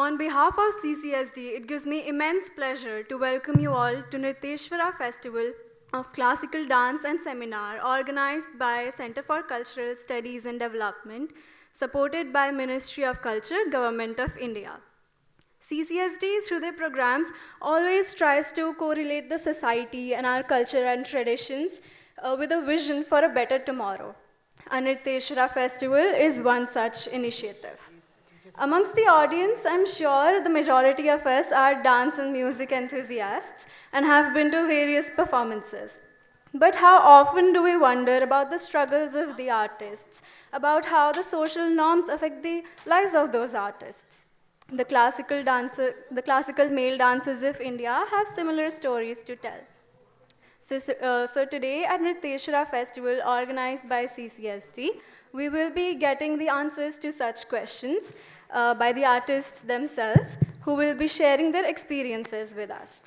On behalf of CCSD, it gives me immense pleasure to welcome you all to Nrityesvara Festival of Classical Dance and Seminar organized by Center for Cultural Studies and Development, supported by Ministry of Culture, Government of India. CCSD, through their programs, always tries to correlate the society and our culture and traditions with a vision for a better tomorrow. Nrityesvara Festival is one such initiative. Amongst the audience, I'm sure the majority of us are dance and music enthusiasts and have been to various performances. But how often do we wonder about the struggles of the artists, about how the social norms affect the lives of those artists? The classical male dancers of India have similar stories to tell. So today at Nrityesvara Festival organized by CCSD, we will be getting the answers to such questions by the artists themselves, who will be sharing their experiences with us.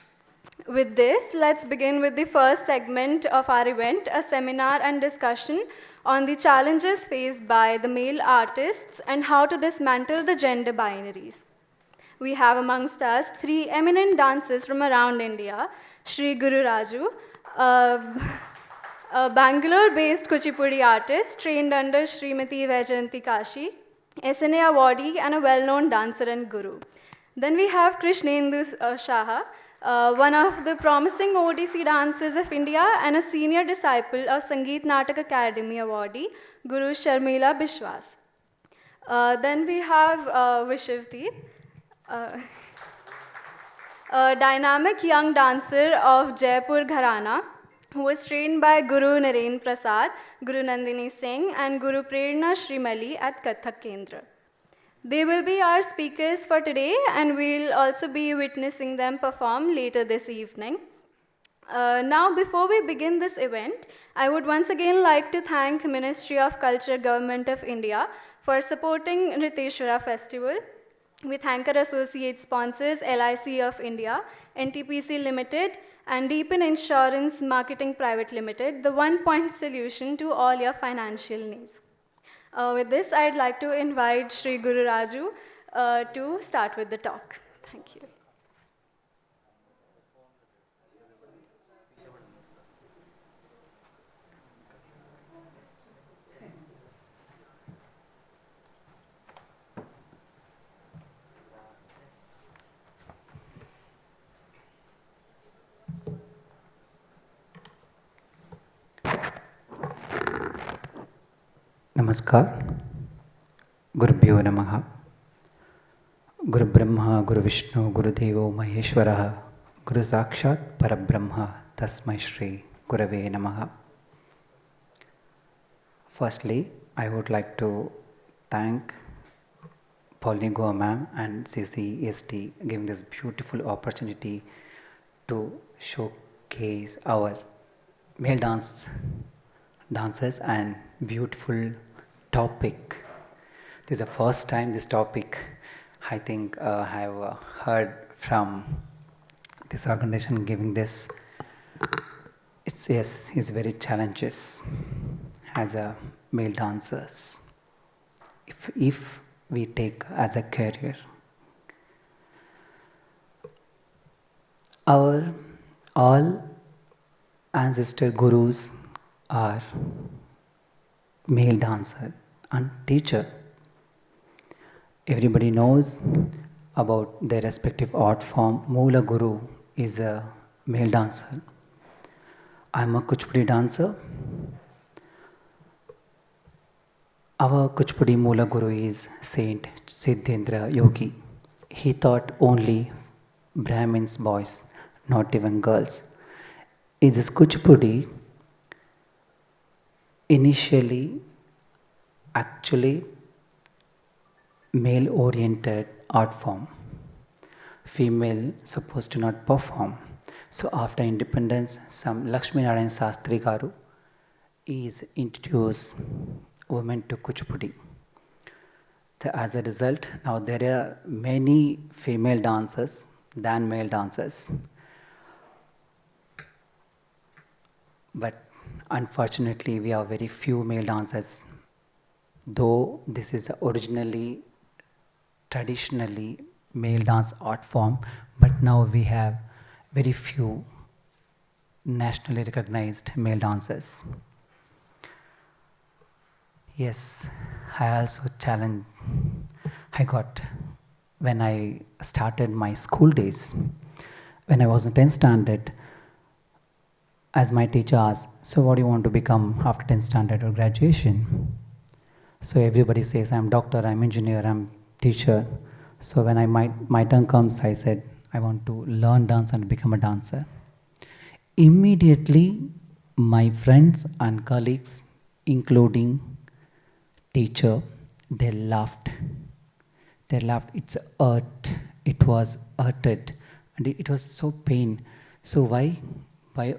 With this, let's begin with the first segment of our event, a seminar and discussion on the challenges faced by the male artists and how to dismantle the gender binaries. We have amongst us three eminent dancers from around India, Shri Gururaju, a Bangalore-based Kuchipudi artist trained under Srimati Vaijayanti Kashi, SNA awardee and a well-known dancer and guru. Then we have Krishnendu Saha, one of the promising Odissi dancers of India and a senior disciple of Sangeet Natak Academy awardee, Guru Sharmila Bishwas. Then we have Vishavdeep, a dynamic young dancer of Jaipur Gharana, who was trained by Guru Naren Prasad, Guru Nandini Singh, and Guru Prerna Shrimali at Kathak Kendra. They will be our speakers for today, and we'll also be witnessing them perform later this evening. Now, before we begin this event, I would once again like to thank Ministry of Culture, Government of India for supporting Nrityesvara Festival. We thank our associate sponsors, LIC of India, NTPC Limited, and Deepen Insurance Marketing Private Limited, the one-point solution to all your financial needs. With this, I'd like to invite Shri Gururaju to start with the talk. Thank you. नमस्कार गुरुभ्यो नमः गुरुब्रह्मा गुरुविष्णु गुरुदेवो महेश्वरः गुरु साक्षात् परब्रह्म तस्मै श्री गुरवे नमः. Firstly, I would like to thank Paulini Goa ma'am and CCSD giving this beautiful opportunity to showcase our male dancers and beautiful topic. This is the first time this topic I think I have heard from this organization giving this. It's very challenges as a male dancers. If we take as a career, our all ancestor gurus are male dancer and teacher. Everybody knows about their respective art form. Moola Guru is a male dancer. I'm a Kuchipudi dancer. Our Kuchipudi Moola Guru is Saint Siddhendra Yogi. He taught only Brahmins boys, not even girls. In this Kuchipudi, initially, actually, male-oriented art form. Female supposed to not perform. So after independence, some Lakshmi Narayan Sastri Garu is introduced women to Kuchipudi. As a result, now there are many female dancers than male dancers. But unfortunately, we have very few male dancers, though this is originally, traditionally male dance art form, but now we have very few nationally recognized male dancers. Yes, I also challenge. I got when I started my school days. When I was in 10th standard, as my teacher asked, "So, what do you want to become after 10th standard or graduation?" So everybody says, "I'm doctor, I'm engineer, I'm teacher." So when my turn comes, I said, "I want to learn dance and become a dancer." Immediately, my friends and colleagues, including teacher, they laughed. They laughed. It's hurt. It was hurted, and it was so pain. So why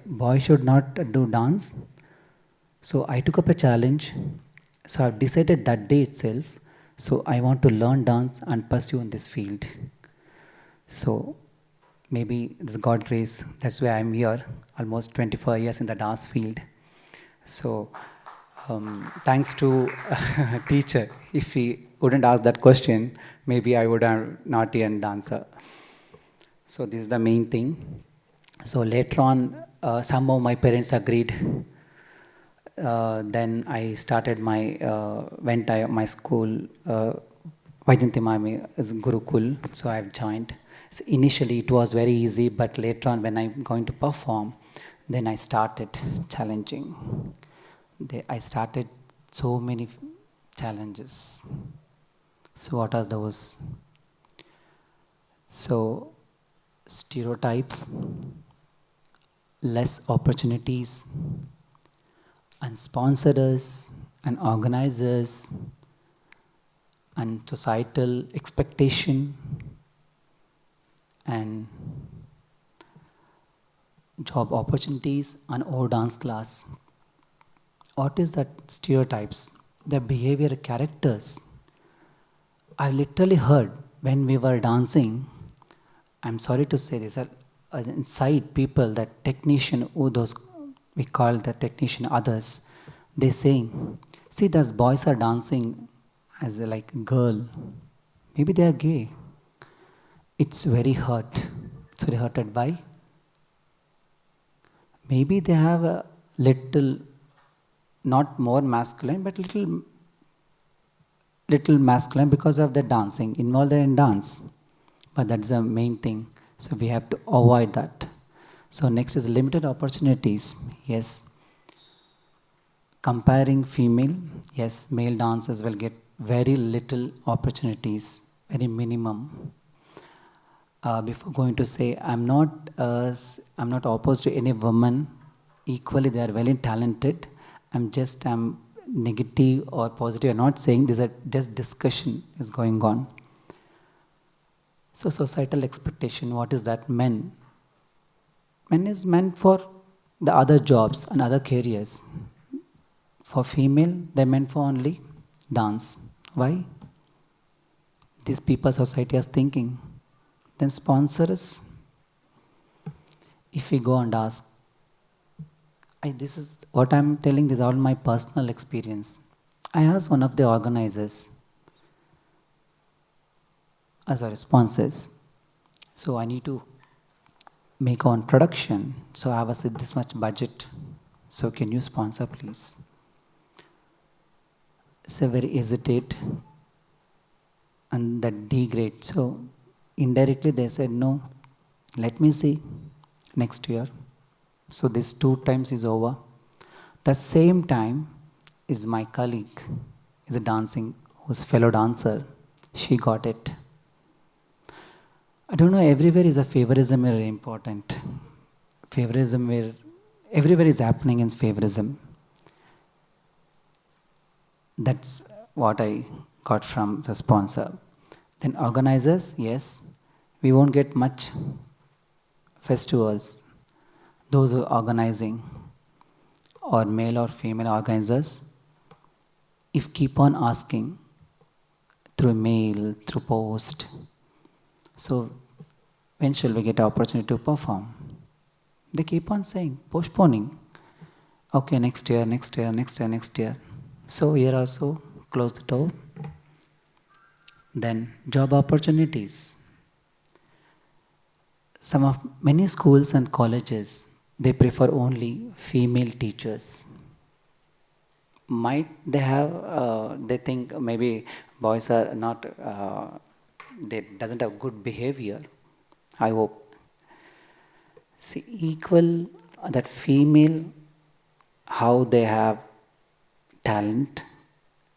boy should not do dance? So I took up a challenge. So I've decided that day itself. So I want to learn dance and pursue in this field. So maybe it's God grace. That's why I'm here. Almost 24 years in the dance field. So thanks to teacher. If he wouldn't ask that question, maybe I would have not been a dancer. So this is the main thing. So later on, somehow my parents agreed. Then I started my school, Vaijanti Mami is Gurukul, so I've joined. So initially it was very easy, but later on when I'm going to perform, then I started challenging. I started so many challenges. So what are those? So stereotypes, less opportunities, and sponsors and organizers and societal expectation and job opportunities and or dance class. What is that stereotypes? The behavior characters. I literally heard when we were dancing, I'm sorry to say this, inside people, that technician, those we call the technician others, they saying, "See, those boys are dancing as a girl. Maybe they are gay." It's very hurt. It's very hurted by. Maybe they have a little, not more masculine, but little masculine because of the dancing, involved in dance. But that's the main thing. So we have to avoid that. So next is limited opportunities. Yes. Comparing female, yes, male dancers will get very little opportunities, very minimum. Before going to say, I'm not opposed to any woman. Equally, they are very talented. I'm negative or positive. I'm not saying this. Just discussion is going on. So societal expectation. What is that? Men is meant for the other jobs and other careers. For female, they're meant for only dance. Why? These people, society is thinking. Then sponsors. If we go and ask, this is what I'm telling, this is all my personal experience. I asked one of the organizers, sponsors. So I need to make on production. So I was with this much budget. So can you sponsor, please? So very hesitate and that degrade. So indirectly they said, no, let me see next year. So this 2 times is over. The same time is my colleague, is a dancing, who's fellow dancer. She got it. I don't know, everywhere is a favorism very important. Favorism where everywhere is happening in favorism. That's what I got from the sponsor. Then organizers, yes, we won't get much festivals. Those who are organizing, or male or female organizers, if keep on asking through mail, through post, so when shall we get an opportunity to perform? They keep on saying, postponing. Okay, next year, next year, next year, next year. So here also, close the door. Then job opportunities. Some of many schools and colleges, they prefer only female teachers. Might they have, they think maybe boys are not, they doesn't have good behavior. I hope. See, equal that female, how they have talent,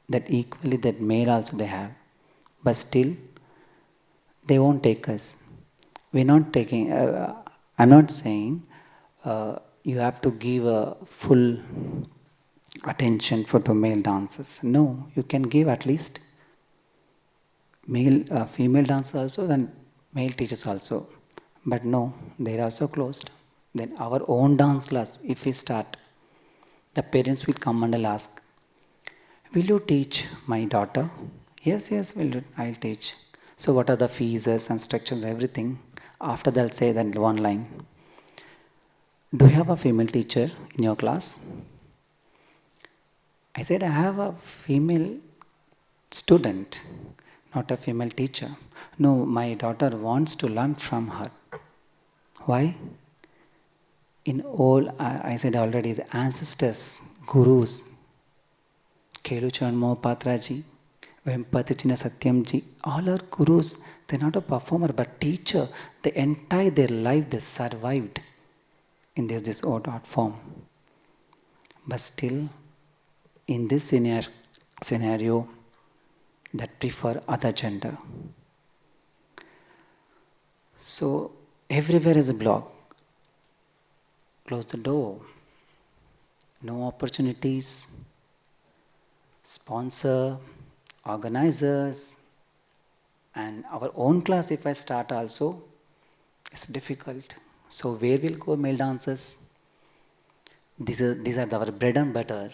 that equally that male also they have. But still, they won't take us. We're not taking, I'm not saying you have to give a full attention for to male dancers. No, you can give at least male, female dancers also, then male teachers also. But no, they're also closed. Then our own dance class, if we start, the parents will come and will ask, will you teach my daughter? Yes, yes, I'll teach. So what are the fees, instructions, everything? After they'll say then one line, do you have a female teacher in your class? I said, I have a female student, not a female teacher. No, my daughter wants to learn from her. Why? In all, I said already, the ancestors, gurus, Kelu Chanmo Patraji, Vempathicina Satyamji, all are gurus. They're not a performer, but teacher. The entire their life they survived in this odd art form. But still, in this scenario, that prefer other gender. So everywhere is a block. Close the door. No opportunities. Sponsor, organizers, and our own class, if I start also, it's difficult. So where will go male dancers? These are our bread and butter.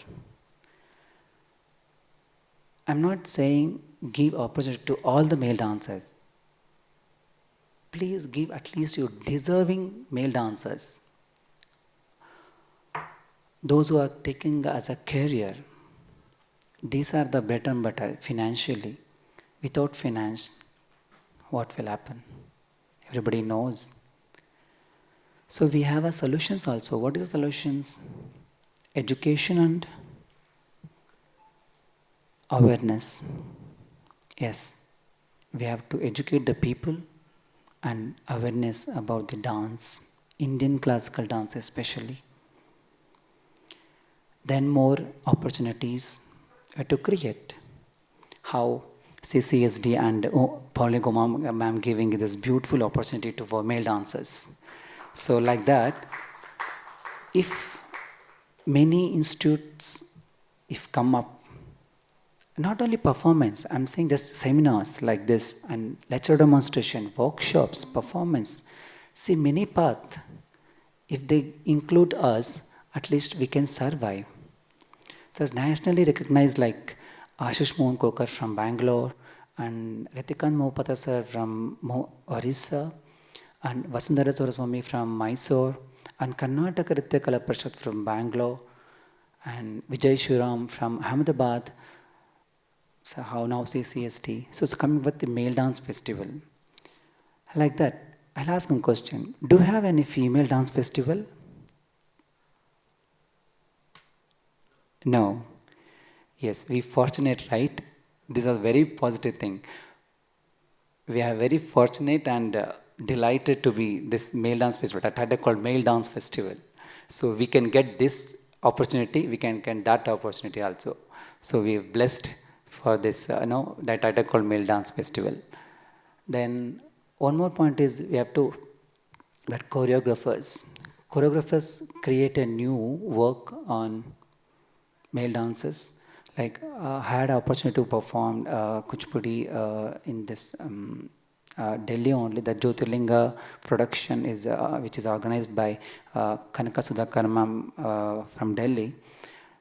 I'm not saying give opportunity to all the male dancers. Please give at least your deserving male dancers. Those who are taking as a career. These are the bread and butter financially. Without finance, what will happen? Everybody knows. So we have a solutions also. What is the solutions? Education and awareness. Yes, we have to educate the people and awareness about the dance, Indian classical dance especially. Then more opportunities to create. How CCSD and Pauline ma'am giving this beautiful opportunity to for male dancers. So like that, if many institutes, if come up, not only performance, I'm saying just seminars like this and lecture demonstration, workshops, performance. See many paths. If they include us, at least we can survive. So it's nationally recognized like Ashish Mohan Kokar from Bangalore and Ritikan Mohapatra sir from Orissa and Vasundhara Swami from Mysore and Karnataka Nritya Kala Parishad from Bangalore and Vijay Shuram from Ahmedabad. So how now CCSD. So it's coming with the male dance festival. Like that, I'll ask a question. Do you have any female dance festival? No. Yes, we fortunate, right? This is a very positive thing. We are very fortunate and delighted to be this male dance festival, a title called Male Dance Festival. So we can get this opportunity, we can get that opportunity also. So we are blessed for this, that title called Male Dance Festival. Then one more point is we have to, that choreographers create a new work on male dancers. Like I had an opportunity to perform Kuchipudi in this Delhi only. The Jyotirlinga production is which is organized by Kanaka Sudhakar ma'am from Delhi.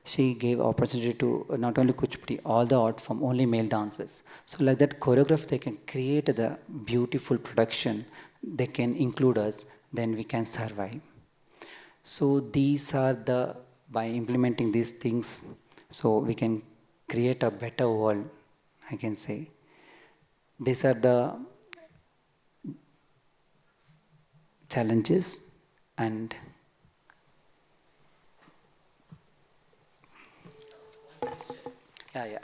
She gave opportunity to not only Kuchipudi, all the art from only male dancers. So like that choreograph, they can create the beautiful production. They can include us, then we can survive. So these are the, by implementing these things, so we can create a better world, I can say. These are the challenges and I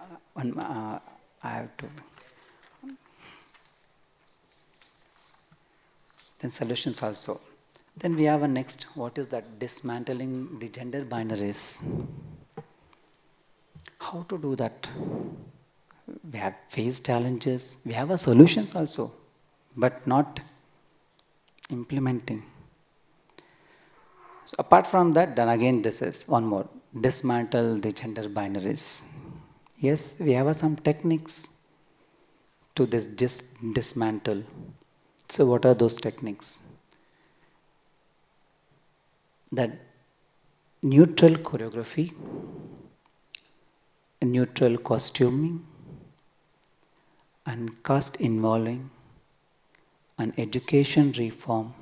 have to then solutions also. Then we have a next, what is that? Dismantling the gender binaries. How to do that? We have faced challenges, we have a solutions also, but not implementing. So apart from that, then again this is one more, dismantle the gender binaries. Yes, we have some techniques to this dismantle. So what are those techniques? That neutral choreography, neutral costuming, and caste involving, and education reform,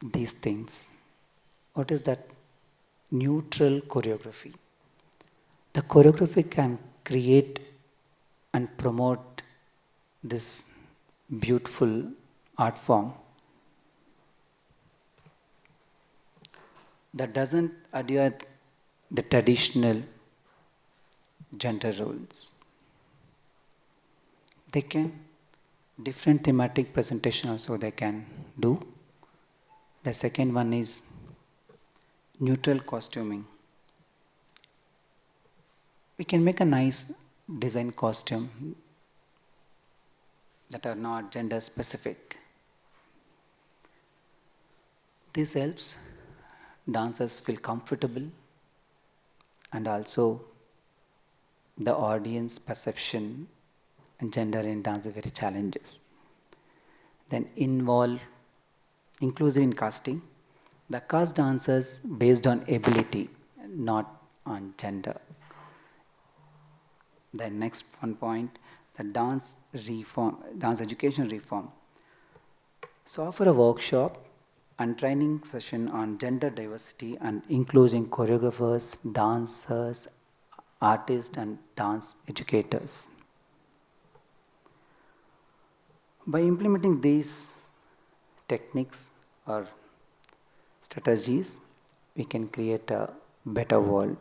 these things. What is that? Neutral choreography. The choreography can create and promote this beautiful art form that doesn't adhere the traditional gender roles. They can, different thematic presentation also they can do. The second one is neutral costuming. We can make a nice design costume that are not gender specific. This helps dancers feel comfortable and also the audience perception and gender in dance are very challenges. Then inclusive in casting, the cast dancers based on ability, not on gender. The next one point, the dance education reform. So offer a workshop and training session on gender diversity and including choreographers, dancers, artists and dance educators. By implementing these techniques or strategies, we can create a better world,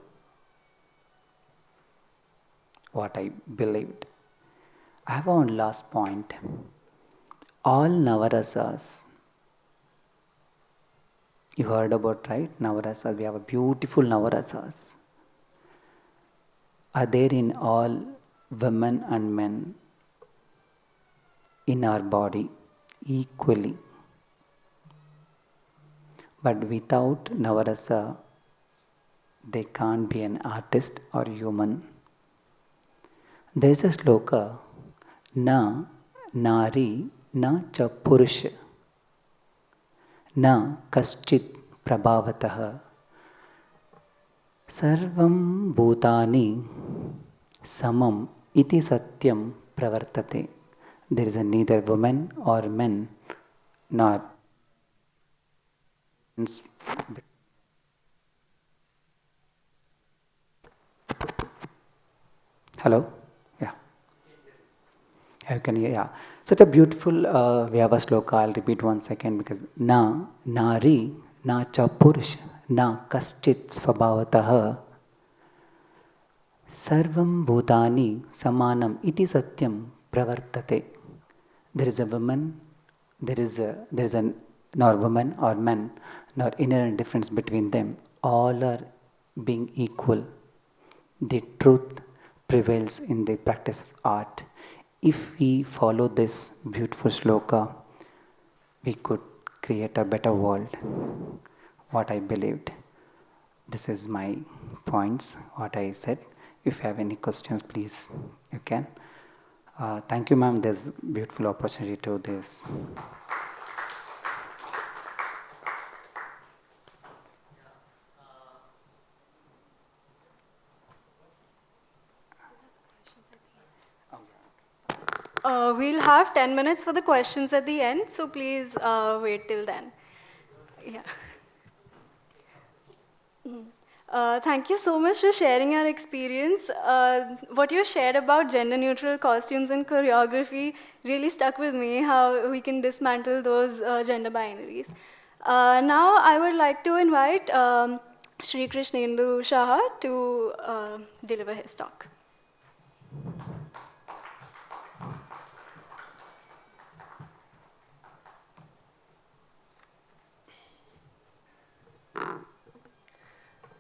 what I believed. I have one last point. All Navarasas, you heard about, right? Navarasas, we have a beautiful Navarasas. Are there in all women and men in our body equally. But without Navarasa, they can't be an artist or human. There is a sloka, na nari na cha purusha, na kaschit prabhavataha, sarvam bhutani samam iti satyam pravartate. There is neither woman or men nor hello? Yeah. You can hear, yeah. Such a beautiful we have a sloka. I'll repeat 1 second because na nari na cha purush na kaschit svabhavataha sarvam bhutani samanam iti satyam pravartate. There is a woman, there is a nor woman or man, nor inherent difference between them. All are being equal. The truth prevails in the practice of art. If we follow this beautiful sloka, we could create a better world. What I believed. This is my points, what I said. If you have any questions, please, you can. Thank you, ma'am. There's beautiful opportunity to this. We'll have 10 minutes for the questions at the end, so please wait till then. Yeah. Thank you so much for sharing your experience. What you shared about gender-neutral costumes and choreography really stuck with me, how we can dismantle those gender binaries. Now, I would like to invite Shri Krishnendu Saha to deliver his talk.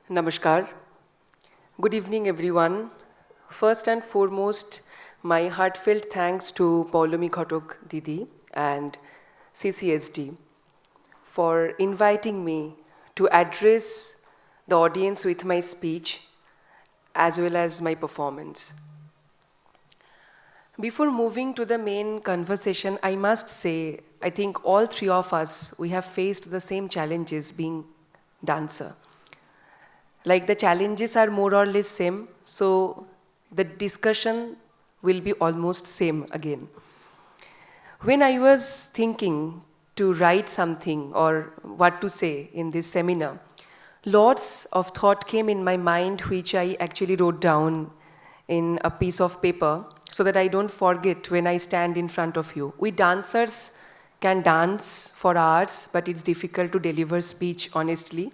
Namaskar. Good evening, everyone. First and foremost, my heartfelt thanks to Paulomi Ghatok Didi and CCSD for inviting me to address the audience with my speech as well as my performance. Before moving to the main conversation, I must say, I think all three of us, we have faced the same challenges being dancer. Like the challenges are more or less same, so the discussion will be almost same again. When I was thinking to write something or what to say in this seminar, lots of thought came in my mind which I actually wrote down in a piece of paper so that I don't forget when I stand in front of you. We dancers can dance for hours, but it's difficult to deliver speech honestly.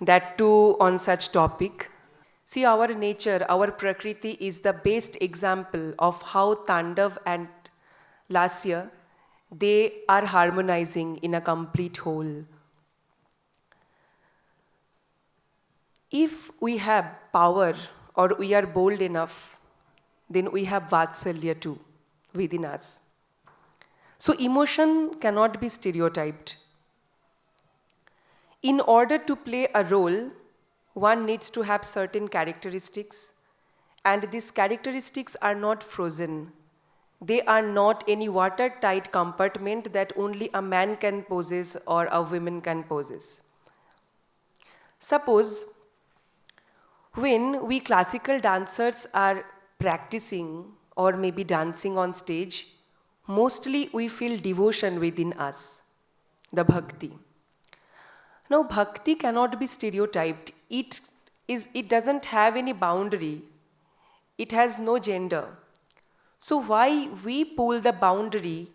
That too on such topic. See, our nature, our Prakriti is the best example of how Tandav and Lasya, they are harmonizing in a complete whole. If we have power or we are bold enough, then we have Vatsalya too within us. So emotion cannot be stereotyped. In order to play a role, one needs to have certain characteristics, and these characteristics are not frozen. They are not any watertight compartment that only a man can possess or a woman can possess. Suppose when we classical dancers are practicing or maybe dancing on stage, mostly we feel devotion within us, the bhakti. Now, bhakti cannot be stereotyped. It doesn't have any boundary. It has no gender. So why we pull the boundary,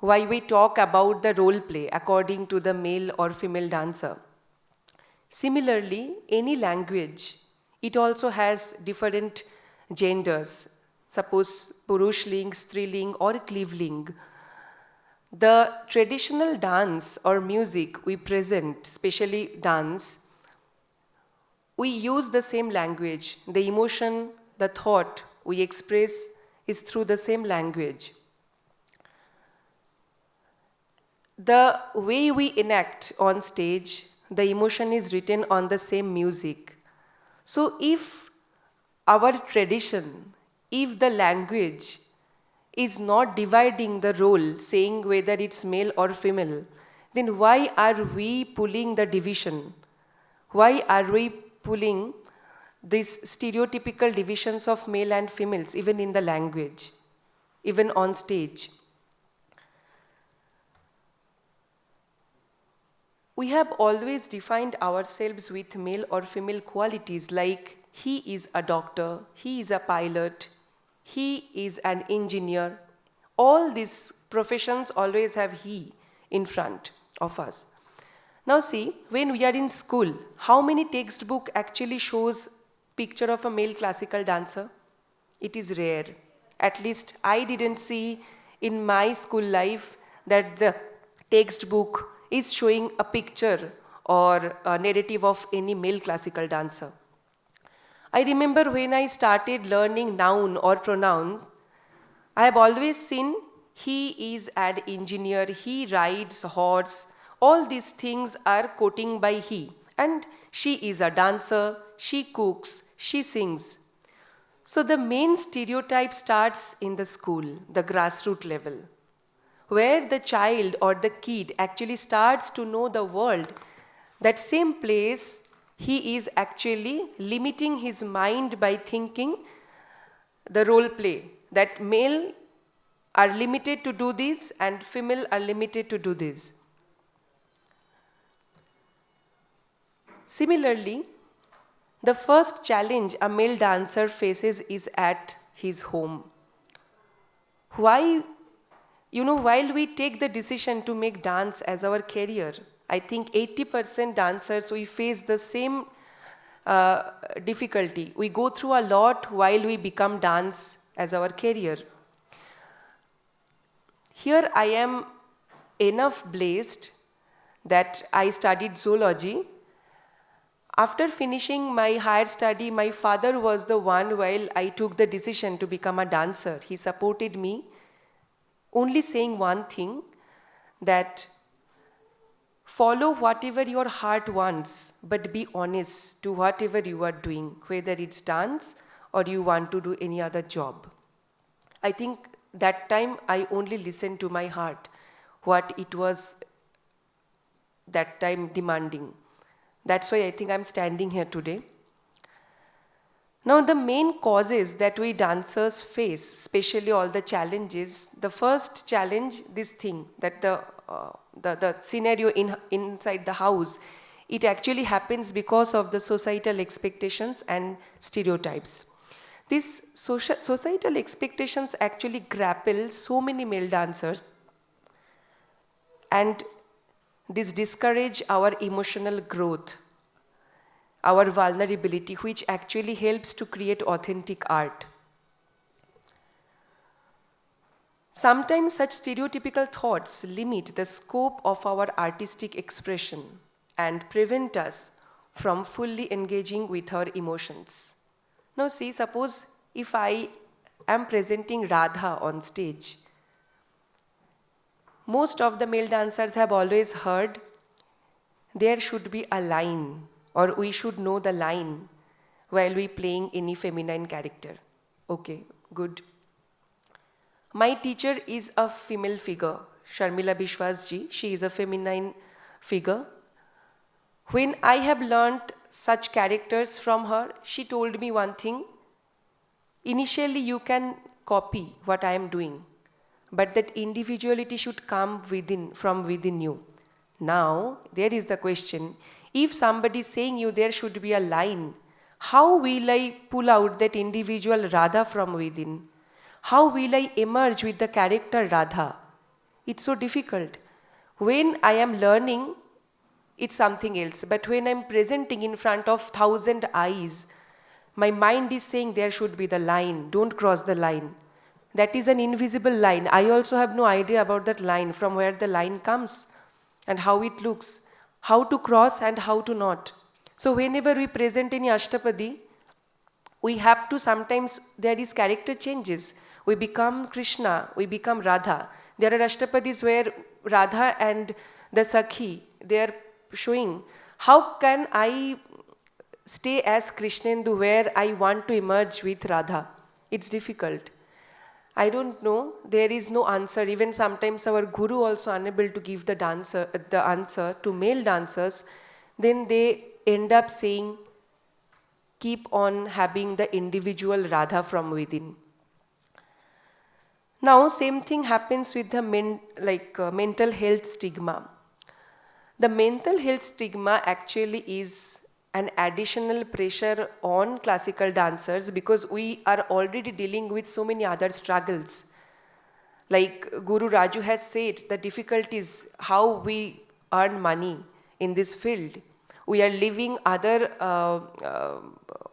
why we talk about the role play according to the male or female dancer? Similarly, any language, it also has different genders. Suppose Purushling, Striling or Klivling. The traditional dance or music we present, especially dance, we use the same language. The emotion, the thought we express is through the same language. The way we enact on stage, the emotion is written on the same music. So if our tradition, if the language is not dividing the role, saying whether it's male or female, then why are we pulling the division? Why are we pulling these stereotypical divisions of male and females, even in the language, even on stage? We have always defined ourselves with male or female qualities like he is a doctor, he is a pilot, he is an engineer. All these professions always have he in front of us. Now see, when we are in school, how many textbook actually shows picture of a male classical dancer? It is rare. At least I didn't see in my school life that the textbook is showing a picture or a narrative of any male classical dancer. I remember when I started learning noun or pronoun, I have always seen he is an engineer, he rides horse, all these things are quoting by he. And she is a dancer, she cooks, she sings. So the main stereotype starts in the school, the grassroots level, where the child or the kid actually starts to know the world. That same place, he is actually limiting his mind by thinking the role play, that male are limited to do this and female are limited to do this. Similarly, the first challenge a male dancer faces is at his home. Why? While we take the decision to make dance as our career, I think 80% dancers, we face the same difficulty. We go through a lot while we become dance as our career. Here I am enough blessed that I studied zoology. After finishing my higher study, my father was the one while I took the decision to become a dancer. He supported me, only saying one thing, that follow whatever your heart wants, but be honest to whatever you are doing, whether it's dance or you want to do any other job. I think that time I only listened to my heart, what it was that time demanding. That's why I think I'm standing here today. Now, the main causes that we dancers face, especially all the challenges, the first challenge, this thing, that the scenario inside the house, it actually happens because of the societal expectations and stereotypes. These societal expectations actually grapple so many male dancers, and this discourage our emotional growth, our vulnerability, which actually helps to create authentic art. Sometimes such stereotypical thoughts limit the scope of our artistic expression and prevent us from fully engaging with our emotions. Now see, suppose if I am presenting Radha on stage, most of the male dancers have always heard there should be a line, or we should know the line while we playing any feminine character. Okay, good. My teacher is a female figure, Sharmila Bishwasji. She is a feminine figure. When I have learnt such characters from her, she told me one thing. Initially, you can copy what I am doing, but that individuality should come from within you. Now, there is the question, if somebody is saying you there should be a line, how will I pull out that individual Radha from within? How will I emerge with the character Radha? It's so difficult. When I am learning, it's something else. But when I'm presenting in front of 1,000 eyes, my mind is saying there should be the line, don't cross the line. That is an invisible line. I also have no idea about that line, from where the line comes and how it looks, how to cross and how to not. So whenever we present any Ashtapadi, we have to sometimes, there is character changes. We become Krishna, we become Radha. There are Ashtapadis where Radha and the Sakhi, they are showing, how can I stay as Krishnendu where I want to emerge with Radha? It's difficult. I don't know, there is no answer. Even sometimes our guru also unable to give the answer to male dancers. Then they end up saying, keep on having the individual Radha from within. Now, same thing happens with the mental health stigma. The mental health stigma actually is an additional pressure on classical dancers because we are already dealing with so many other struggles. Like Gururaju has said, the difficulties how we earn money in this field. We are leaving other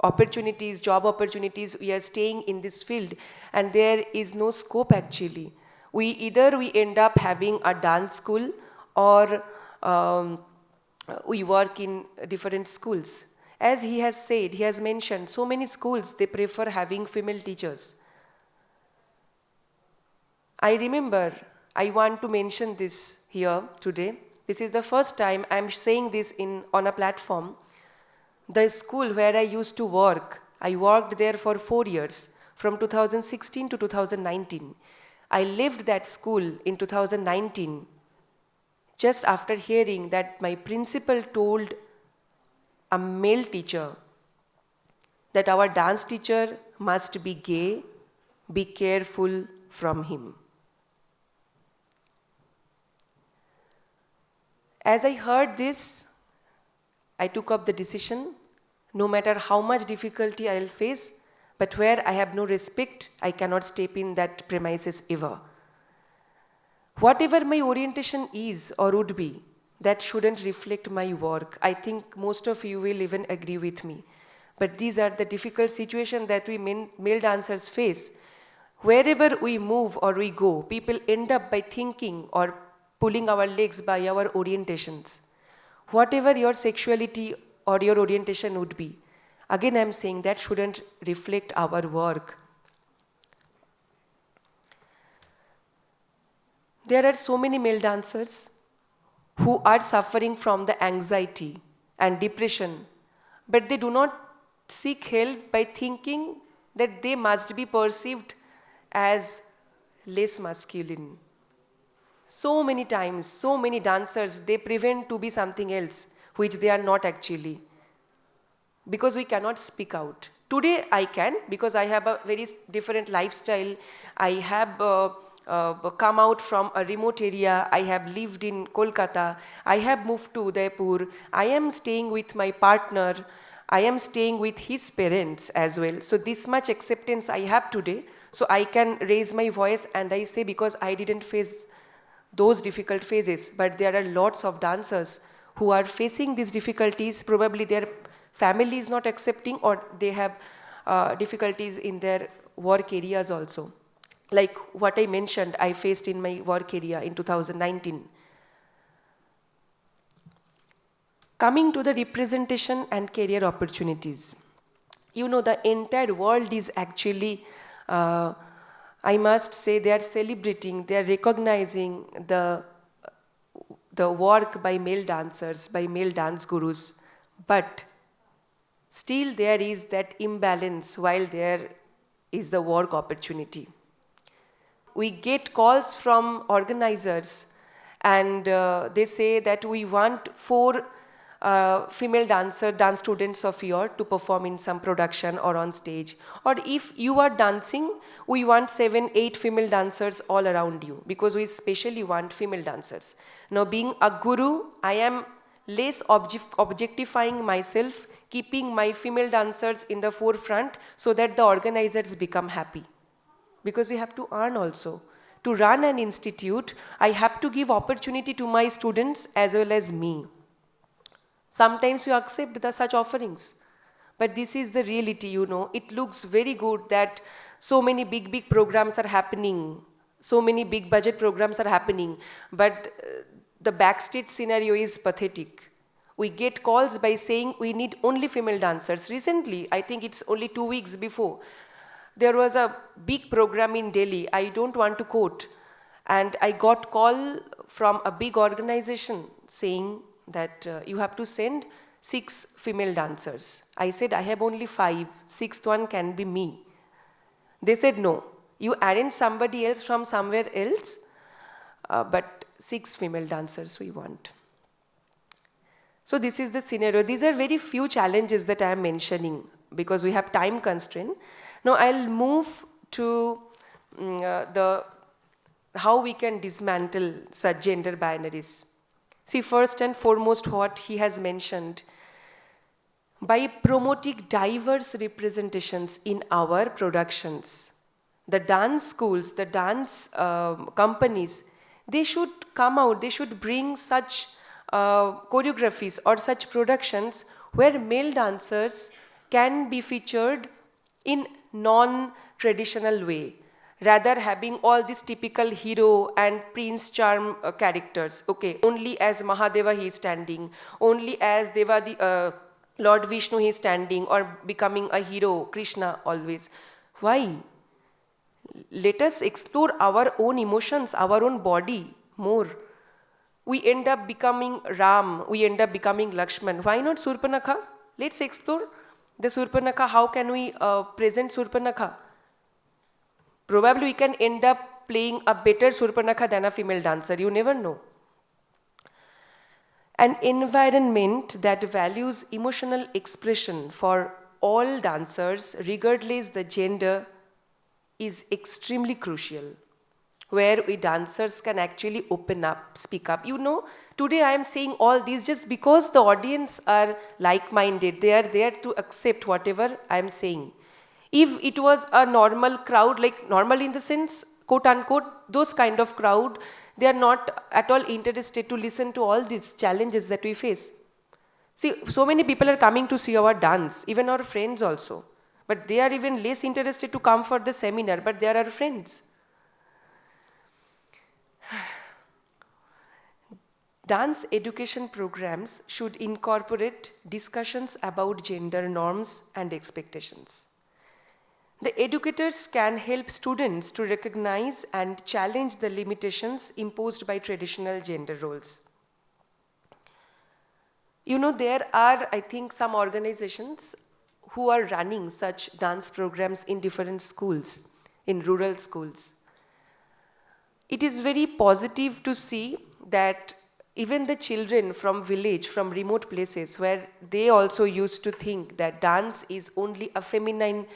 opportunities, job opportunities, we are staying in this field and there is no scope actually. We end up having a dance school or we work in different schools. As he has said, he has mentioned, so many schools, they prefer having female teachers. I remember, I want to mention this here today. This is the first time I am saying this on a platform. The school where I used to work, I worked there for 4 years, from 2016 to 2019. I left that school in 2019, just after hearing that my principal told a male teacher that our dance teacher must be gay, be careful from him. As I heard this, I took up the decision, no matter how much difficulty I'll face, but where I have no respect, I cannot step in that premises ever. Whatever my orientation is or would be, that shouldn't reflect my work. I think most of you will even agree with me. But these are the difficult situations that we male dancers face. Wherever we move or we go, people end up by thinking or pulling our legs by our orientations. Whatever your sexuality or your orientation would be, again I'm saying that shouldn't reflect our work. There are so many male dancers who are suffering from the anxiety and depression, but they do not seek help by thinking that they must be perceived as less masculine. So many times, so many dancers, they pretend to be something else, which they are not actually, because we cannot speak out. Today I can, because I have a very different lifestyle. I have come out from a remote area. I have lived in Kolkata. I have moved to Udaipur. I am staying with my partner. I am staying with his parents as well. So this much acceptance I have today. So I can raise my voice and I say, because I didn't face those difficult phases. But there are lots of dancers who are facing these difficulties. Probably their family is not accepting, or they have difficulties in their work areas also. Like what I mentioned, I faced in my work area in 2019. Coming to the representation and career opportunities. You know, the entire world is actually, I must say, they are celebrating, they are recognizing the work by male dancers, by male dance gurus. But still there is that imbalance while there is the work opportunity. We get calls from organizers and they say that we want 4 female dance students of yours to perform in some production or on stage. Or if you are dancing, we want 7, 8 female dancers all around you, because we especially want female dancers. Now, being a guru, I am less objectifying myself, keeping my female dancers in the forefront so that the organizers become happy. Because we have to earn also. To run an institute, I have to give opportunity to my students as well as me. Sometimes you accept such offerings. But this is the reality, you know. It looks very good that so many big programs are happening. So many big budget programs are happening. But the backstage scenario is pathetic. We get calls by saying we need only female dancers. Recently, I think it's only 2 weeks before, there was a big program in Delhi, I don't want to quote, and I got call from a big organization saying that you have to send 6 female dancers. I said, I have only 5, 6th one can be me. They said, no, you arrange somebody else from somewhere else, but 6 female dancers we want. So this is the scenario. These are very few challenges that I am mentioning because we have time constraint. Now I'll move to how we can dismantle such gender binaries. See, first and foremost, what he has mentioned, by promoting diverse representations in our productions, the dance schools, the dance companies, they should come out, they should bring such choreographies or such productions where male dancers can be featured in non-traditional way, rather having all these typical hero and prince charm characters. Okay, only as Mahadeva he is standing, only as Lord Vishnu he is standing, or becoming a hero, Krishna always. Why? Let us explore our own emotions, our own body more. We end up becoming Ram, we end up becoming Lakshman. Why not Surpanakha? Let's explore the Surpanakha. How can we present Surpanakha? Probably we can end up playing a better Surpanakha than a female dancer. You never know. An environment that values emotional expression for all dancers, regardless the gender, is extremely crucial. where we dancers can actually open up, speak up. Today I am saying all these just because the audience are like-minded. They are there to accept whatever I am saying. If it was a normal crowd, like normal in the sense, quote unquote, those kind of crowd, they are not at all interested to listen to all these challenges that we face. See, so many people are coming to see our dance, even our friends also. But they are even less interested to come for the seminar, but they are our friends. Dance education programs should incorporate discussions about gender norms and expectations. The educators can help students to recognize and challenge the limitations imposed by traditional gender roles. There are, I think, some organizations who are running such dance programs in different schools, in rural schools. It is very positive to see that even the children from village, from remote places where they also used to think that dance is only a feminine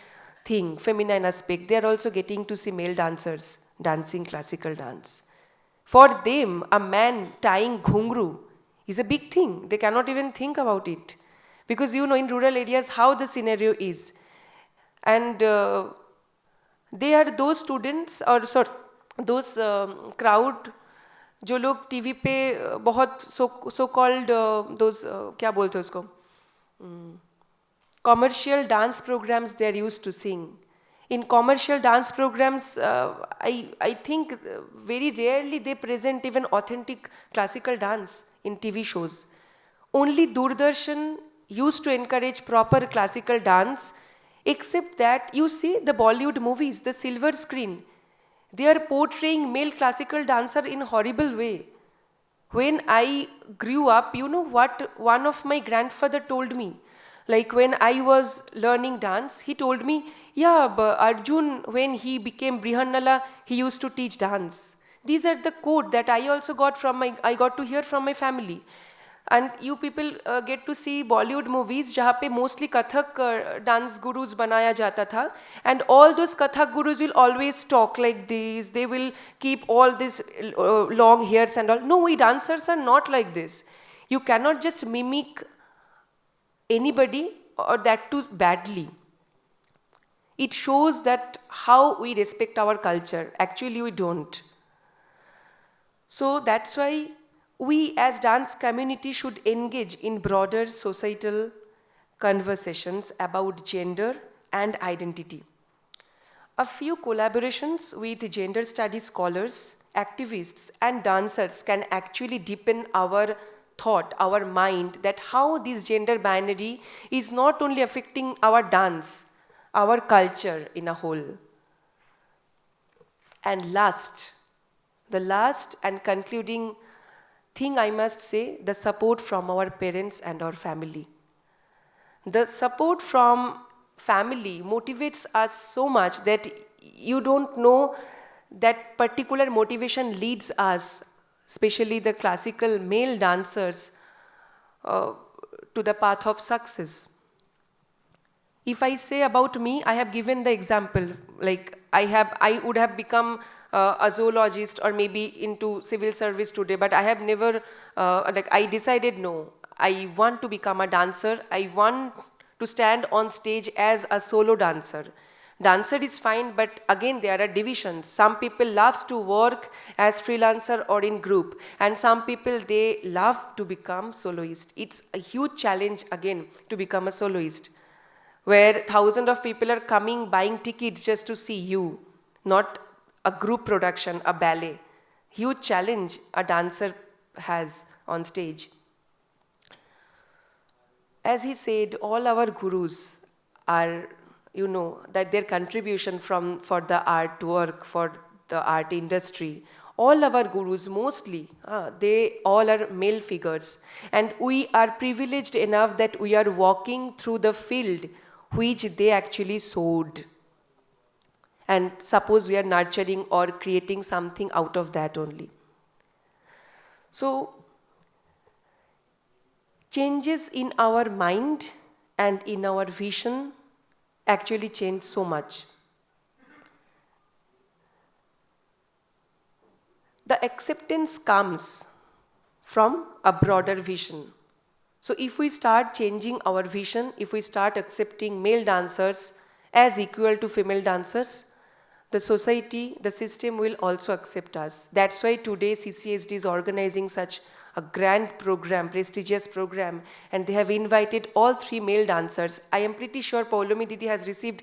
thing, feminine aspect, they are also getting to see male dancers dancing classical dance. For them, a man tying ghungru is a big thing. They cannot even think about it. Because in rural areas how the scenario is. And they are those students or those crowd जो लोग TV पे बहुत so called those क्या बोलते हैं उसको commercial dance programs they are used to sing. In commercial dance programs, I think very rarely they present even authentic classical dance in TV shows. Only Doordarshan used to encourage proper classical dance, except that you see the Bollywood movies, the silver screen, they are portraying male classical dancer in a horrible way. When I grew up, you know what one of my grandfather told me? Like when I was learning dance, he told me, yeah, but Arjun, when he became Brihannala, he used to teach dance. These are the quote that I also got to hear from my family. And you people get to see Bollywood movies जहाँ पे mostly Kathak dance gurus बनाया जाता था, and all those Kathak gurus will always talk like this. They will keep all these long hairs and all. No, we dancers are not like this. You cannot just mimic anybody or that too badly. It shows that how we respect our culture. Actually, we don't. So that's why we as dance community should engage in broader societal conversations about gender and identity. A few collaborations with gender studies scholars, activists, and dancers can actually deepen our thought, our mind, that how this gender binary is not only affecting our dance, our culture in a whole. And the last and concluding thing I must say, the support from our parents and our family. The support from family motivates us so much that you don't know that particular motivation leads us, especially the classical male dancers, to the path of success. If I say about me, I have given the example, like I would have become a zoologist or maybe into civil service today, but I have never, I decided no, I want to become a dancer. I want to stand on stage as a solo dancer. Dancer is fine, but again there are divisions. Some people love to work as freelancer or in group, and some people, they love to become soloist. It's a huge challenge again to become a soloist, where thousands of people are coming, buying tickets just to see you, not a group production, a ballet. Huge challenge a dancer has on stage. As he said, all our gurus are, that their contribution for the artwork, for the art industry, all our gurus mostly, they all are male figures. And we are privileged enough that we are walking through the field which they actually sowed. And suppose we are nurturing or creating something out of that only. So, changes in our mind and in our vision actually change so much. The acceptance comes from a broader vision. So if we start changing our vision, if we start accepting male dancers as equal to female dancers, the society, the system will also accept us. That's why today CCSD is organizing such a grand program, prestigious program, and they have invited all 3 male dancers. I am pretty sure Paulomi Didi has received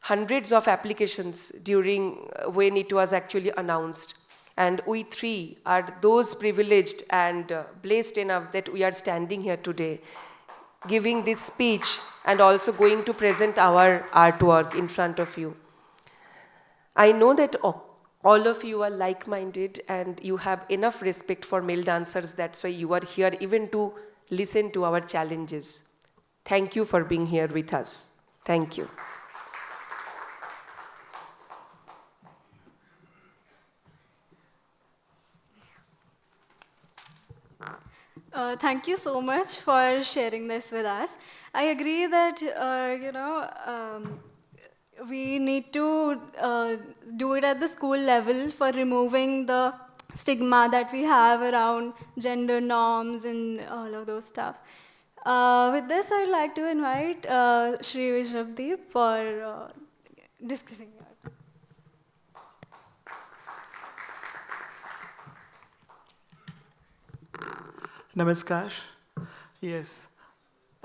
hundreds of applications during when it was actually announced. And we 3 are those privileged and blessed enough that we are standing here today, giving this speech and also going to present our artwork in front of you. I know that all of you are like-minded and you have enough respect for male dancers. That's why you are here even to listen to our challenges. Thank you for being here with us. Thank you. Thank you so much for sharing this with us. I agree that, we need to do it at the school level for removing the stigma that we have around gender norms and all of those stuff. With this, I'd like to invite Shri Vishavdeep for discussing your. Namaskar. Yes,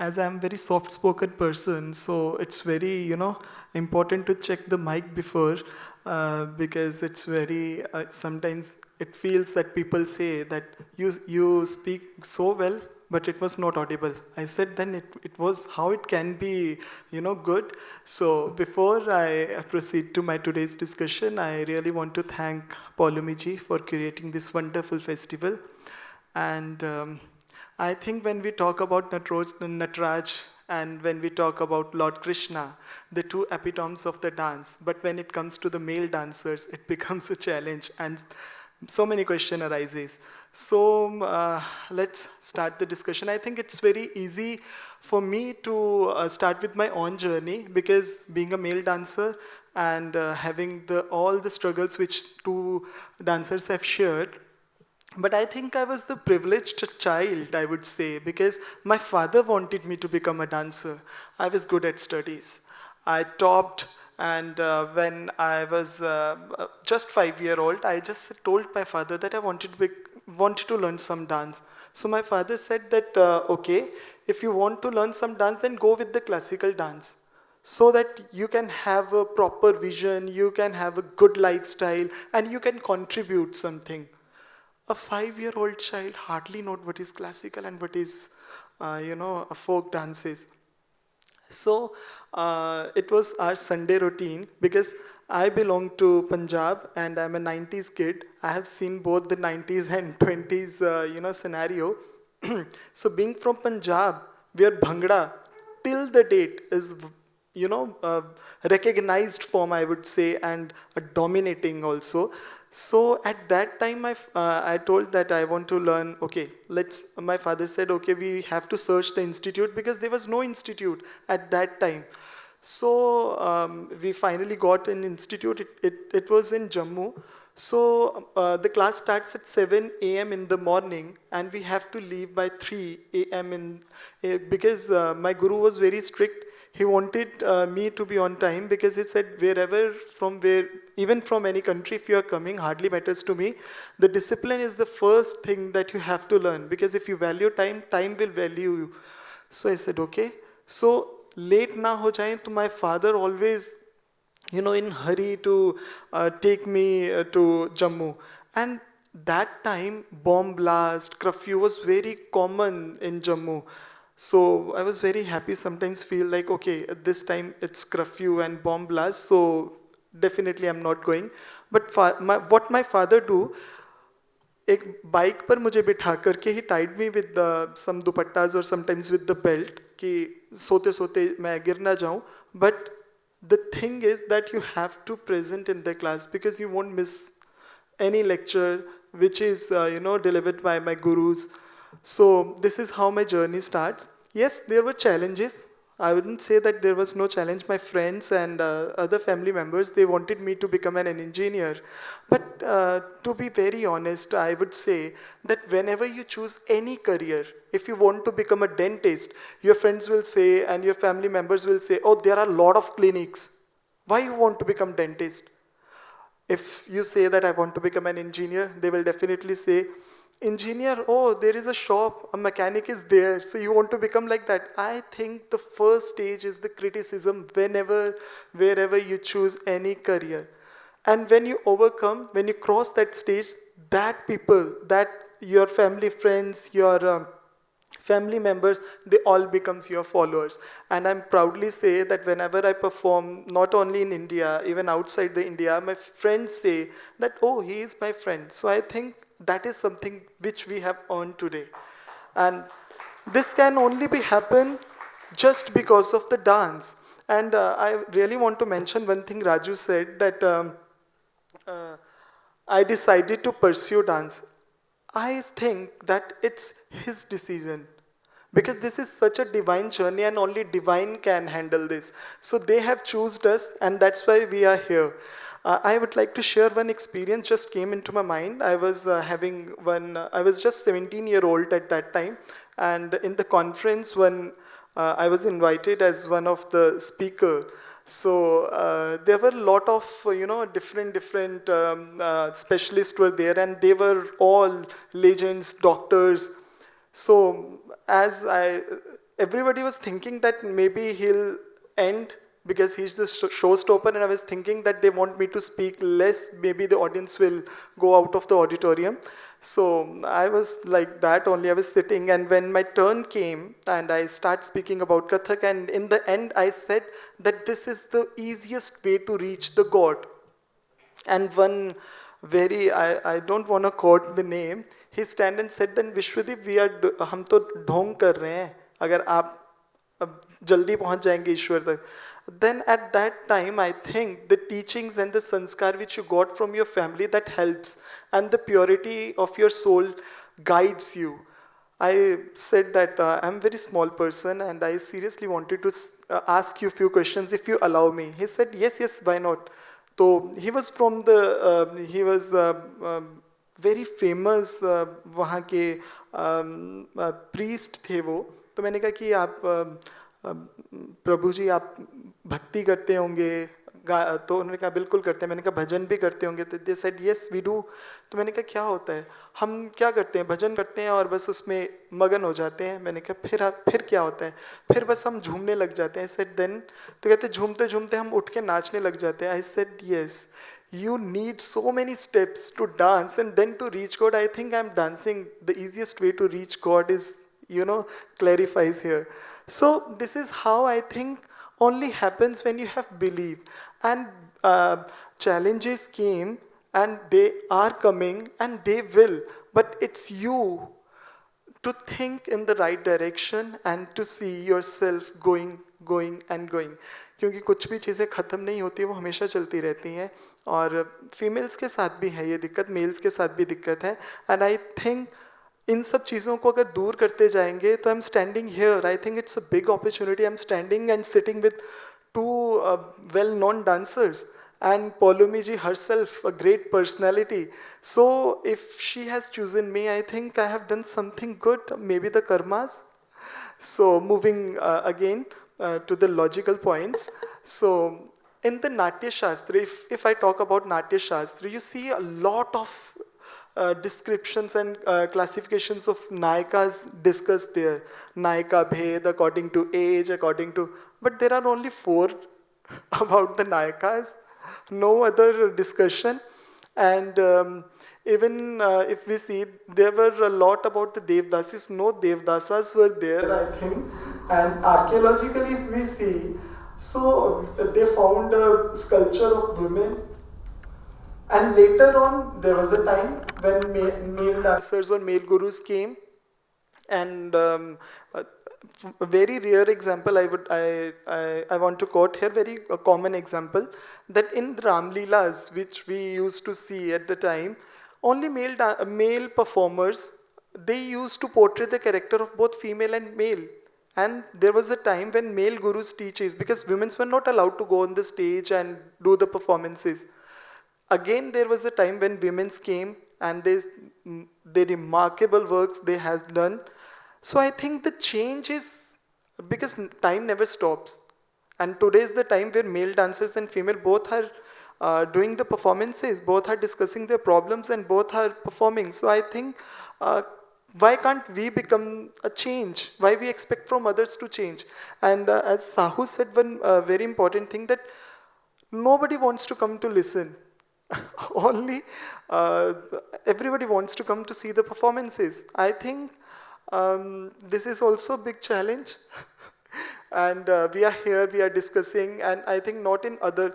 as I'm a very soft-spoken person, so it's very, important to check the mic before because it's very, sometimes it feels that people say that you speak so well, but it was not audible. I said then it was how it can be, good. So before I proceed to my today's discussion, I really want to thank Paulumiji for curating this wonderful festival. And I think when we talk about Nataraj and when we talk about Lord Krishna, the 2 epitomes of the dance, but when it comes to the male dancers, it becomes a challenge and so many questions arises. So let's start the discussion. I think it's very easy for me to start with my own journey because being a male dancer and having all the struggles which 2 dancers have shared, but I think I was the privileged child, I would say, because my father wanted me to become a dancer. I was good at studies. I topped, and when I was just 5-year-old, I just told my father that I wanted to learn some dance. So my father said that, okay, if you want to learn some dance, then go with the classical dance, so that you can have a proper vision, you can have a good lifestyle, and you can contribute something. A 5-year-old child hardly knows what is classical and what is, a folk dances. So it was our Sunday routine because I belong to Punjab and I'm a 90s kid. I have seen both the 90s and 20s, scenario. So being from Punjab, where Bhangra till the date is, recognized form, I would say, and dominating also. So at that time, I told that I want to learn, okay, my father said, okay, we have to search the institute because there was no institute at that time. So we finally got an institute, it was in Jammu. So the class starts at 7 a.m. in the morning and we have to leave by 3 a.m. Because my guru was very strict. He wanted me to be on time because he said even from any country, if you are coming, hardly matters to me. The discipline is the first thing that you have to learn because if you value time, time will value you. So I said, okay. So late na ho jaye, to my father always, in hurry to take me to Jammu. And that time, bomb blast, curfew was very common in Jammu. So I was very happy, sometimes feel like, okay, at this time it's curfew and bomb blast, so definitely I'm not going. But what my father do, एक bike पर मुझे बिठा करके ही tied me with some dupattas or sometimes with the belt कि सोते सोते मैं गिर ना जाऊँ. But the thing is that you have to present in the class because you won't miss any lecture which is delivered by my gurus. So this is how my journey starts. Yes, there were challenges. I wouldn't say that there was no challenge. My friends and other family members, they wanted me to become an engineer. But to be very honest, I would say that whenever you choose any career, if you want to become a dentist, your friends will say and your family members will say, oh, there are a lot of clinics. Why you want to become dentist? If you say that I want to become an engineer, they will definitely say, engineer, oh, there is a shop, a mechanic is there, so you want to become like that. I think the first stage is the criticism wherever you choose any career. And when you overcome, when you cross that stage, that people, that your family, friends, your family members, they all becomes your followers. And I'm proudly say that whenever I perform, not only in India, even outside the India, my friends say that, oh, he is my friend. So I think that is something which we have earned today. And this can only be happen just because of the dance. And I really want to mention one thing Raju said, that I decided to pursue dance. I think that it's his decision, because this is such a divine journey and only divine can handle this. So they have chosen us, and that's why we are here. I would like to share one experience just came into my mind. I was I was just 17-year-old at that time, and in the conference when I was invited as one of the speaker. So there were a lot of different specialists were there, and they were all legends, doctors. So everybody was thinking that maybe he'll end because he's the showstopper, and I was thinking that they want me to speak less, maybe the audience will go out of the auditorium. So I was like that only, I was sitting, and when my turn came and I start speaking about Kathak, and in the end I said that this is the easiest way to reach the God. And one I don't want to quote the name, he stand and said, then Vishwadeep, हम तो ढोंग कर रहे हैं, अगर आप जल्दी पहुंच जाएंगे ईश्वर तक. Then at that time, I think the teachings and the sanskar which you got from your family, that helps, and the purity of your soul guides you. I said that I'm a very small person and I seriously wanted to ask you a few questions if you allow me. He said, yes, why not? So he was from he was very famous वहाँ के priest थे वो. तो मैंने कहा कि आप प्रभु जी आप भक्ति करते होंगे, तो उन्होंने कहा बिल्कुल करते हैं. मैंने कहा भजन भी करते होंगे, तो they said yes we do. तो मैंने कहा क्या होता है? हम क्या करते हैं, भजन करते हैं और बस उसमें मगन हो जाते हैं. मैंने कहा फिर क्या होता है? फिर बस हम झूमने लग जाते हैं. आई सेड देन, तो कहते झूमते झूमते हम उठ के नाचने लग जाते हैं. I said yes, you need so many steps to dance and then to reach God. I think I'm dancing. The easiest way to reach God is, clarifies here. So this is how I think only happens when you have belief. And challenges came and they are coming and they will. But it's you to think in the right direction and to see yourself going and going. क्योंकि कुछ भी चीज़ें ख़त्म नहीं होती, वो हमेशा चलती रहती हैं. और फीमेल्स के साथ भी है ये दिक्कत, मेल्स के साथ भी दिक्कत है. एंड आई थिंक इन सब चीज़ों को अगर दूर करते जाएंगे तो I am standing here. I think it's a big opportunity. I am standing and sitting with two well known dancers. And Paulomi ji herself, a great personality. So if she has chosen me, I think I have done something good, maybe the karmas. So moving again to the logical points. So in the Natya Shastra, if I talk about Natya Shastra, you see a lot of descriptions and classifications of Nayakas discussed there. Nayaka Bhed according to age, but there are only 4 about the Nayakas. No other discussion. And even if we see, there were a lot about the Devdasis. No Devdasas were there, I think. And archaeologically, if we see, so they found a sculpture of women. And later on, there was a time when male dancers or male gurus came. And a very rare example I want to quote here, very common example, that in Ram Leelas, which we used to see at the time, only male performers, they used to portray the character of both female and male. And there was a time when male gurus teaches, because women were not allowed to go on the stage and do the performances. Again, there was a time when women came and the remarkable works they have done. So I think the change is, because time never stops. And today is the time where male dancers and female both are doing the performances, both are discussing their problems, and both are performing. So I think, why can't we become a change? Why we expect from others to change? And as Sahu said, one very important thing, that nobody wants to come to listen. Only everybody wants to come to see the performances. I think this is also a big challenge. And we are here, we are discussing, and I think not in other,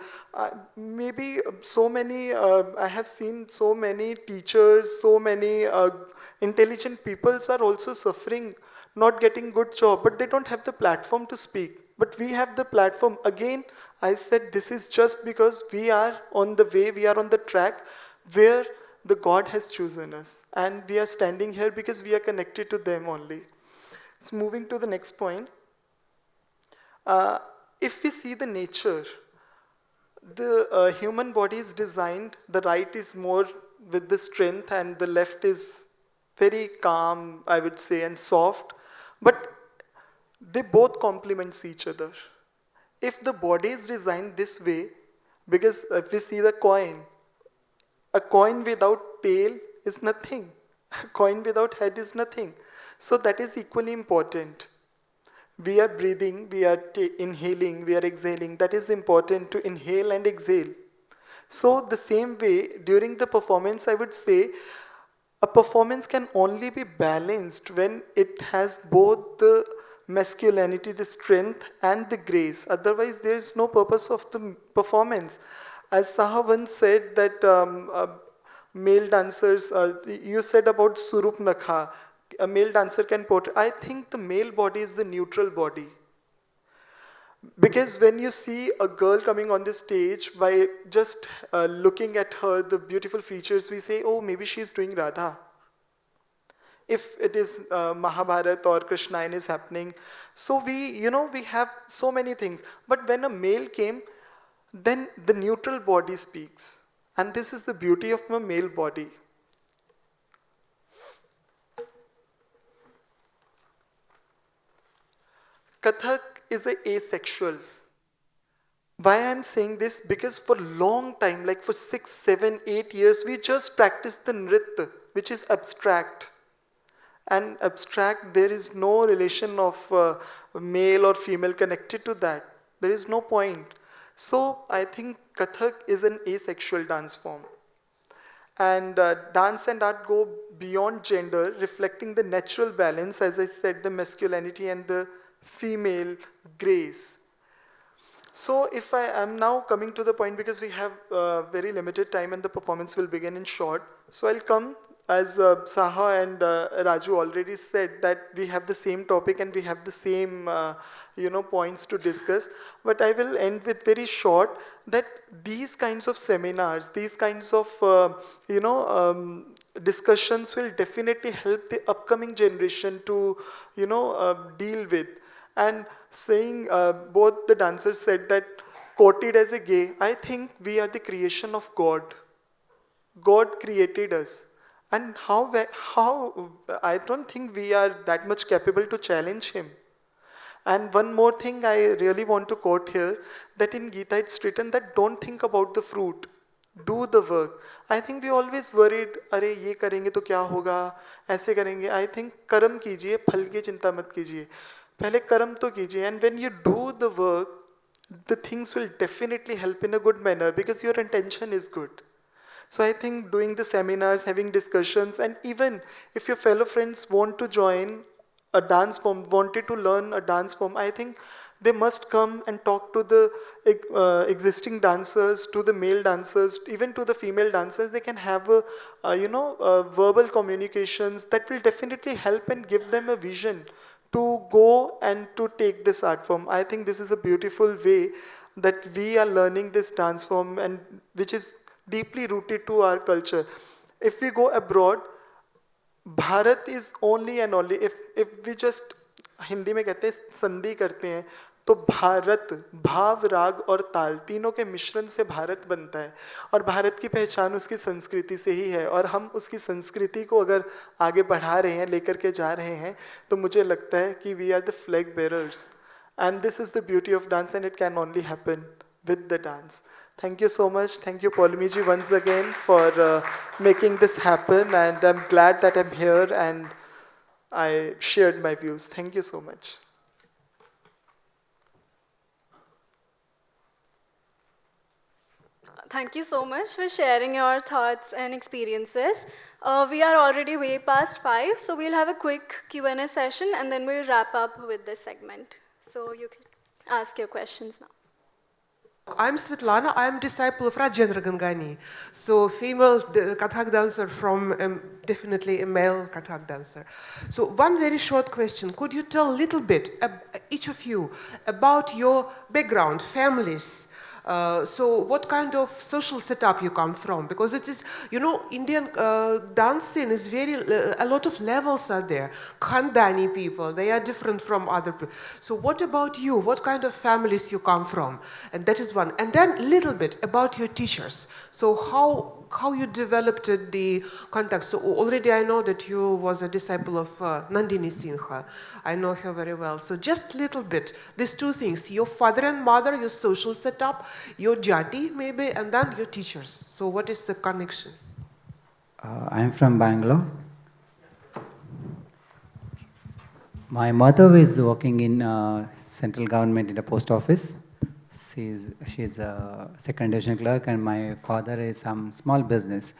maybe so many, I have seen so many teachers, so many intelligent peoples are also suffering, not getting good job, but they don't have the platform to speak. But we have the platform. Again, I said this is just because we are on the way, we are on the track where the God has chosen us. And we are standing here because we are connected to them only. So moving to the next point. If we see the nature, the human body is designed, the right is more with the strength and the left is very calm, I would say, and soft. But they both complement each other. If the body is designed this way, because if we see the coin, a coin without tail is nothing. A coin without head is nothing. So that is equally important. We are breathing, we are inhaling, we are exhaling. That is important, to inhale and exhale. So the same way, during the performance, I would say, a performance can only be balanced when it has both the masculinity, the strength, and the grace. Otherwise, there is no purpose of the performance. As Saha once said that male dancers, you said about Surup Nakha, a male dancer can portray. I think the male body is the neutral body. Because when you see a girl coming on the stage, by just looking at her, the beautiful features, we say, oh, maybe she's doing Radha. If it is Mahabharata or Krishnayana is happening. So we have so many things. But when a male came, then the neutral body speaks. And this is the beauty of a male body. Kathak is asexual. Why I'm saying this? Because for a long time, like for 6, 7, 8 years, we just practiced the Nritya, which is abstract. And abstract, there is no relation of male or female connected to that. There is no point. So I think Kathak is an asexual dance form. And dance and art go beyond gender, reflecting the natural balance, as I said, the masculinity and the female grace. So if I am now coming to the point, because we have very limited time and the performance will begin in short. So I'll come, as Saha and Raju already said, that we have the same topic and we have the same points to discuss. But I will end with very short, that these kinds of seminars, these kinds of discussions will definitely help the upcoming generation to deal with. And saying, both the dancers said that quoted as a gay, I think we are the creation of God. God created us. And how I don't think we are that much capable to challenge him. And one more thing I really want to quote here, that in Gita it's written that don't think about the fruit, do the work. I think we always worried, अरे ये करेंगे तो क्या होगा, ऐसे करेंगे. I think कर्म कीजिए, फल की चिंता मत कीजिए. पहले कर्म तो कीजिए, and when you do the work, the things will definitely help in a good manner because your intention is good. So I think doing the seminars, having discussions, and even if your fellow friends want to join a dance form, wanted to learn a dance form, I think they must come and talk to the existing dancers, to the male dancers, even to the female dancers. They can have verbal communications that will definitely help and give them a vision to go and to take this art form. I think this is a beautiful way that we are learning this dance form, and which is deeply rooted to our culture. If we go abroad, Bharat is only and only, if we just Hindi में कहते हैं संधि करते हैं, तो भारत, भाव, राग और ताल तीनों के मिश्रण से भारत बनता है, और भारत की पहचान उसकी संस्कृति से ही है, और हम उसकी संस्कृति को अगर आगे बढ़ा रहे हैं, लेकर के जा रहे हैं, तो मुझे लगता है कि we are the flag bearers, and this is the beauty of dance, and it can only happen with the dance. Thank you so much. Thank you, Paulimi ji, once again for making this happen, and I'm glad that I'm here and I shared my views. Thank you so much. Thank you so much for sharing your thoughts and experiences. We are already way past 5, so we'll have a quick Q&A session and then we'll wrap up with this segment. So you can ask your questions now. I'm Svetlana. I'm disciple of Rajendra Gangani. So female Kathak dancer from definitely a male Kathak dancer. So one very short question. Could you tell a little bit, each of you, about your background, families? So what kind of social setup you come from? Because it is, you know, Indian dance scene is very, a lot of levels are there. Khandani people, they are different from other people. So what about you? What kind of families you come from? And that is one. And then a little bit about your teachers. So how you developed the contact. So already I know that you was a disciple of Nandini Sinha. I know her very well. So just a little bit, these two things, your father and mother, your social setup, your jati maybe, and then your teachers. So what is the connection? I'm from Bangalore. My mother is working in central government in the post office. She's a second division clerk, and my father is some small business.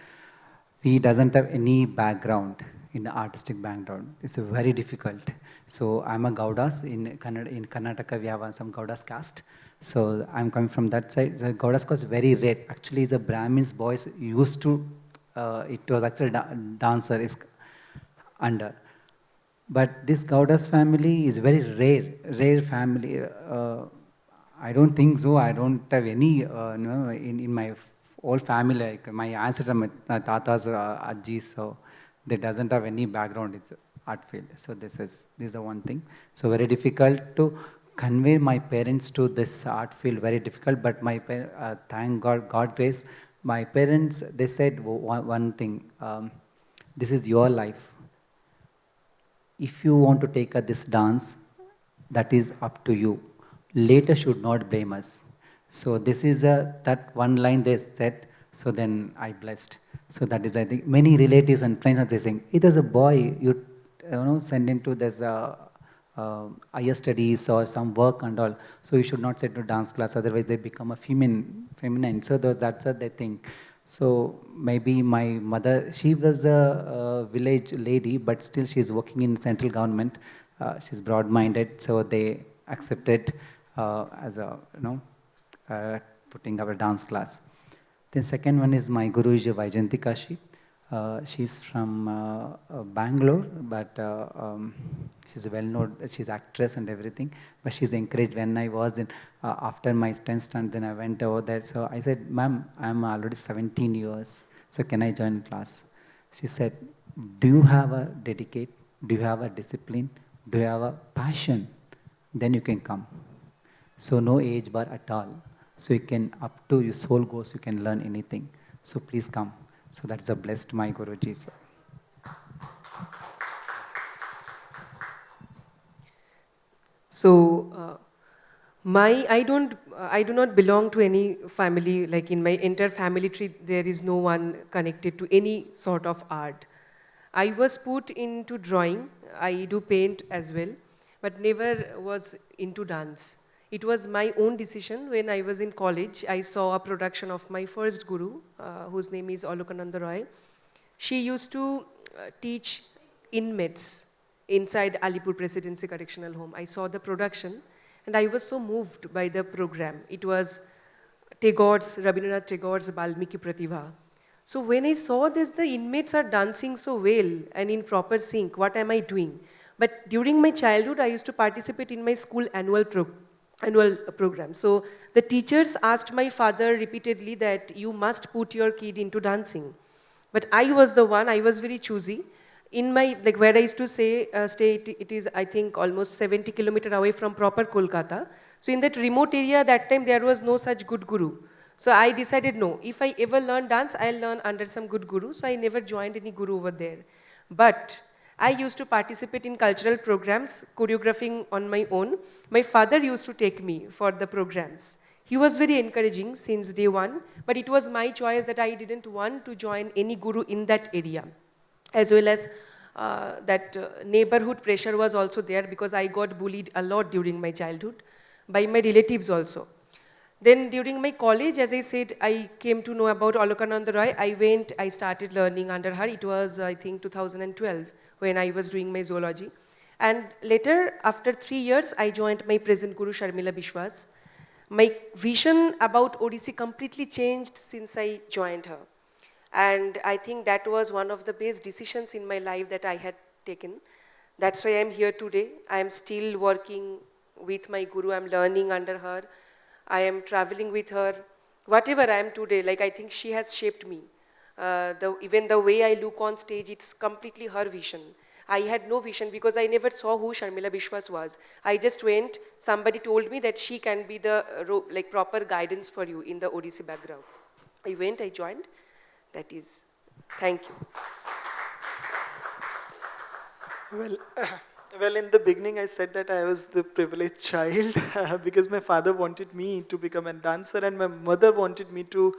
He doesn't have any background in the artistic background. It's very difficult. So I'm a Gaudas in Karnataka. We have some Gaudas caste. So I'm coming from that side. So Gaudas caste is very rare. Actually, the Brahmins boys used to. It was actually dancer is under. But this Gaudas family is very rare family. I don't think so. I don't have any, in my whole family, like my ancestors, my tatas, ajis, so they doesn't have any background in the art field. So this is the one thing. So very difficult to convey my parents to this art field, very difficult, but my thank God grace, my parents, they said one thing, this is your life. If you want to take this dance, that is up to you. Later should not blame us. So this is that one line they said, so then I blessed. So that is, I think, many relatives and friends are saying, it is a boy, you know, send him to this higher studies or some work and all. So you should not send to dance class, otherwise they become a feminine. So that's what they think. So maybe my mother, she was a village lady, but still she's working in central government. She's broad-minded, so they accepted as a, putting our dance class. The second one is my Guruji Vaijanti Kashi. She's from Bangalore, but she's well known. She's actress and everything. But she's encouraged when I was in after my 10th stand. Then I went over there. So I said, "Ma'am, I'm already 17 years. So can I join class?" She said, "Do you have a dedicate? Do you have a discipline? Do you have a passion? Then you can come. So no age bar at all. So you can, up to your soul goes, you can learn anything. So please come." So that's a blessed my Guruji. So I do not belong to any family, like in my entire family tree, there is no one connected to any sort of art. I was put into drawing, I do paint as well, but never was into dance. It was my own decision. When I was in college, I saw a production of my first guru, whose name is Alokananda Roy. She used to teach inmates inside Alipur Presidency Correctional Home. I saw the production and I was so moved by the program. It was Rabindranath Tagore's Balmiki Pratibha. So when I saw this, the inmates are dancing so well and in proper sync, what am I doing? But during my childhood, I used to participate in my school annual program. So the teachers asked my father repeatedly that you must put your kid into dancing. But I was the one, I was very choosy. in my, like where I used to stay, it is I think almost 70 kilometers away from proper Kolkata. So in that remote area, that time there was no such good guru. So I decided no, if I ever learn dance, I'll learn under some good guru. So I never joined any guru over there. But I used to participate in cultural programs, choreographing on my own. My father used to take me for the programs. He was very encouraging since day one, but it was my choice that I didn't want to join any guru in that area. As well as that neighborhood pressure was also there because I got bullied a lot during my childhood by my relatives also. Then during my college, as I said, I came to know about Alokananda Roy. I started learning under her. It was, I think, 2012 when I was doing my zoology. And later, after 3 years, I joined my present guru, Sharmila Bishwas. My vision about Odissi completely changed since I joined her. And I think that was one of the best decisions in my life that I had taken. That's why I'm here today. I am still working with my guru. I'm learning under her. I am traveling with her. Whatever I am today, like I think she has shaped me. Even the way I look on stage, it's completely her vision. I had no vision because I never saw who Sharmila Bishwas was. I just went, somebody told me that she can be the like proper guidance for you in the Odissi background. I went, I joined. That is, thank you. Well, in the beginning, I said that I was the privileged child because my father wanted me to become a dancer and my mother wanted me to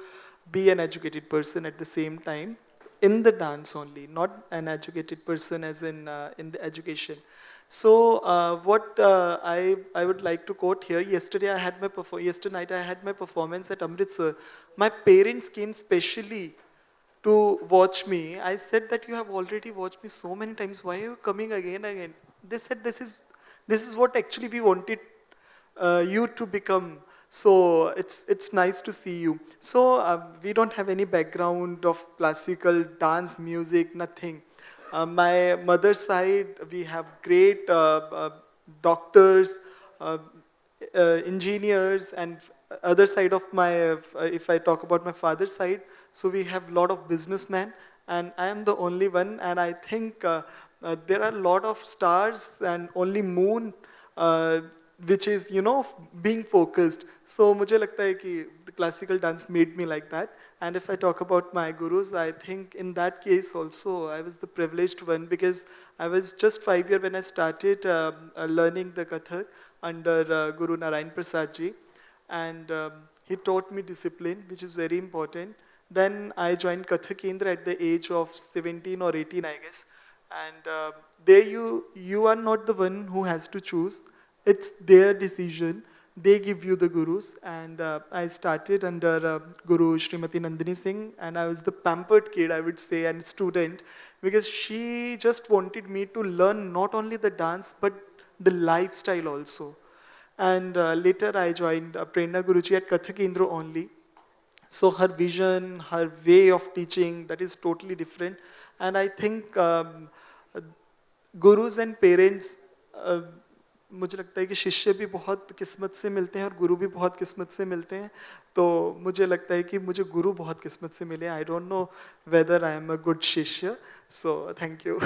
be an educated person at the same time in the dance only, not an educated person as in the education. So what I would like to quote here, yesterday night I had my performance at Amritsar. My parents came specially to watch me. I said that you have already watched me so many times. Why are you coming again and again? They said this is what actually we wanted you to become. So it's nice to see you. So we don't have any background of classical dance, music, nothing. My mother's side, we have great doctors, engineers, and other side of my, if I talk about my father's side, so we have a lot of businessmen, and I am the only one, and I think there are a lot of stars and only moon which is, being focused. So मुझे लगता है कि the classical dance made me like that. And if I talk about my gurus, I think in that case also I was the privileged one because I was just 5 years when I started learning the Kathak under Guru Narayan Prasad ji. And he taught me discipline, which is very important. Then I joined Kathak Kendra at the age of 17 or 18, I guess. And there you are not the one who has to choose. It's their decision. They give you the gurus. And I started under Guru Srimati Nandini Singh, and I was the pampered kid, I would say, and student, because she just wanted me to learn not only the dance, but the lifestyle also. And later I joined Prerna Guruji at Kathak Kendra only. So her vision, her way of teaching, that is totally different. And I think gurus and parents, मुझे लगता है कि शिष्य भी बहुत किस्मत से मिलते हैं और गुरु भी बहुत किस्मत से मिलते हैं. तो मुझे लगता है कि मुझे गुरु बहुत किस्मत से मिले. I don't know whether I am a good शिष्य. So thank you.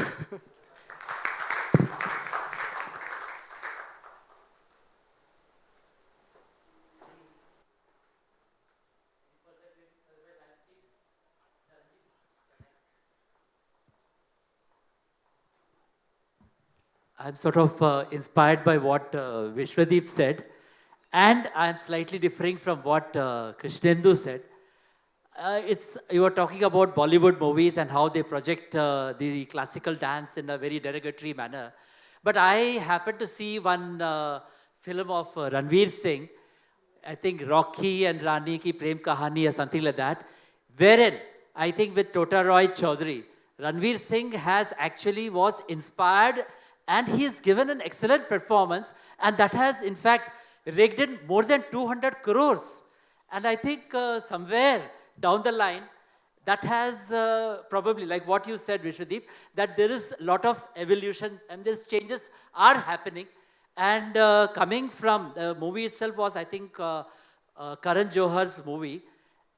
I'm sort of inspired by what Vishavdeep said, and I'm slightly differing from what Krishnendu said. You were talking about Bollywood movies and how they project the classical dance in a very derogatory manner. But I happened to see one film of Ranveer Singh, I think Rocky and Rani Ki Prem Kahani or something like that, wherein I think with Tota Roy Chaudhary, Ranveer Singh was inspired, and he has given an excellent performance, and that has in fact raked in more than 200 crores. And I think somewhere down the line, that has probably, like what you said, Vishavdeep, that there is a lot of evolution and these changes are happening. And coming from the movie itself was, I think, Karan Johar's movie.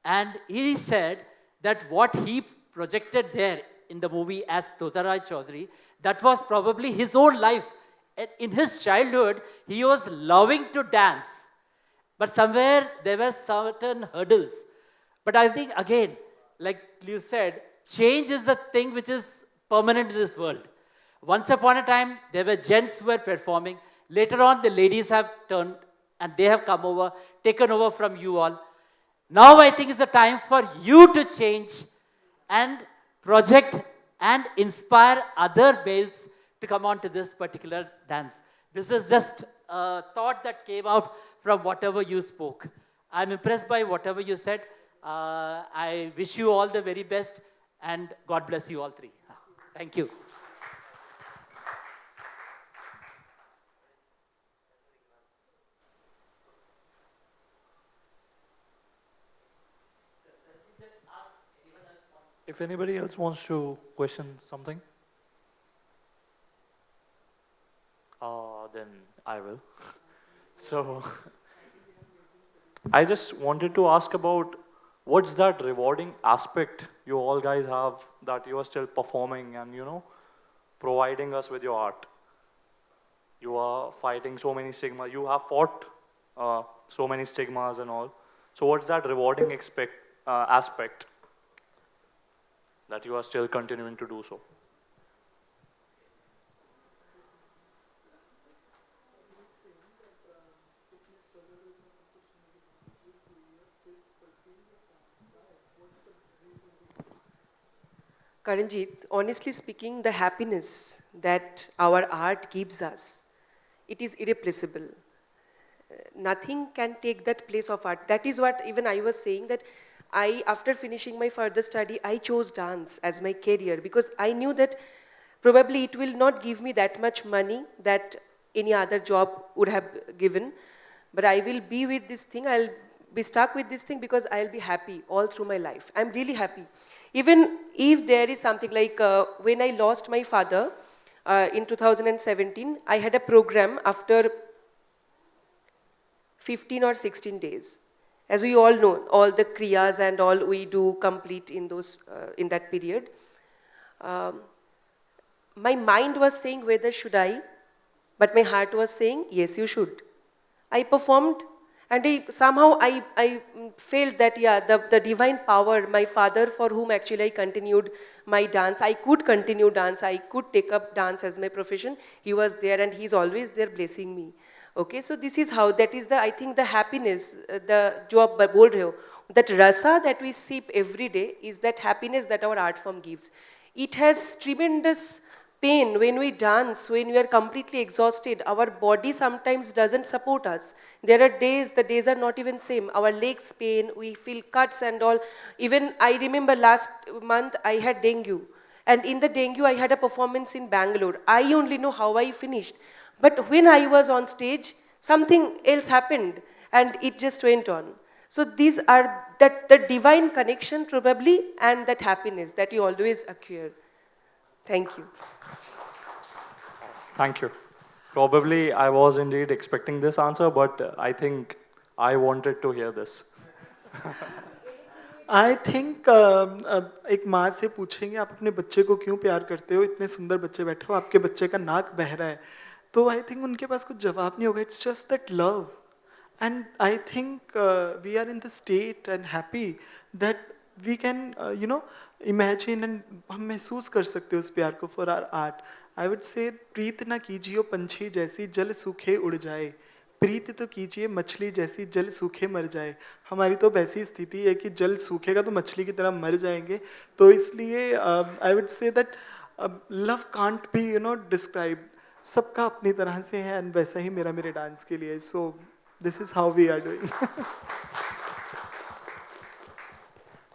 And he said that what he projected there in the movie as Totarai Chaudhary, that was probably his own life. In his childhood, he was loving to dance. But somewhere there were certain hurdles. But I think, again, like you said, change is the thing which is permanent in this world. Once upon a time, there were gents who were performing. Later on, the ladies have turned and they have come over, taken over from you all. Now I think it's a time for you to change and project and inspire other males to come on to this particular dance. This is just a thought that came out from whatever you spoke. I'm impressed by whatever you said. I wish you all the very best and God bless you all three. Thank you. If anybody else wants to question something, then I will. So, I just wanted to ask about what's that rewarding aspect you all guys have that you are still performing and, providing us with your art. You are fighting so many stigmas. You have fought so many stigmas and all. So what's that rewarding aspect that you are still continuing to do so? Karanjit, honestly speaking, the happiness that our art gives us, it is irreplaceable. Nothing can take that place of art. That is what even I was saying, that after finishing my further study, I chose dance as my career because I knew that probably it will not give me that much money that any other job would have given, but I will be with this thing, I'll be stuck with this thing because I'll be happy all through my life. I'm really happy. Even if there is something like when I lost my father in 2017, I had a program after 15 or 16 days. As we all know, all the kriyas and all we do complete in that period. My mind was saying, whether should I? But my heart was saying, yes, you should. I performed, and somehow I felt that, yeah, the divine power, my father for whom actually I continued my dance, I could continue dance, I could take up dance as my profession, he was there and he's always there blessing me. Okay, so this is how, that is I think the happiness, the jo aap bol rahe ho, that rasa that we sip every day is that happiness that our art form gives. It has tremendous pain when we dance, when we are completely exhausted. Our body sometimes doesn't support us. There are days, the days are not even same. Our legs pain, we feel cuts and all. Even I remember last month I had dengue. And in the dengue I had a performance in Bangalore. I only know how I finished. But when I was on stage, something else happened and it just went on. So these are the divine connection probably and that happiness that you always acquire. Thank you. Thank you. Probably I was indeed expecting this answer, but I think I wanted to hear this. I think एक माँ से पूछेंगे आप अपने बच्चे को क्यों प्यार करते हो, इतने सुंदर बच्चे बैठे हो, आपके बच्चे का नाक बह रहा है, तो I think उनके पास कुछ जवाब नहीं होगा. It's just that love, and I think we are in the state and happy that we can imagine and हम महसूस कर सकते हो उस प्यार को for our art. I would say प्रीत ना कीजिए पंछी जैसी जल सूखे उड़ जाए, प्रीत तो कीजिए मछली जैसी जल सूखे मर जाए. हमारी तो ऐसी स्थिति है कि जल सूखेगा तो मछली की तरह मर जाएंगे. तो इसलिए I would say that love can't be described. सबका अपनी तरह से है and वैसा ही मेरे डांस के लिए. So this is how we are doing.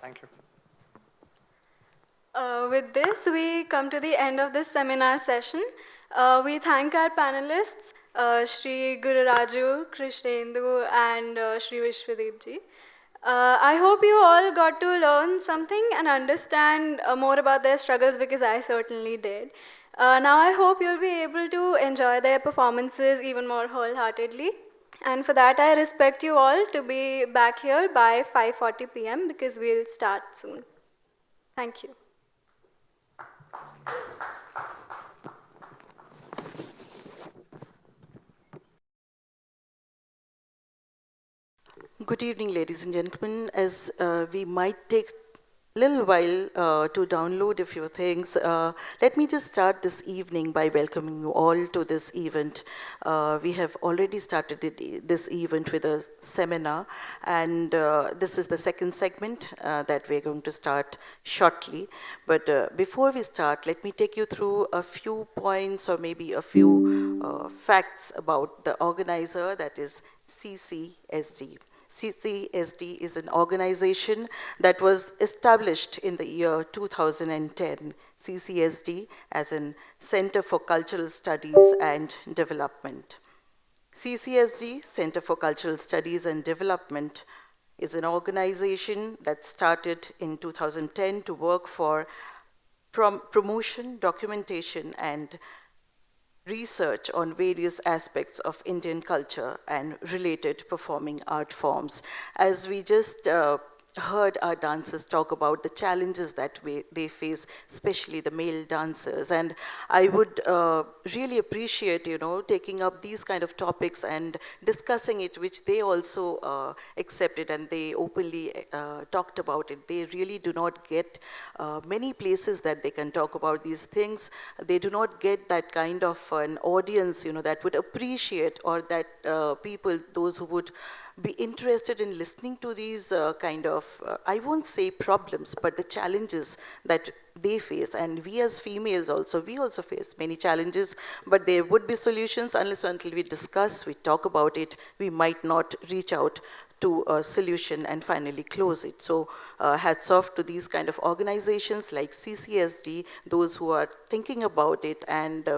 Thank you. With this, we come to the end of this seminar session. We thank our panelists, Shri Gururaju, Krishnendu, and Shri Vishavdeep ji. I hope you all got to learn something and understand more about their struggles, because I certainly did. Now I hope you'll be able to enjoy their performances even more wholeheartedly. And for that, I respect you all to be back here by 5:40 p.m. because we'll start soon. Thank you. Good evening, ladies and gentlemen. As we might take a little while to download a few things, let me just start this evening by welcoming you all to this event. We have already started this event with a seminar, and this is the second segment that we're going to start shortly. But before we start, let me take you through a few points or maybe a few facts about the organizer, that is CCSD. CCSD is an organization that was established in the year 2010. CCSD as in Center for Cultural Studies and Development. CCSD, Center for Cultural Studies and Development, is an organization that started in 2010 to work for promotion, documentation, and research on various aspects of Indian culture and related performing art forms. As we just heard our dancers talk about the challenges that they face, especially the male dancers. And I would really appreciate, taking up these kind of topics and discussing it, which they also accepted and they openly talked about it. They really do not get many places that they can talk about these things. They do not get that kind of an audience, that would appreciate, or that people, those who would be interested in listening to these kind of, I won't say problems, but the challenges that they face. And we as females also, we also face many challenges, but there would be solutions unless until we discuss, we talk about it, we might not reach out to a solution and finally close it. So hats off to these kind of organizations like CCSD, those who are thinking about it and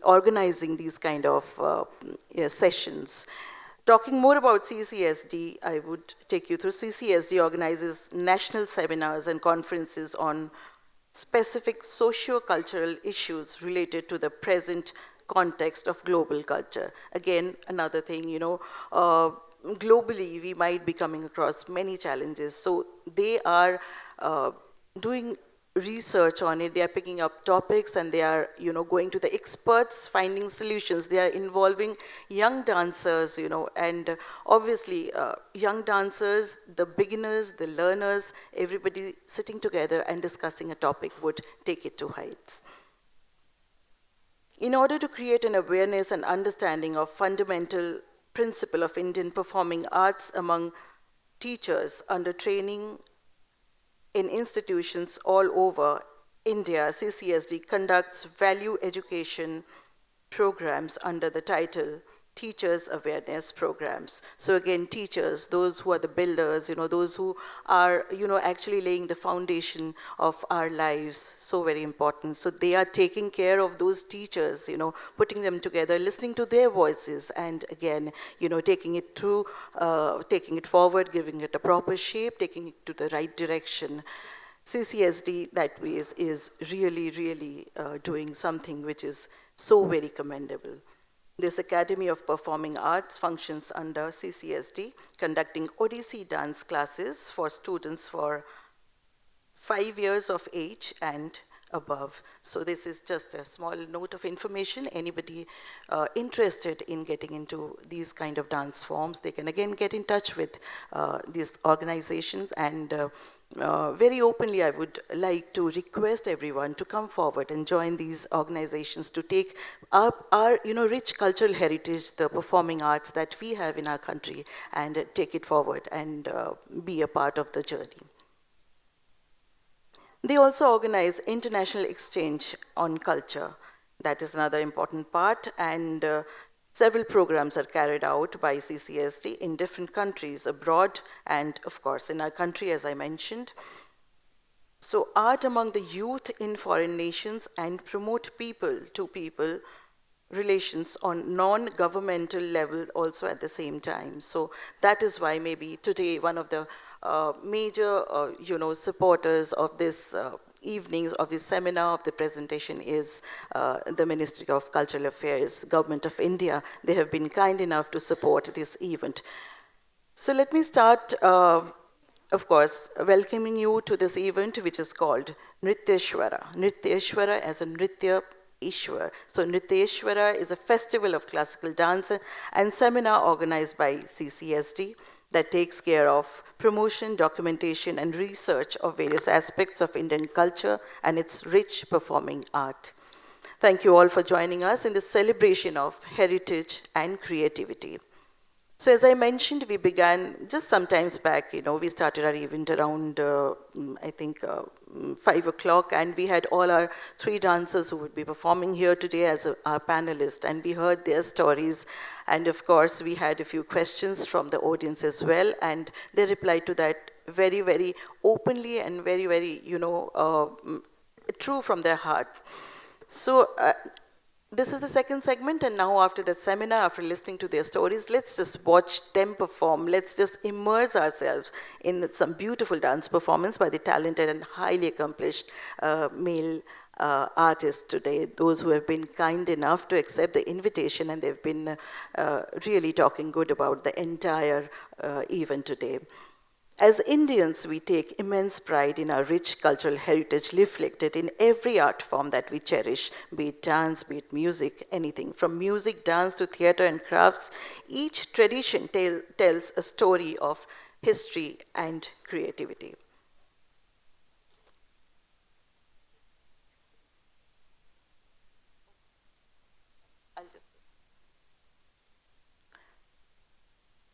organizing these kind of sessions. Talking more about CCSD, I would take you through. CCSD organizes national seminars and conferences on specific socio-cultural issues related to the present context of global culture. Again, another thing, globally, we might be coming across many challenges. So they are doing research on it, they are picking up topics and they are, going to the experts, finding solutions. They are involving young dancers, and obviously young dancers, the beginners, the learners, everybody sitting together and discussing a topic would take it to heights. In order to create an awareness and understanding of fundamental principle of Indian performing arts among teachers under training in institutions all over India, CCSD conducts value education programs under the title Teachers Awareness Programs. So again, teachers, those who are the builders, those who are, actually laying the foundation of our lives, so very important. So they are taking care of those teachers, putting them together, listening to their voices, and again, taking it through, taking it forward, giving it a proper shape, taking it to the right direction. CCSD, that way, is really, really doing something which is so very commendable. This Academy of Performing Arts functions under CCSD, conducting Odissi dance classes for students for 5 years of age and above. So this is just a small note of information. Anybody interested in getting into these kind of dance forms, they can again get in touch with these organizations, and very openly I would like to request everyone to come forward and join these organizations to take our rich cultural heritage, the performing arts that we have in our country, and take it forward and be a part of the journey. They also organize international exchange on culture. That is another important part, and several programs are carried out by CCSD in different countries abroad and, of course, in our country, as I mentioned. So art among the youth in foreign nations and promote people-to-people relations on non-governmental level also at the same time. So that is why maybe today one of the major supporters of this evenings, of this seminar, of the presentation is the Ministry of Cultural Affairs, Government of India. They have been kind enough to support this event. So let me start of course, welcoming you to this event which is called Nrityesvara. Nrityesvara as a Nritya Ishwar. So Nrityesvara is a festival of classical dance and seminar organized by CCSD that takes care of promotion, documentation, and research of various aspects of Indian culture and its rich performing art. Thank you all for joining us in this celebration of heritage and creativity. So as I mentioned, we began just some times back, we started our event around, 5 o'clock, and we had all our 3 dancers who would be performing here today as our panelists, and we heard their stories. And of course, we had a few questions from the audience as well, and they replied to that very, very openly and very, very, true from their heart. So this is the second segment, and now after that seminar, after listening to their stories, let's just watch them perform. Let's just immerse ourselves in some beautiful dance performance by the talented and highly accomplished male artists today, those who have been kind enough to accept the invitation, and they've been really talking good about the entire event today. As Indians, we take immense pride in our rich cultural heritage reflected in every art form that we cherish, be it dance, be it music, anything. From music, dance to theater and crafts, each tradition tells a story of history and creativity.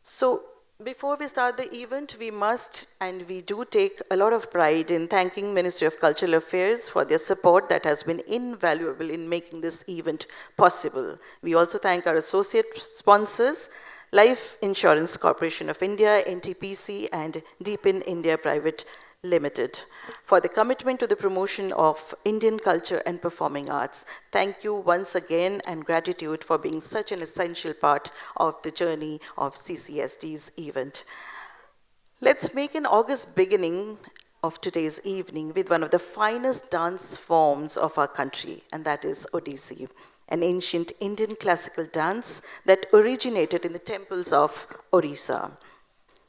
So, before we start the event, we must and we do take a lot of pride in thanking Ministry of Cultural Affairs for their support that has been invaluable in making this event possible. We also thank our associate sponsors, Life Insurance Corporation of India, NTPC, and Deepen India Private Limited for the commitment to the promotion of Indian culture and performing arts. Thank you once again, and gratitude for being such an essential part of the journey of CCSD's event. Let's make an August beginning of today's evening with one of the finest dance forms of our country, and that is Odissi, an ancient Indian classical dance that originated in the temples of Orissa.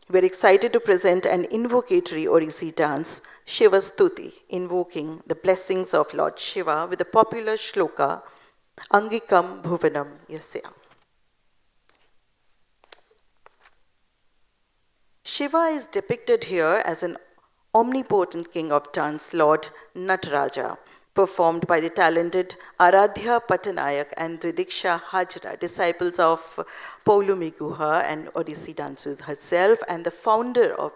We're excited to present an invocatory Odissi dance, Shiva Stuti, invoking the blessings of Lord Shiva with the popular shloka, Angikam Bhuvanam Yasya. Shiva is depicted here as an omnipotent king of dance, Lord Nataraja, performed by the talented Aradhya Patanayak and Tridiksha Hajra, disciples of Paulumi Guha and Odissi dancers herself, and the founder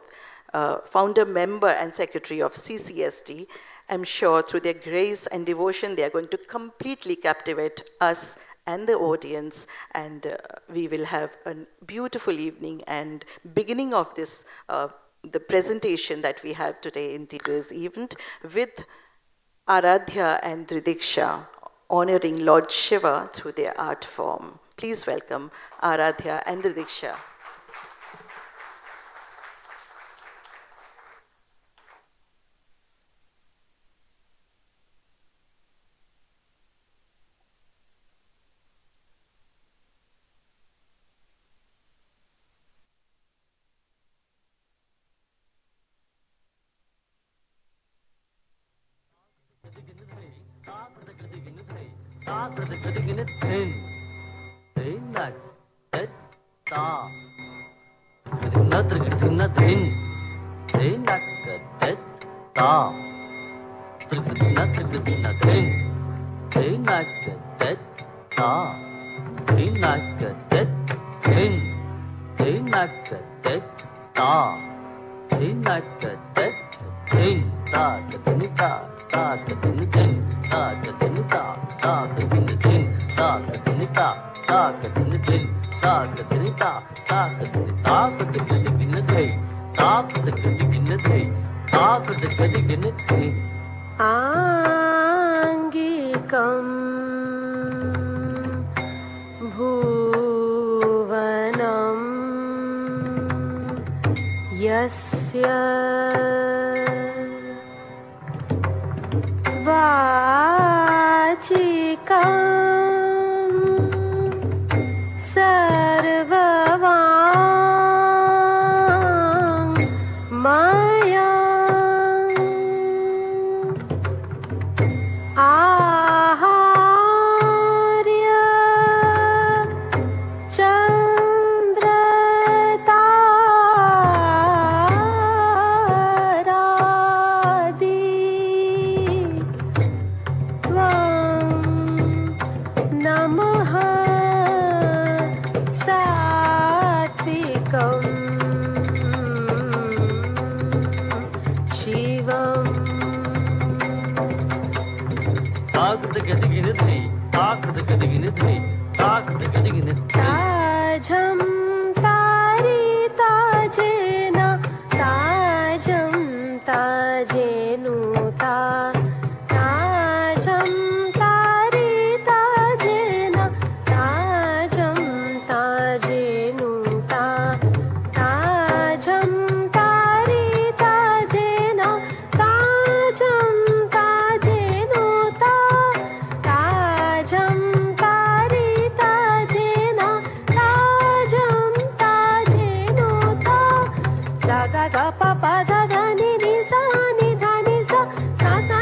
member and secretary of CCSD. I'm sure through their grace and devotion, they are going to completely captivate us and the audience, and we will have a beautiful evening and beginning of this, the presentation that we have today in today's event with Aradhya and Tridiksha, honoring Lord Shiva through their art form. Please welcome Aradhya and Tridiksha. Angikam Bhuvanam Yasya Vachikam Sarvavang ताजं तारी ताजेन ताजं ताजेनुता ताजं तारी ताजेन ताजं ताजेनुता ताजं तारी ताजेन ताजं ताजेनुता ताजं तारी ताजेन ताजं ताजेनुता saga ga pa pa da da ni sa ni da ni sa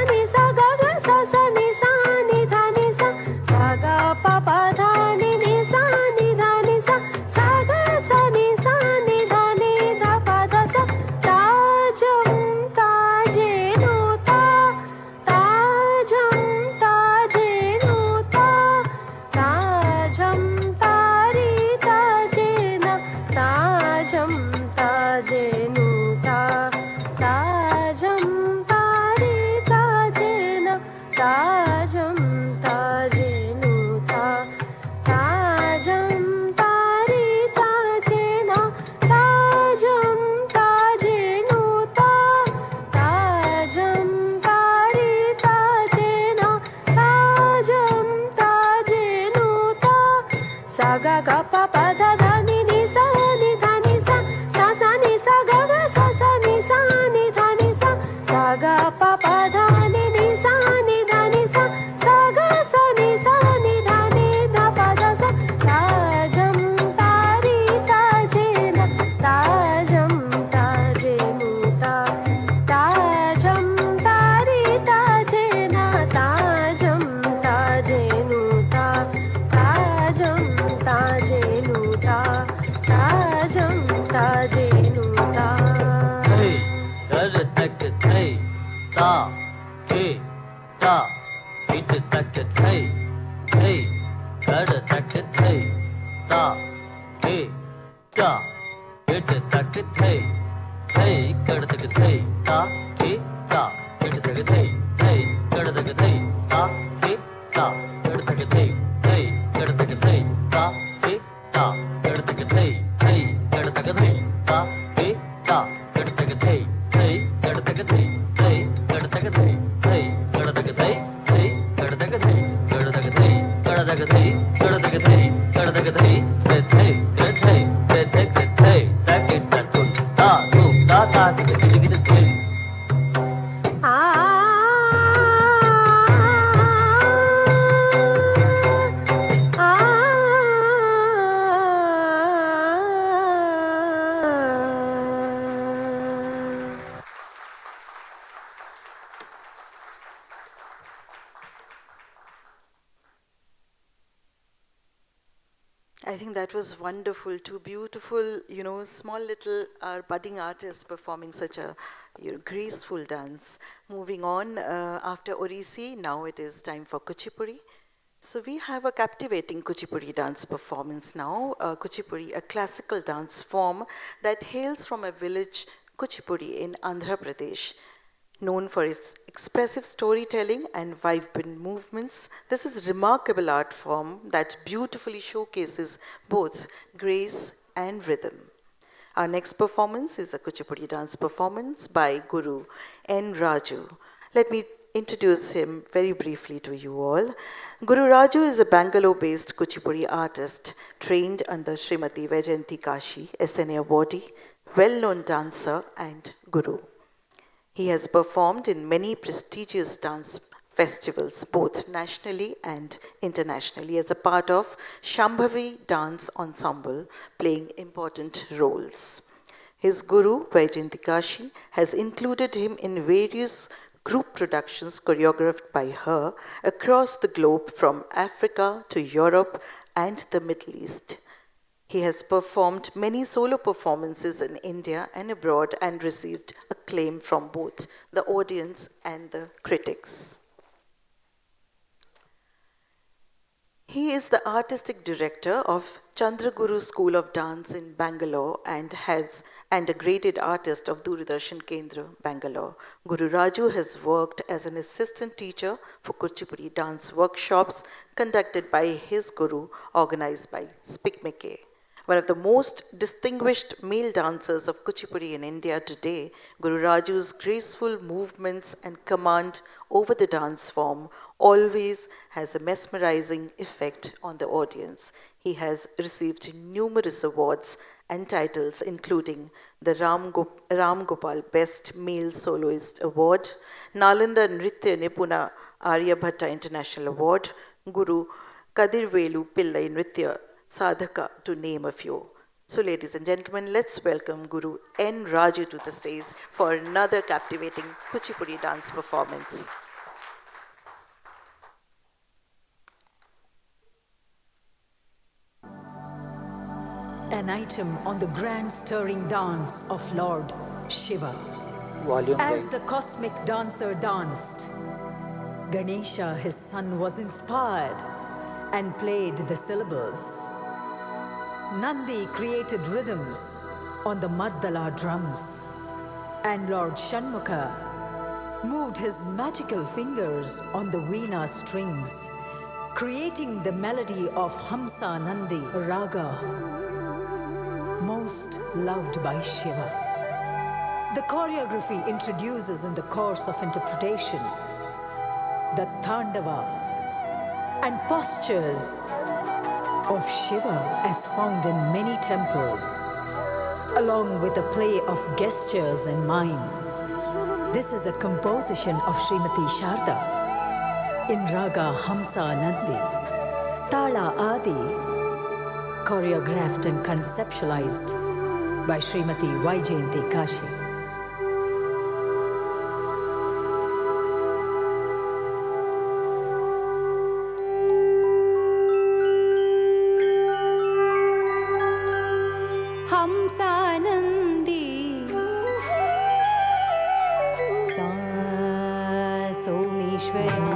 ni sa ga ga sa ni da ni sa ga pa pa da ni sa ni da ni sa ga sa ni da ni da pa da sa tajam tajenuta tajam tajenuta tajam tari tajena tajam tajenuta tajam tari tajena tajam tajenuta tajam tari tajena tajam tajenuta tajam tari tajena tajam tajenuta saga ga pa pa da da ni sa ni da ni sa ni sa ga ga sa ni da ni sa ga pa pa da ni sa ni da ni sa ga ni da ni da pa da sa tajam tari tajena tajam tajenuta tajam tari tajena tajam tajenuta tajam tajenuta tajam tajenuta I think that was wonderful. Two beautiful, small little budding artists performing such a graceful dance. Moving on, after Odissi, now it is time for Kuchipudi. So we have a captivating Kuchipudi dance performance now. Kuchipudi, a classical dance form that hails from a village, Kuchipudi, in Andhra Pradesh. Known for its expressive storytelling and vibrant movements, this is a remarkable art form that beautifully showcases both grace and rhythm. Our next performance is a Kuchipudi dance performance by Guru Nrityesvara. Let me introduce him very briefly to you all. Gururaju is a Bangalore-based Kuchipudi artist trained under Srimati Vaijayanti Kashi, SNA awardee, well-known dancer and guru. He has performed in many prestigious dance festivals, both nationally and internationally, as a part of Shambhavi Dance Ensemble, playing important roles. His guru, Vaijayanti Kashi, has included him in various group productions choreographed by her across the globe from Africa to Europe and the Middle East. He has performed many solo performances in India and abroad and received acclaim from both the audience and the critics. He is the artistic director of Chandraguru School of Dance in Bangalore and has and a graded artist of Doordarshan Kendra, Bangalore. Gururaju has worked as an assistant teacher for Kuchipudi dance workshops conducted by his guru, organized by Spikmeke. One of the most distinguished male dancers of Kuchipudi in India today, Gururaju's graceful movements and command over the dance form always has a mesmerizing effect on the audience. He has received numerous awards and titles, including the Ram Gopal Best Male Soloist Award, Nalanda Nritya Nipuna Aryabhatta International Award, Guru Kadirvelu Pillai Nritya Sadhaka, to name a few. So, ladies and gentlemen, let's welcome Guru Nraju to the stage for another captivating Kuchipudi dance performance. An item on the grand stirring dance of Lord Shiva. Volume As please. the cosmic dancer danced, Ganesha, his son, was inspired and played the syllables. Nandi created rhythms on the Mardala drums, and Lord Shanmukha moved his magical fingers on the veena strings, creating the melody of Hamsa Nandi Raga, most loved by Shiva. The choreography introduces in the course of interpretation the Tandava and postures of Shiva as found in many temples, along with the play of gestures and mime. This is a composition of Srimati Sharda in Raga Hamsa Nandi, Tala Adi, choreographed and conceptualized by Srimati Vaijayanti Kashi. Hamsanandi Sa Someshwara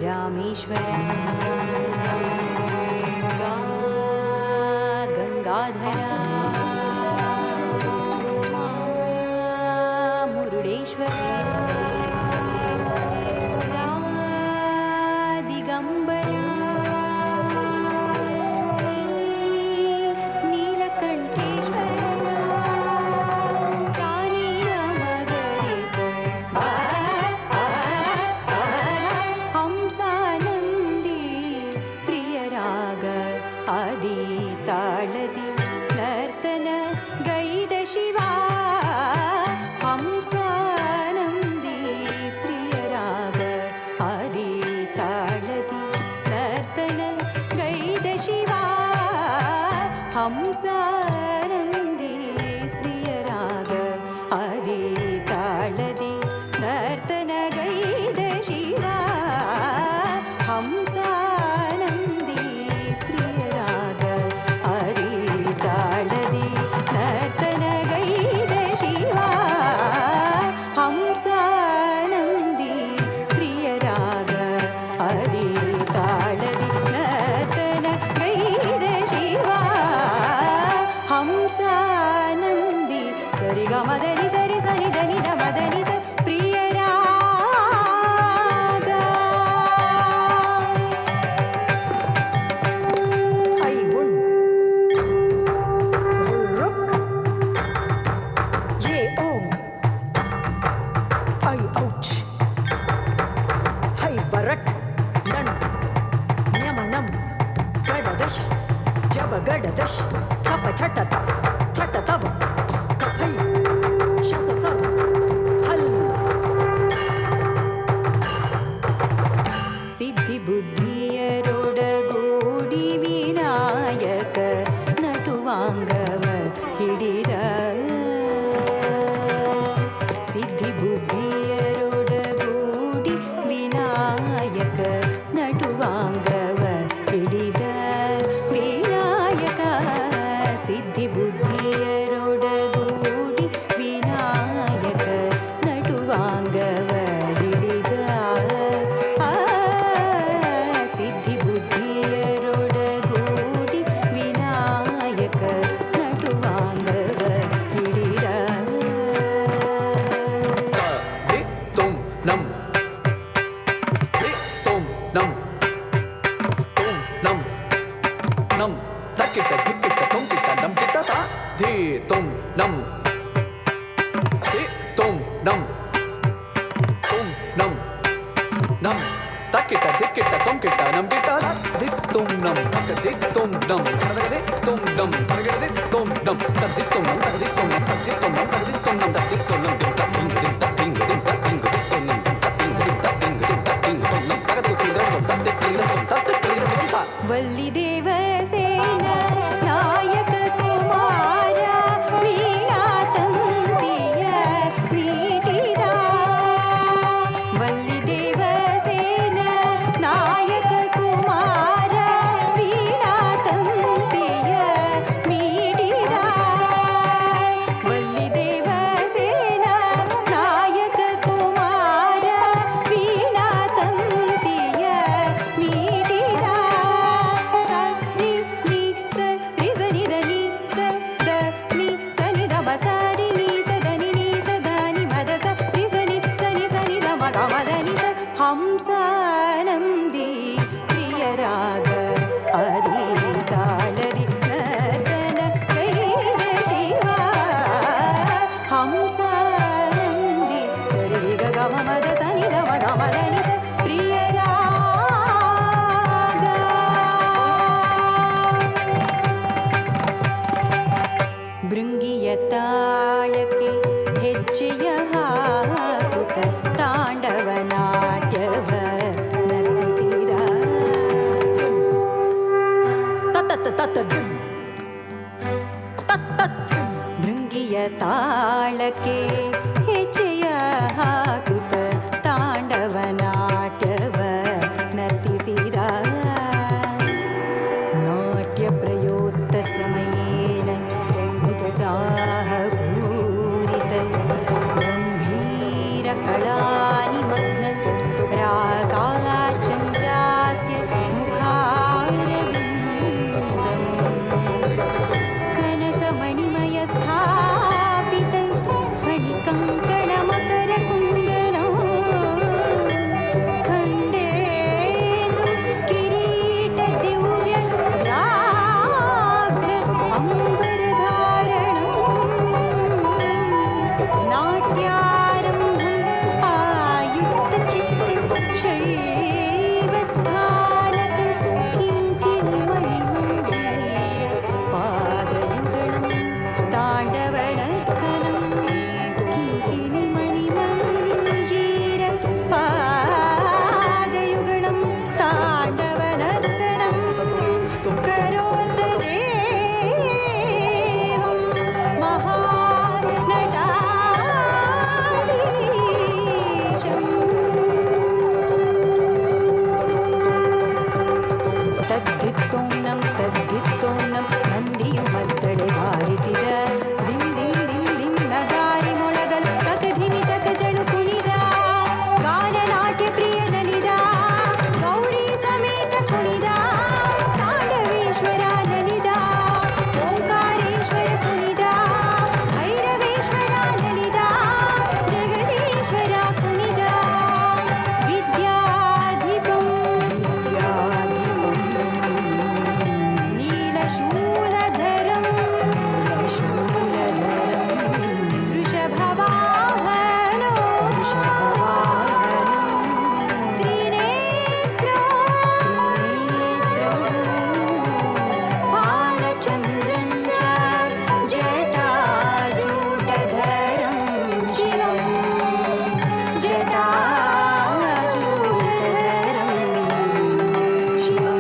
Rameshwara Gangadhara Murudeshwara Digambara Hamsanandi Priyaraga Adi Taladi Nartana Gaida Shiva Hamsanandi Priyaraga Adi Taladi Nartana Gaida Shiva Hamsanandi Priyaraga Adi Taladi Nartana Gaida Shiva Hamsanandi Sari Gamadani Sari Sani Dani Damadani Sa Priyaraga. Ay un Ruk Ye Om Ay ouch Hay Barak Nan Nyamanam Prabadash Jabagadash Kapa Chatata Chatatava Kapai Shasasar Hal di tum nam nam takita dikita tum kita nam kita dik tum nam dik tum nam dik tum nam dik tum nam dik tum nam dik tum nam dik tum nam dik tum nam dik tum nam dik tum nam dik tum nam dik tum nam वल्ली देवसेन नायक कुमार वीणा तंतिय मीटिदा वल्ली देवसेन नायक कुमार वीणा तंतिय मीटिदा वल्ली देवसेन नायक कुमार वीणा तंतिय मीटिदा हंसानंदी प्रियराग अधीतालरि नर्तन करीद शिवा हंसानंदी सरि ग ग म the सनि the म ग म the नि स प्रियराग भृंगिय ताळके ಹೆಜ್ಜೆಯ ಹಾಕುತ್ತ ತಾಂಡವ ನಾಟ್ಯವ ನರ್ತಿಸಿದ ಭೃಂಗಿಯ ತಾಳಕ್ಕೆ ಹೆಜ್ಜೆಯ ಹಾಕುತ್ತ ತಾಂಡವ ನಾಟ್ಯವ ನರ್ತಿಸಿದ ನಾಟ್ಯ ಪ್ರಯೋಕ್ತ ಸಮಯೇನ उत्साह गंभीर कलानिमग्न रागाचन्द्रास्य मुखारविन्दम् कनकमणिमय स्थापित मणिकङ्कणमकरकुण्डलो खण्डेन्दु किरीट दिव्य व्याघ्र अम्बरधारणम् नाट्यारम्भम् आयुक्तचित्त शैवस्थानक किङ्किणिमणिमञ्जीर पादयुगलं ताण्डवनर्तनं किङ्किणिमणिमञ्जीर पादयुगलं ताण्डवनर्तनं करोत देवं महानटाधीशम् ತದ್ದಿತ್ತೋನ್ನಂ ನಂದಿಯು ಮದ್ದಳೆ ಬಾರಿಸಿದ ದಿಂ ದಿಂ ದಿಂ ದಿಂ ನಗಾರಿ ಮೊಳಗಲ್ ತಕಧಿನಿ ತಕಜಳು ಕುಣಿದ ಗಾನ ನಾಟ್ಯ ಪ್ರಿಯ ನಲಿದ ಗೌರಿ ಸಮೇತ ಕುಣಿದ ತಾಂಡವೇಶ್ವರ ನಲಿದ ಓಂಕಾರೇಶ್ವರ ಕುಣಿದ ಭೈರವೇಶ್ವರ ನಲಿದ ಜಗದೀಶ್ವರ ಕುಣಿದ ವಿದ್ಯಾಧಿಪಂ नीलशूलधरं वृषभवाहनो बालचन्द्रं च जटाजूटधरं शिवं जटाजूटधरं शिवं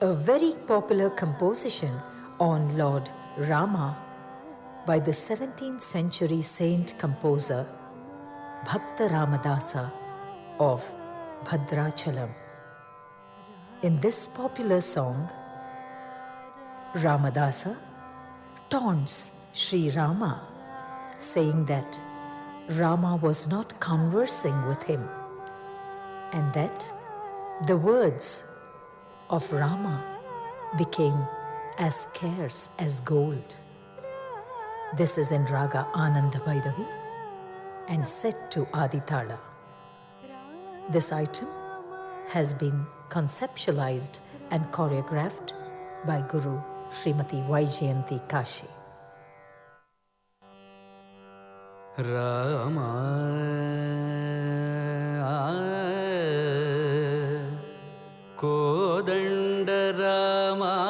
A very popular composition on Lord Rama by the 17th century saint composer Bhakta Ramadasa of Bhadrachalam. In this popular song, Ramadasa taunts Sri Rama, saying that Rama was not conversing with him and that the words of Rama became as scarce as gold. This is in Raga Ananda Bhairavi and set to Aditala. This item has been conceptualized and choreographed by Guru Srimati Vaijayanti Kashi. Rama Kodanda Rama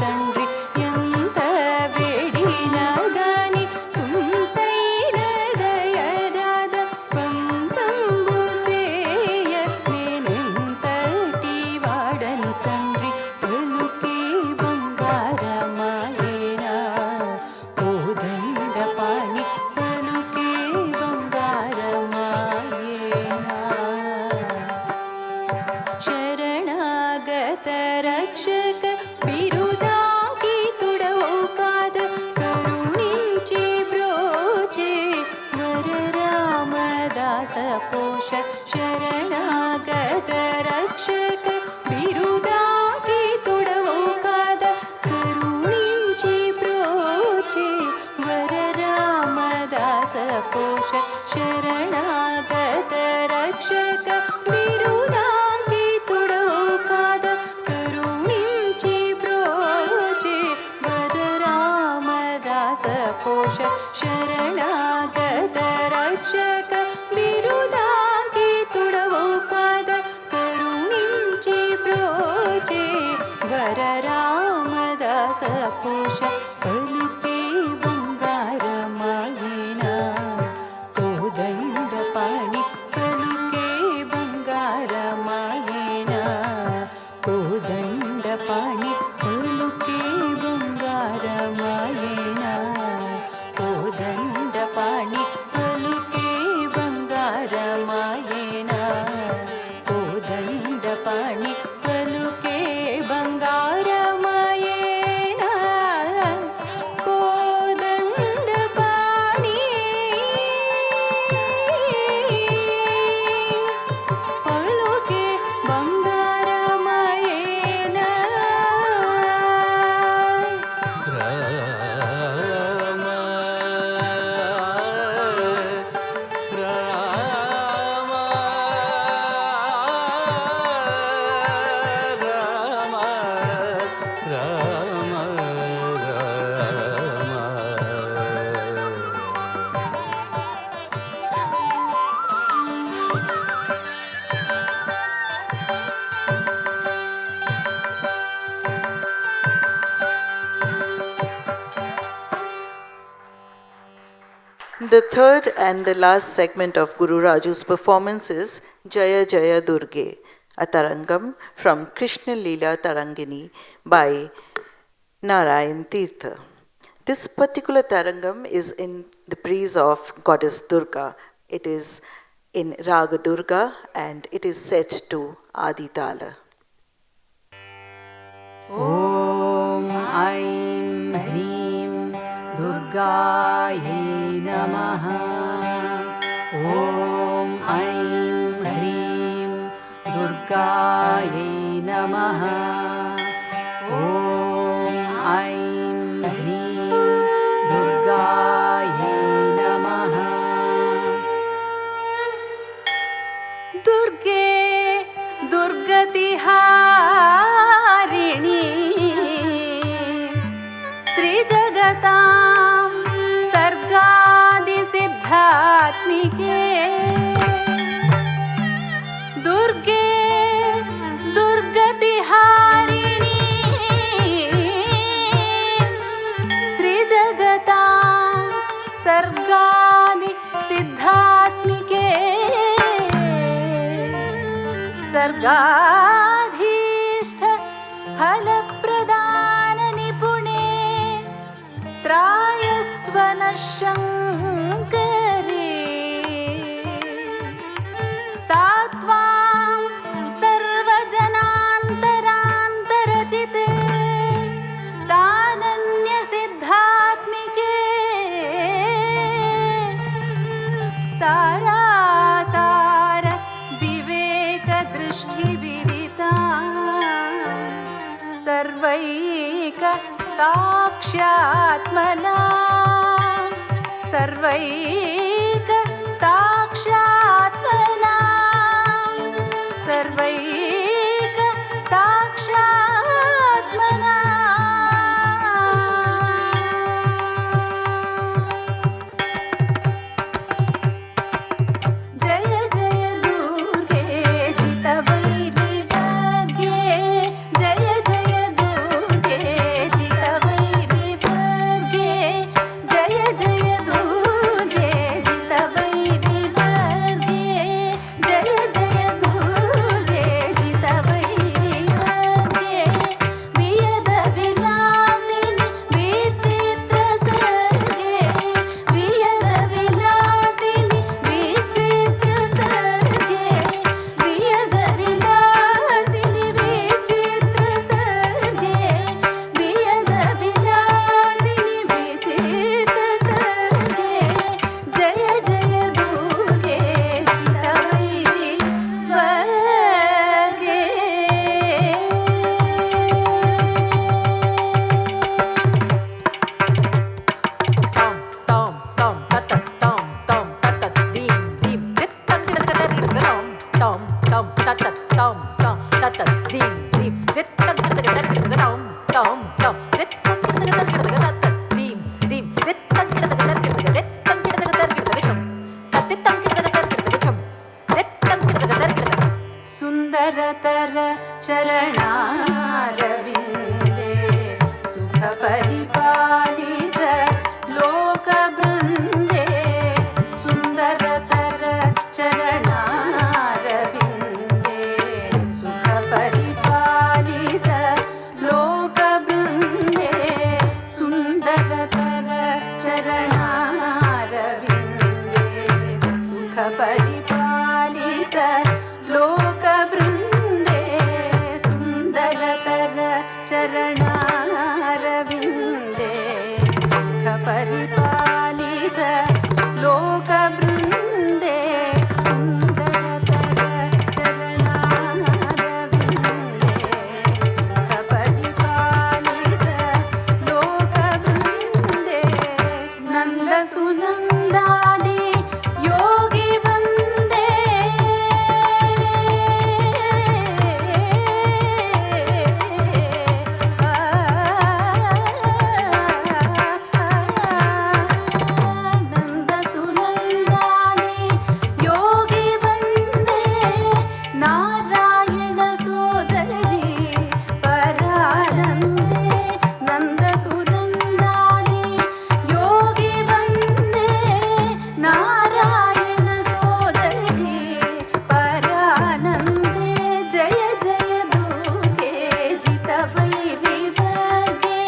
తండ్రి ఎంత వేడినా గాని సుంతైన रामदास पोष शरणागत रक्षक बिरुदांकी तुडवोकाद करुणिंची प्रोचे वर रामदास पोष शरणागत रक्षक बिरुदांकी तुडवोकाद करुणिंची प्रोचे वर रामदास पोष शरणागत रक्षक बिरुदांकी तुडवोकाद करुणिंची प्रोचे वर रामदास पोष पलुके बंगार मायेना कोदंड पाणी पलुके बंगार मायेना कोदंड पाणी पलुके बंगार मायेना कोदंड पाणी पलुके बंगार मायेना कोदंड पाणी पलुके बंगार मायेना कोदंड पाणी पलुके बंगार मायेना The third and the last segment of Gururaju's performance is Jaya Jaya Durge, a tarangam from Krishna Leela Tarangini by Narayan Tirtha. This particular tarangam is in the praise of goddess Durga. It is in Raga Durga and it is set to Adi Tala. ॐ ऐं ह्रीं दुर्गायै नमः ॐ ऐं ह्रीं दुर्गायै नमः ॐ ऐं ह्रीं दुर्गायै नमः दुर्गे दुर्गतिहारिणी त्रिजगतां सर्गादिसिद्धात्मिके दुर्गे दुर्गतिहारिणी त्रिजगतां सर्गादिसिद्धात्मिके सर्गाधीष्ठ फलप्रदान निपुणे त्रायस्व नः शङ्करे सा त्वां सर्वजनान्तरान्तरचिते सानन्यसिद्धात्मिके सारासार विवेकदृष्टिविदिता सर्वैक साक्ष्यात्मना सर्वैक साक्ष्यात्मना सर्वैक साक्ष्यात्मना जय जय दुर्गे जितवैरिवर्गे जय जय दुर्गे जितवैरिवर्गे जय जय दुर्गे सुन्दरतर चरणारविन्दे सुखपरिपालित लोकवृन्दे सुन्दरतर चरणारविन्दे सुखपरिपालित लोकवृन्दे सुन्दरतर चरणारविन्दे सुखपरिपालित लोकवृन्दे सुन्दरतर चरणारविन्दे सुखपरिपालित लोकवृन्दे सुन्दरतर चरणारविन्दे सुखपरिपालित लोकवृन्दे नन्दसुनन्दादि योगी वन्दे नन्दसुनन्दादि योगी वन्दे नारायण सोदरी परानन्दे नन्दसुनन्दादि योगी वन्दे नारायण सोदरी परानन्दे जय जय दुर्गे जितवैरिवर्गे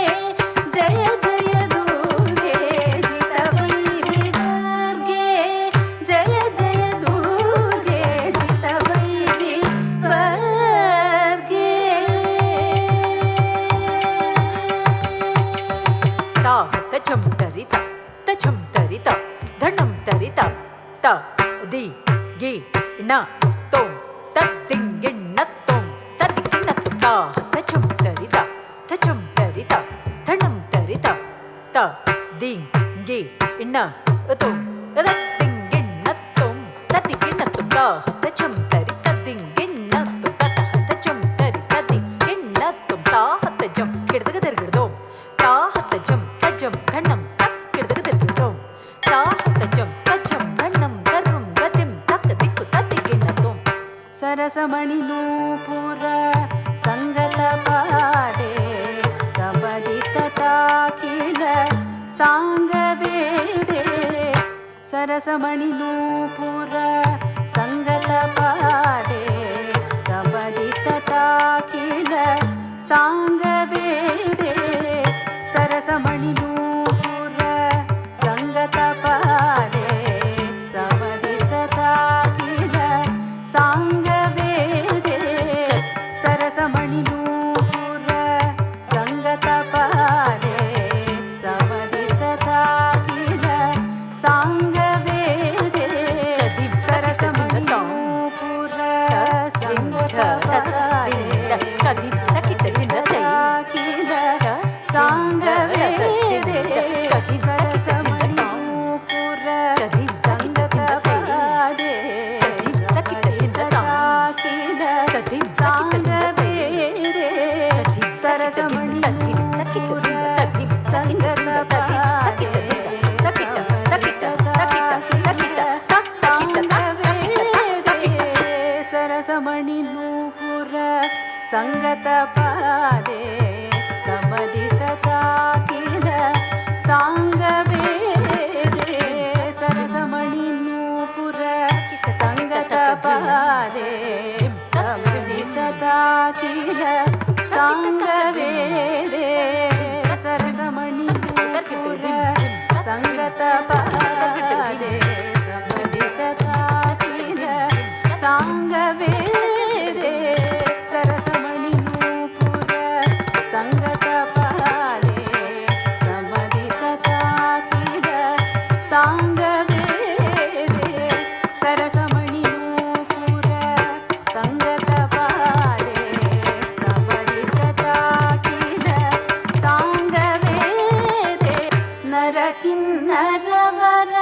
जय जय दुर्गे जितवैरिवर्गे जय जय दुर्गे जितवैरिवर्गे तचम तरिता तचम तरिता धनम तरिता त दि गे न तोम तद्दिंगिन्न तोम तद्दिगिन्न ता तचम तरिता धनम तरिता त दिं गे न तोम तद्दिंगिन्न तोम तद्दिगिन्न ता तचम तरिता दिंगिन्न तोम तचम तरिता दिंगिन्न तोम ता तजम किडदगदरगदोम ता तजम तजम धनम तक्किडदगदरगदोम ता तजम धनम धर्मं गतिं तक्कदिक्कु तद्दिगिन्न सरसमणि नूपुर संगत पादे सबदितता किल सांगवेदे सरसमणि नूपुर संगत पादे सबदितता किल सांगवेदे सरसमणि नूपुर संगत पादे सबदितता किल सांगवेदे सरसमणि नूपुर संगत पादे सबदितता किल सांगवेदे सरसमणि नूपुर संगत पादे सबदितता किल सांगवेदे सरसमणि नूपुर संगत पादे सांगवेदे सरसमणि नूपुर संगत पादे सरसमणि नूपुर संगत पादे सबदितता किल सांगवेदे सरसमणि नूपुर संगत पादे सबदितता किल सांगवेदे सरसमणि नूपुर संगत पादे सबदितता किल सांगवेदे सरसमणि नूपुर संगत पादे सबदितता किल सांगवेदे सरसमणि नूपुर संगत पादे सबदितता किल सांगवेदे नरकिन्नरवर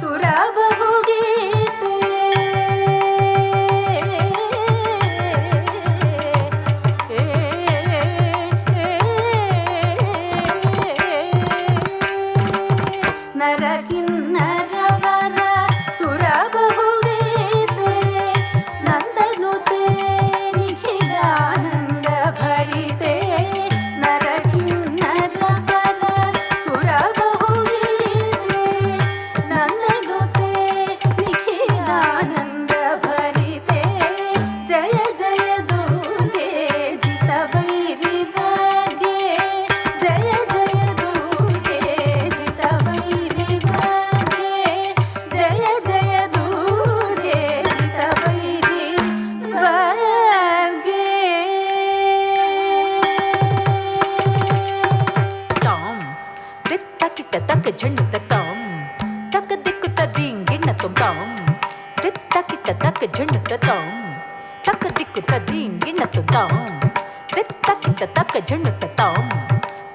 सुरबहुगीते सुरबहुगीते नन्दनुते Nikhil tum tam. Ditta kitta tak jhund ta tam. Tak dikku ta ding ginna tum tam. Ditta kitta tak jhund ta tam.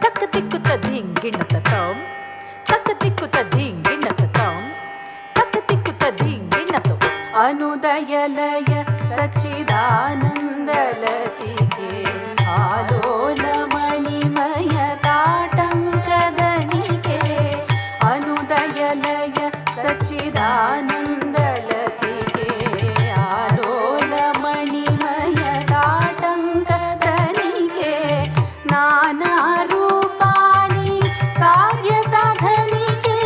Tak dikku ta ding ginna ta tam. Tak dikku ta ding ginna ta tam. Tak dikku ta ding ginna ta. अनुदयलय सच्चिदानन्दलतिके आलोलमणिमय ताटङ्कदनिके अनुदयलय सच्चिदानन्दलतिके आलोलमणिमय ताटङ्कदनिके नानारूपाणि कार्यसाधनिके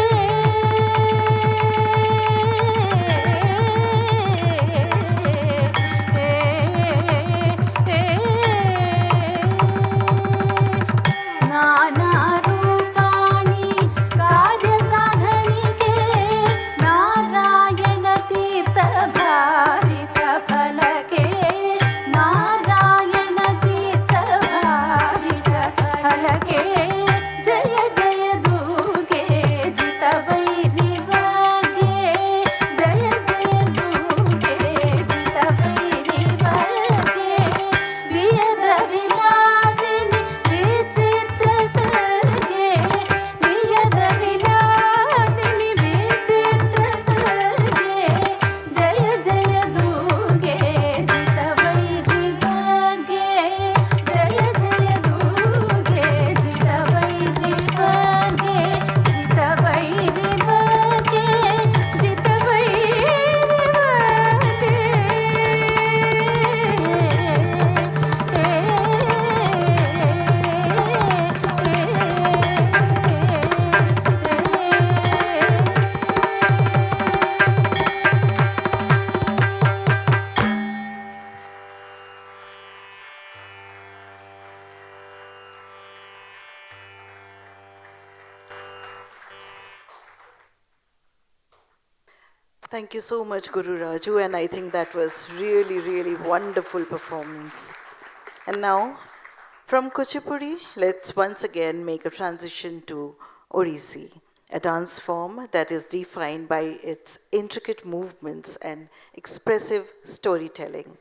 नानारूपाणि कार्यसाधनिके नारायणतीर्थभावितफलके नारायणतीर्थभावितफलके जय जय दुर्गे जितवैरिवर्गे जय जय दुर्गे जितवैरिवर्गे वियदविलासिनि विचित्रसर्गे वियदविलासिनि विचित्रसर्गे जय जय दुर्गे जितवैरिवर्गे जय जय दुर्गे जितवैरिवर्गे जितवैरिवर्गे Thank you so much, Gururaju, and I think that was really, really wonderful performance. And now, from Kuchipudi, let's once again make a transition to Odissi, a dance form that is defined by its intricate movements and expressive storytelling.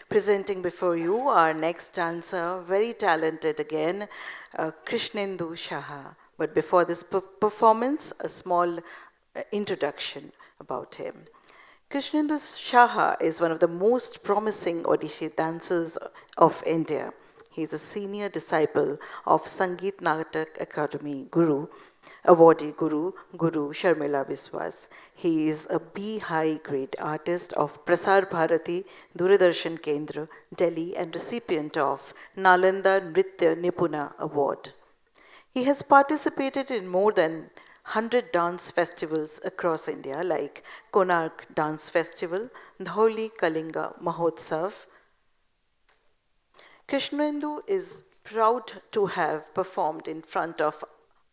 Presenting before you our next dancer, very talented again, Krishnendu Saha. But before this performance, a small introduction about him. Krishnendu Saha is one of the most promising Odissi dancers of India. He is a senior disciple of Sangeet Natak Academy Guru, awardee Guru Sharmila Biswas. He is a B high grade artist of Prasar Bharati Doordarshan Kendra, Delhi, and recipient of Nalanda Nritya Nipuna Award. He has participated in more than 100 dance festivals across India like Konark Dance Festival, Dholi Kalinga Mahotsav. Krishnendu is proud to have performed in front of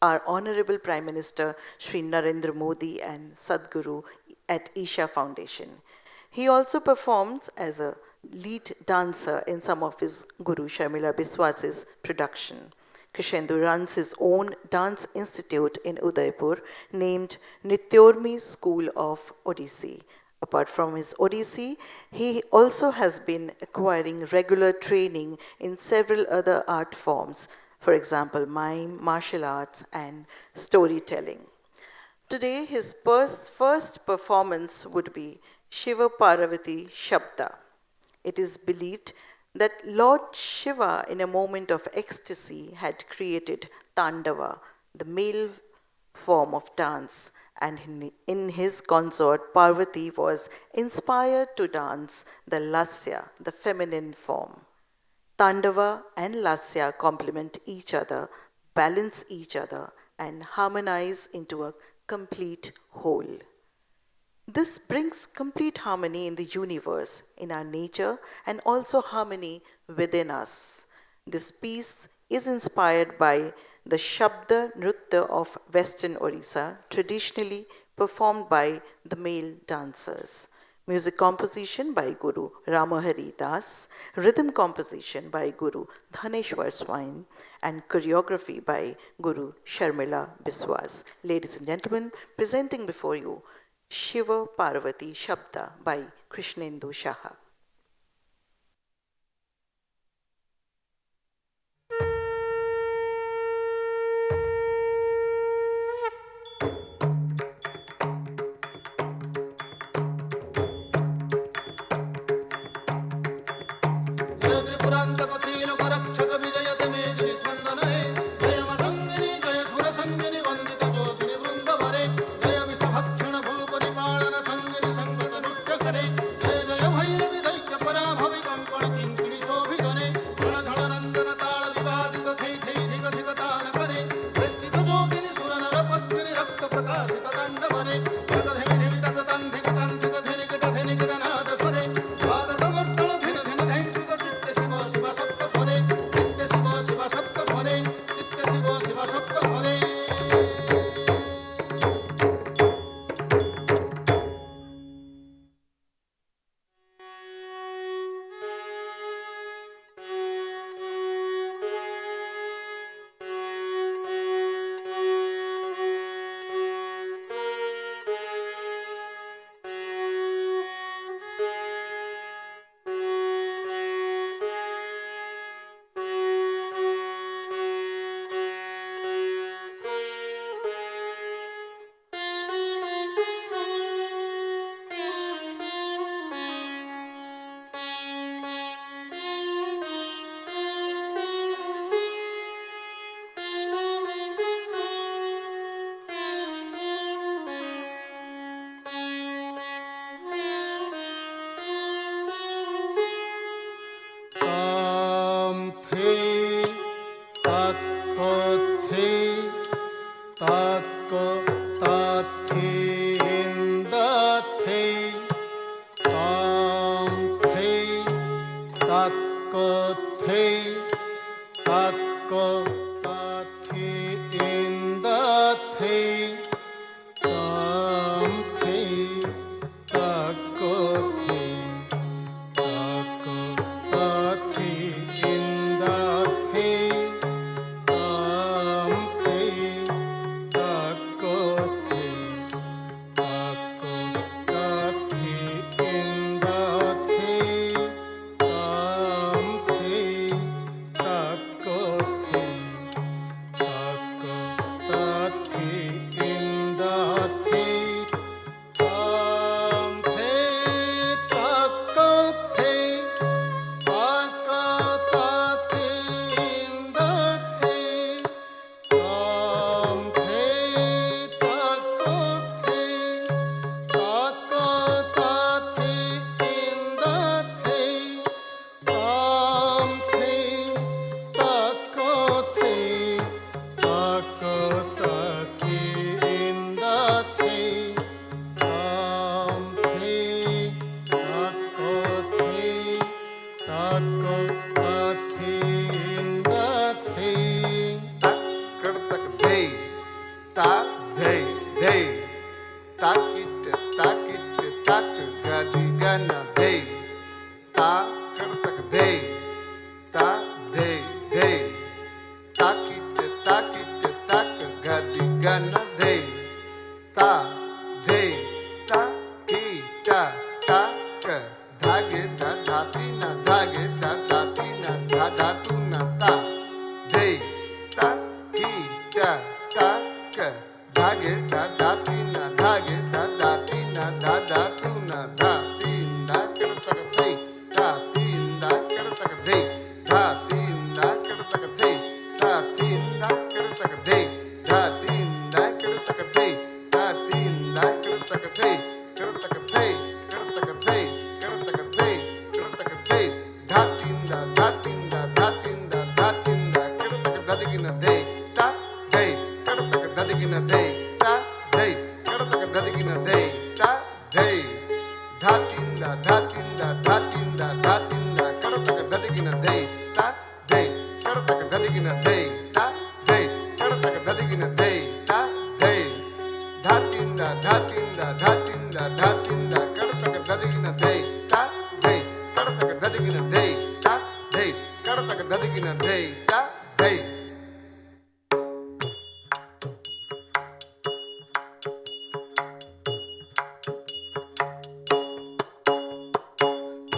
our Honorable Prime Minister Shri Narendra Modi and Sadhguru at Isha Foundation. He also performs as a lead dancer in some of his Guru Sharmila Biswas's production. Krishnendu runs his own dance institute in Udaipur named Nrityesvara School of Odissi. Apart from his Odissi, he also has been acquiring regular training in several other art forms, for example, mime, martial arts, and storytelling. Today, his first performance would be Shiva Parvati Shabda. It is believed that Lord Shiva, in a moment of ecstasy, had created Tandava, the male form of dance, and in his consort, Parvati was inspired to dance the Lasya, the feminine form. Tandava and Lasya complement each other, balance each other, and harmonize into a complete whole. This brings complete harmony in the universe, in our nature, and also harmony within us. This piece is inspired by the Shabda Nritya of Western Orissa, traditionally performed by the male dancers. Music composition by Guru Ramahari Das, rhythm composition by Guru Dhaneshwar Swain, and choreography by Guru Sharmila Biswas. Ladies and gentlemen, presenting before you Shiva Parvati Shabda by Krishnendu Saha.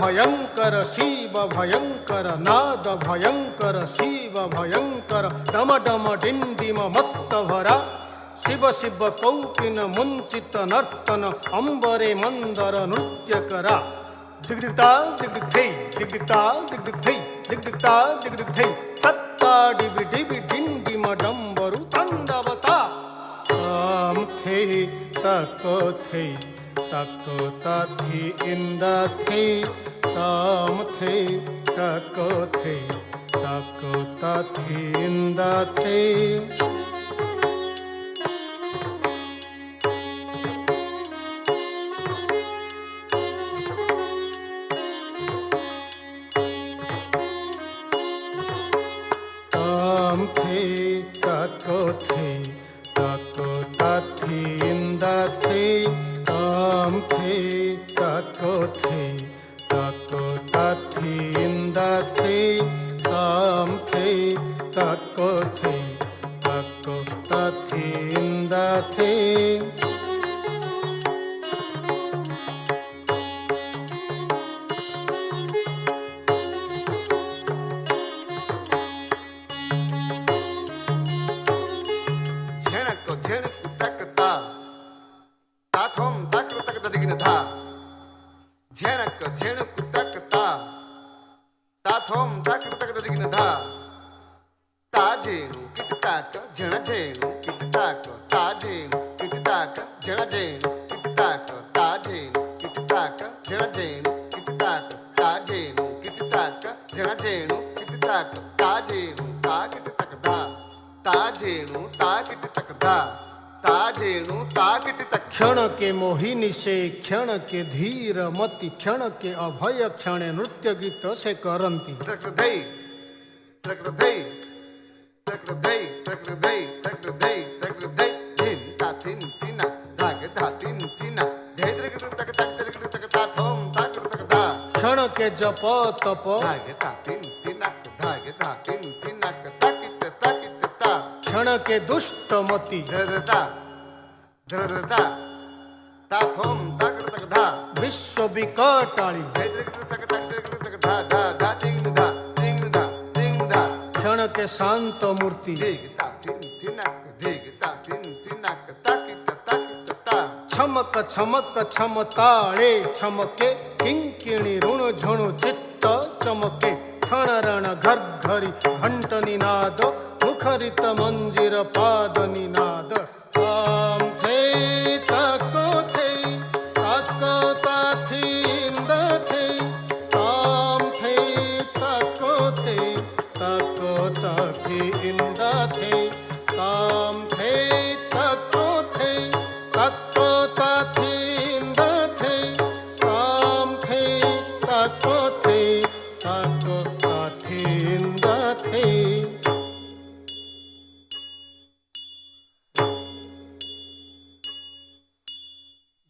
भयंकर शिव भयंकर नाद भयंकर शिव भयंकर डम डम डिंडिम मत्त भरा शिव शिव कौपिन मुंचित नर्तन अंबरे मंदर नृत्य करा दिग्दिग्ता दिग्दिग्धै दिग्दिग्ता दिग्दिग्धै दिग्दिग्ता दिग्दिग्धै तत्ता डिबि डिबि डिंडिम डंबरु तांडवता ताम थे तको थे तको ताथी इंद थे ताम थे तको थे तको ताथी इंद थे तको थे तको ताथी इंद थे ताम थे तको थे तको ताथी इंद थे ताम थे तको थे तको ताथी इंद थे क्षण के मोहिनी से क्षण के धीर मति क्षण के अभय क्षण नृत्य गीत से करंती क्षण के जप तप क्षण के दुष्ट मति विश्व विकटाली क्षण के शांत मूर्ति छमक छमक छमताळे छमके किंकिणी ऋण झुणु चित्त चमके क्षण रण घर घरी घंट निनाद मुखरित मंजिर पाद निनाद ताम थे तको थे तको ताथी इंद थे ताम थे तको थे तको ताथी इंद थे ताम थे तको थे तको ताथी इंद थे ताम थे तको थे तको ताथी इंद थे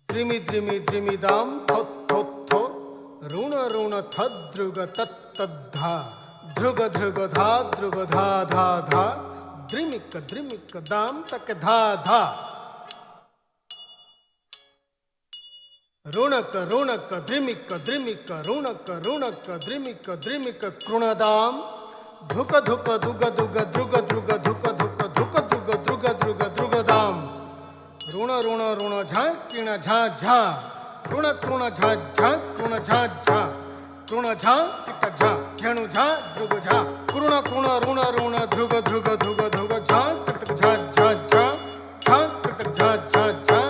द्रिमि द्रिमि द्रिमिदाम थो थो थो ऋण ऋण थद्रुग तत्तद्धा ध्रुग ध्रुग धा धा धा द्रिमिक द्रिमिक दाम तक धा धा ऋणक ऋणक द्रिमिक द्रिमिक ऋणक ऋणक द्रिमिक द्रिमिक कृणदाम धुक धुक दुग दुग द्रुग द्रुग धुक धुक धुक द्रुग द्रुग द्रुग द्रुगदाम ऋण ऋण ऋण झा किण झा झा कृण कृण झा झा कृण झा झा कृण झा किट झा झणु झा द्रुग झा कृण कृण ऋण ऋण ध्रुग ध्रुग धुग धुग झा कृतक झा झा झा झा कृतक झा झा झा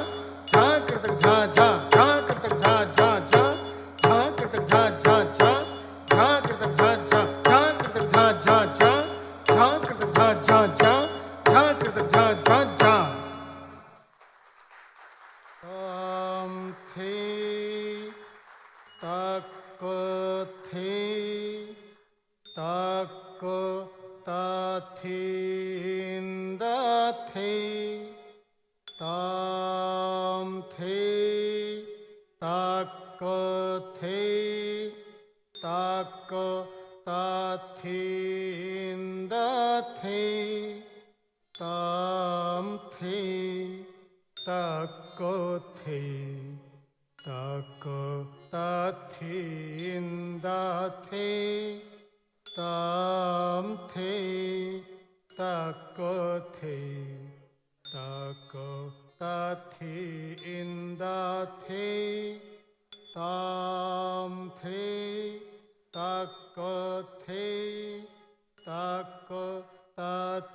झा कृतक झा झा झा कृतक झा झा झा झा कृतक झा झा झा झा कृतक झा झा झा कृतक झा झा झा झा कृतक झा झा झा झा कृतक झा झा झा ताम थे तक थे तक ताथींद थे ताम थे तक थे तक ताथींद थे ताम थे तक थे तक ताथींद the in the the tam the tak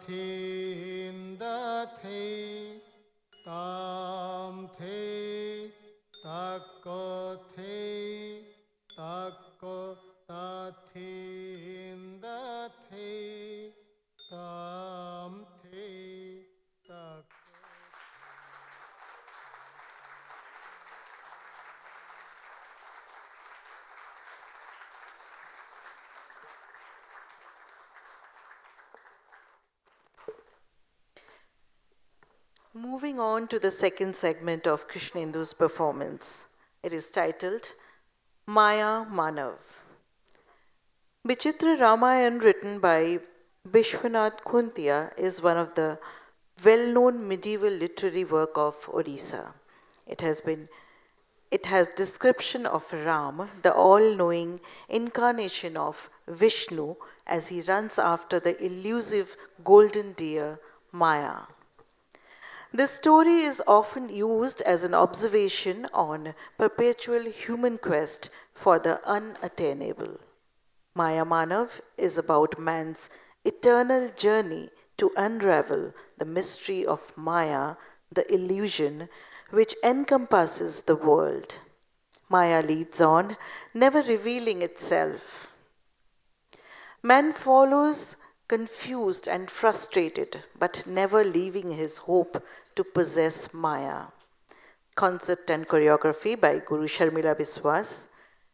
the in the the tam the tak the in the the tam the tak. Moving on to the second segment of Krishnendu's performance. It is titled Maya Manav. Vichitra Ramayan, written by Vishwanath Khuntia, is one of the well-known medieval literary work of Odisha. It has description of Ram, the all-knowing incarnation of Vishnu, as he runs after the elusive golden deer Maya. This story is often used as an observation on perpetual human quest for the unattainable. Maya Manav is about man's eternal journey to unravel the mystery of Maya, the illusion which encompasses the world. Maya leads on, never revealing itself. Man follows confused and frustrated, but never leaving his hope to possess Maya. Concept and choreography by Guru Sharmila Biswas.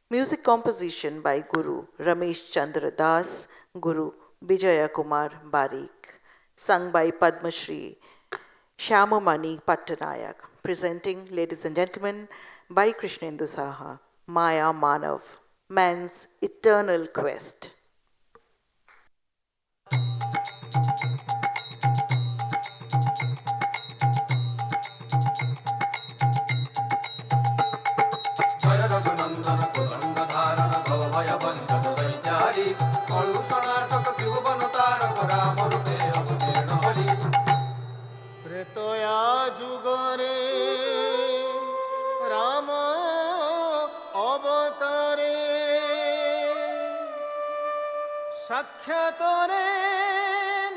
Music composition by Guru Ramesh Chandra Das, Guru Vijaya Kumar Barik. Sung by Padma Shri Shyamamani Pattanayak. Presenting, ladies and gentlemen, by Krishnendu Saha, Maya Manav, Man's Eternal Quest. ত্রেতয়া যুগরে Ram অবতারে সাক্ষাতরে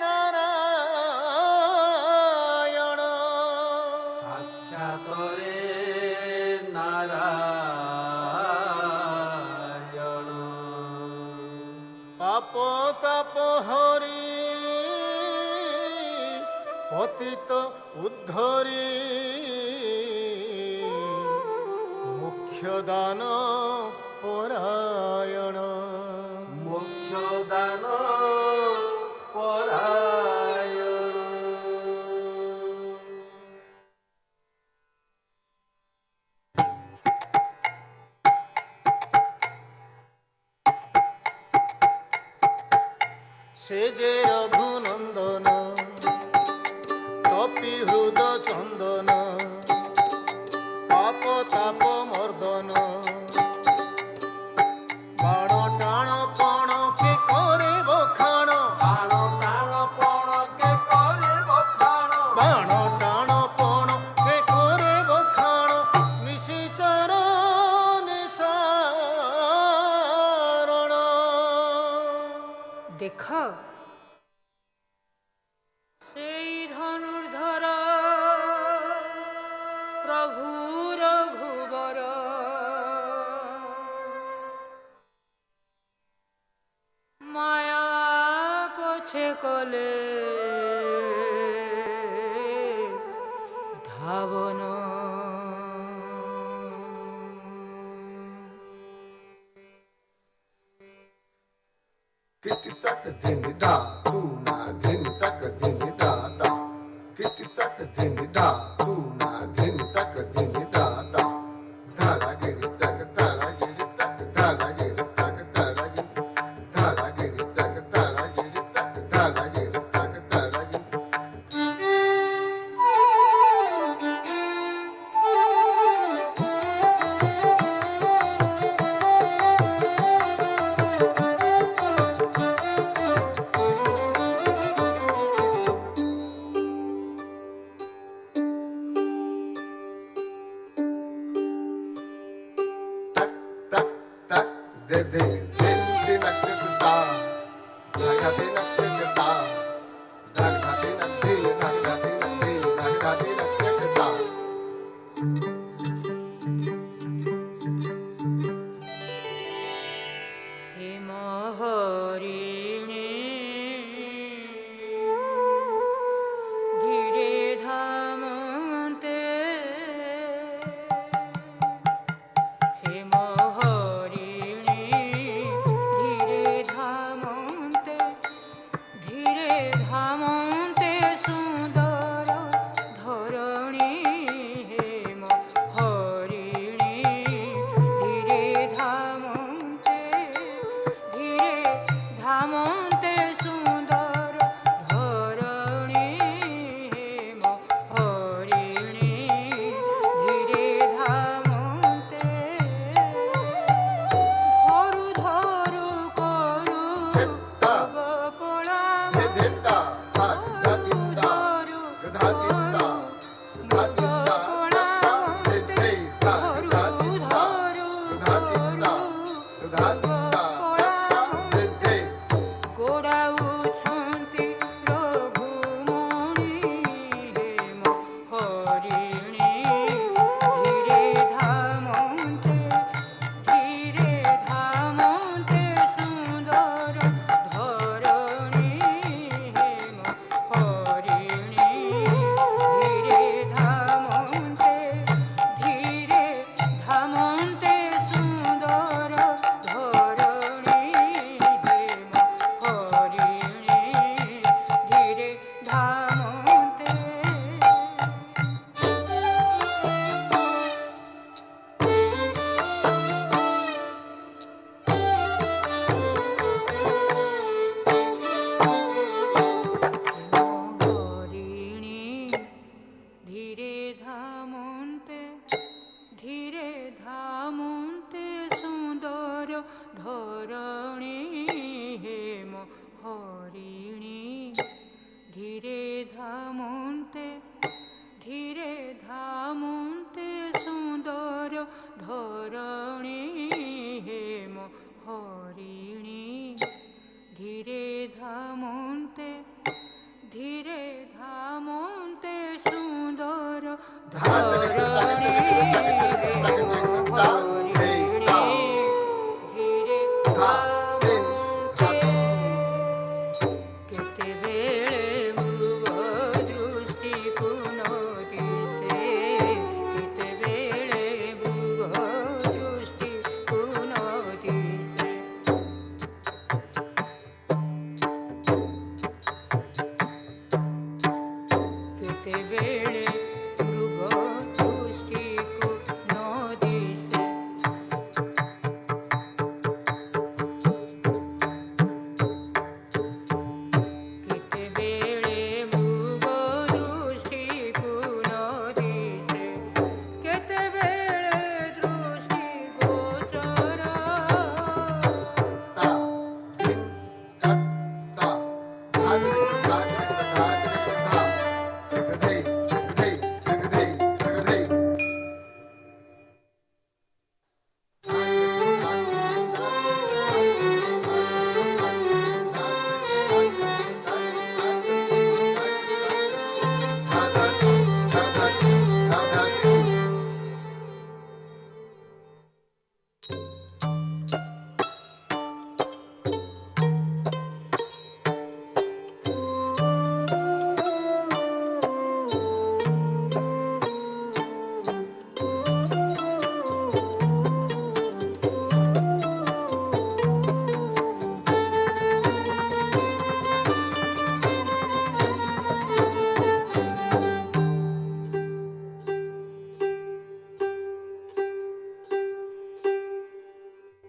Narayan সাক্ষাতরে Narayan পাপ তাপ হরি পতিত উদ্ধরি মুখ্য দান পরায়ণ মুখ্য দান পরায়ণ সে যে রঘুনন্দন কপি হৃদ চন্দন পাপ তাপ মর্দন বাণ টাণ পণ কে করে বখাণ বাণ টাণ পণ কে করে বখাণ বাণ টাণ পণ কে করে বখাণ নিশিচর নিসারণ দেখ সেই ধনুর্ধর প্রভু রঘুবর মায়া পছে কলে Dhawan Kitty tak dini da, tu na dini tak dini da da. Kitty tak dini da, tu na dini tak dini da da. Dara giri tak, dara giri tak, dara giri tak, dara giri. Dara giri tak, dara giri tak, dara giri tak, dara giri. ଧାମନ୍ତେ ସୁନ୍ଦର ଧରଣୀ ହେମ ହରିଣୀ ଧୀରେ ଧାମନ୍ତେ ସୁନ୍ଦର ଧରଣୀ ହେମ ହରିଣୀ ଧୀରେ ଧାମନ୍ତେ ଧରୁ ଧରୁ କରୁ ଗୋଡ଼ାଉଛନ୍ତି ରଘୁମଣି ହେମ ହରିଣୀ ଧୀରେ ଧାମନ୍ତେ ସୁନ୍ଦର ଧରଣୀ ହେମ ହରିଣୀ ଧୀରେ ଧାମନ୍ତେ ସୁନ୍ଦର ଧରଣୀ ହେମ ହରିଣୀ ଧୀରେ ଧାମନ୍ତେ ହରିଣୀ ଧୀରେ ଧାମନ୍ତେ ସୁନ୍ଦର ଧରଣୀ ହେମ ହରିଣୀ ଧୀରେ ଧାମନ୍ତେ ସୁନ୍ଦର ଧରଣୀ ହେମ ହରିଣୀ ଧୀରେ ଧାମନ୍ତେ ସୁନ୍ଦର ଧରଣୀ ହେମ ହରିଣୀ ଧୀରେ ଧାମନ୍ତେ କେତେବେଳେ ମୃଗ ଦୃଷ୍ଟିକୁ ନ ଦିଶେ କେତେବେଳେ ମୃଗ ଦୃଷ୍ଟିକୁ ନ ଦିଶେ କେତେବେଳେ ମୃଗ ଦୃଷ୍ଟିକୁ ନ ଦିଶେ କେତେବେଳେ ମୃଗ ଦୃଷ୍ଟିକୁ ନ ଦିଶେ କେତେବେଳେ ଦୃଷ୍ଟି ଗୋଚର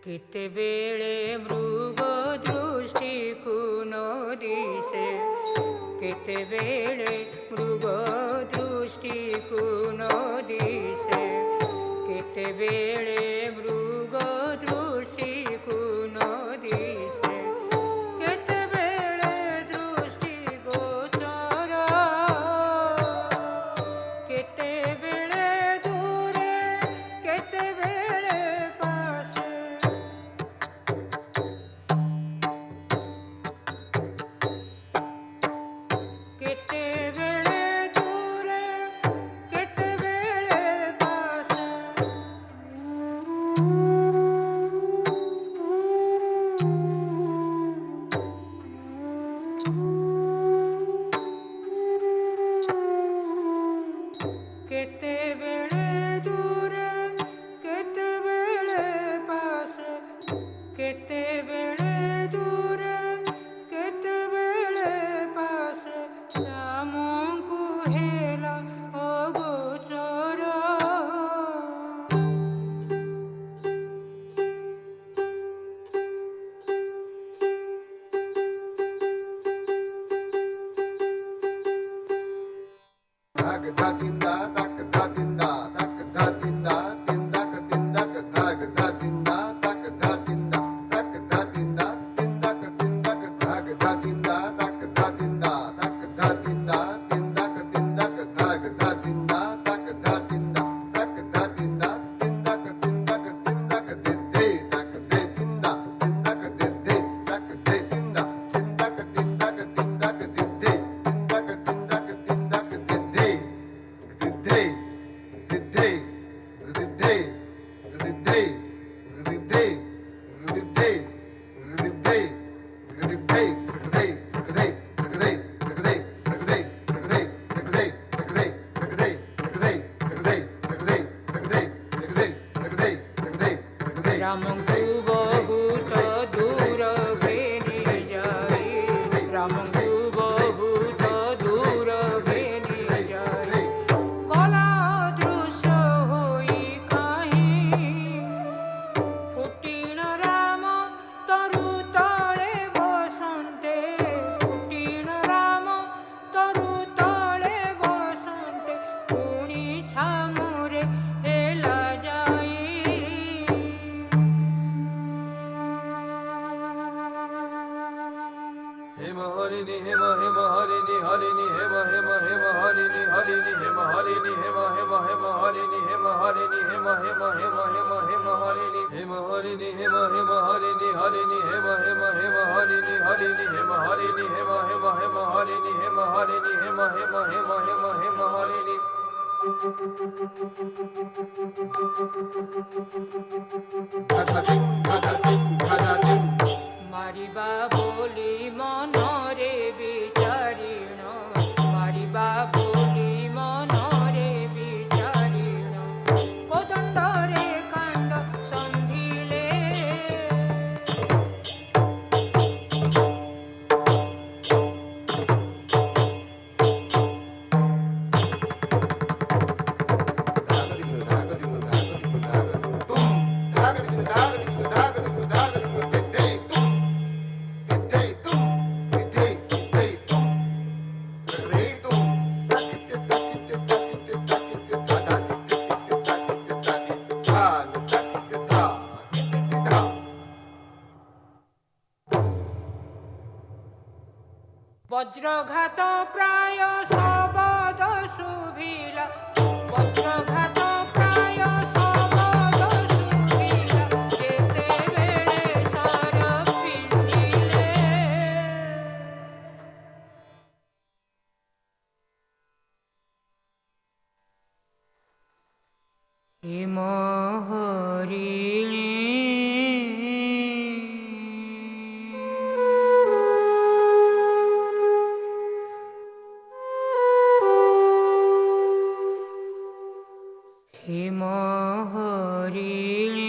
କେତେବେଳେ ମୃଗ ଦୃଷ୍ଟିକୁ ନ ଦିଶେ କେତେବେଳେ ମୃଗ ଦୃଷ୍ଟିକୁ ନ ଦିଶେ କେତେବେଳେ ମୃଗ ଦୃଷ୍ଟିକୁ ନ ଦିଶେ କେତେବେଳେ ଦୃଷ୍ଟି ଗୋଚର କେତେବେଳେ ଦୂରେ କେତେବେଳେ ପାଶେ କେତେବେଳେ ଦୂରେ କେତେବେଳେ ପାଶେ କେତେବେଳେ ଦୂରେ କେତେବେଳେ ପାଶେ କେତେବେଳେ ଦୂରେ କେତେବେଳେ ପାଶେ মারিবা বলি মনরে বিচারিণ মারিবা বলি মনরে বিচারিণ কোদণ্ডরে কাণ্ড সন্ধিলে বজ্রঘাত প্রায় সবদ শুভিলা বজ্রঘাত প্রায় সবদ শুভিলা যেতেবেলে সর পিন্ধিলে হিম হরিণী হিম হরিণী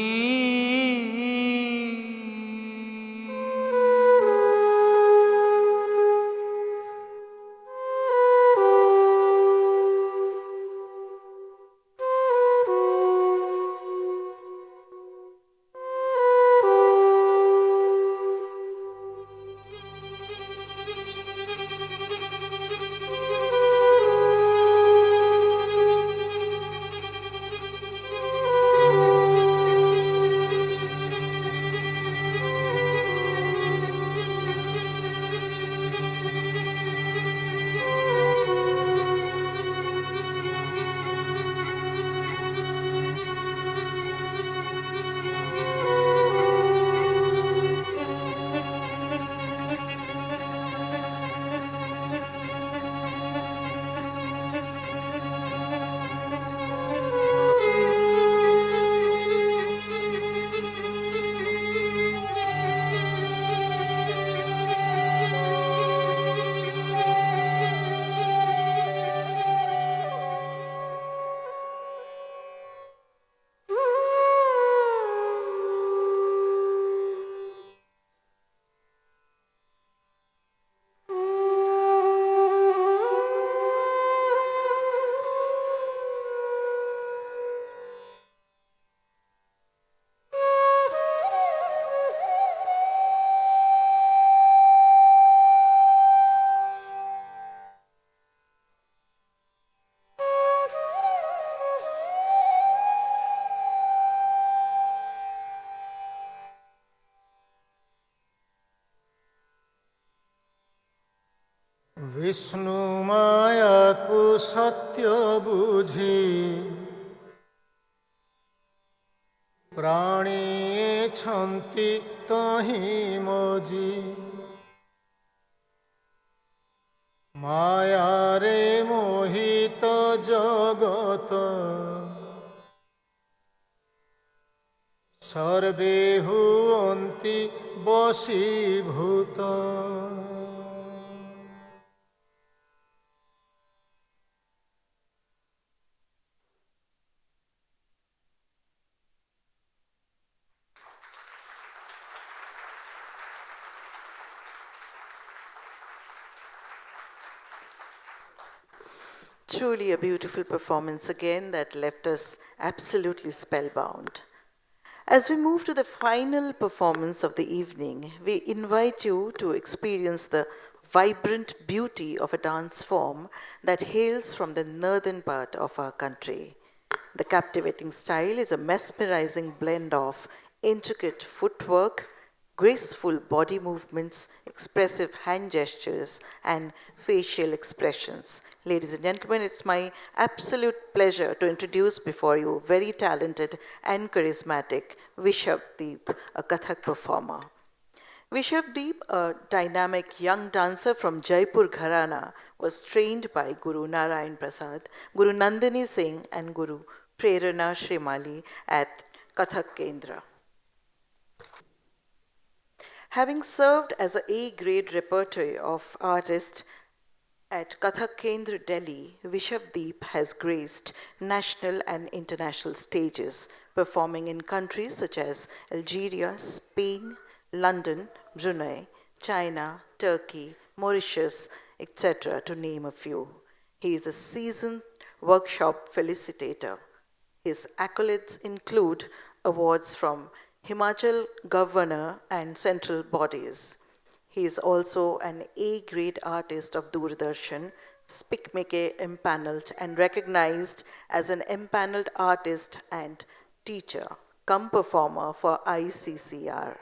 विष्णु माया को सत्य बुझी प्राणी छंती तही मजी माया रे मोहित जगत सर्वे हुवन्ति वशीभूत Truly a beautiful performance again that left us absolutely spellbound. As we move to the final performance of the evening, we invite you to experience the vibrant beauty of a dance form that hails from the northern part of our country. The captivating style is a mesmerizing blend of intricate footwork, graceful body movements, expressive hand gestures, and facial expressions. Ladies and gentlemen, it's my absolute pleasure to introduce before you very talented and charismatic Vishavdeep, a Kathak performer. Vishavdeep, a dynamic young dancer from Jaipur Gharana, was trained by Guru Narayan Prasad, Guru Nandini Singh, and Guru Prerana Shrimali at Kathak Kendra. Having served as an A-grade repertory of artists at Kathak Kendra, Delhi, Vishavdeep has graced national and international stages, performing in countries such as Algeria, Spain, London, Brunei, China, Turkey, Mauritius, etc., to name a few. He is a seasoned workshop felicitator. His accolades include awards from Himachal Governor and central bodies. He is also an A-grade artist of Doordarshan, SPICMAKE empaneled and recognized as an empaneled artist and teacher, cum performer for ICCR.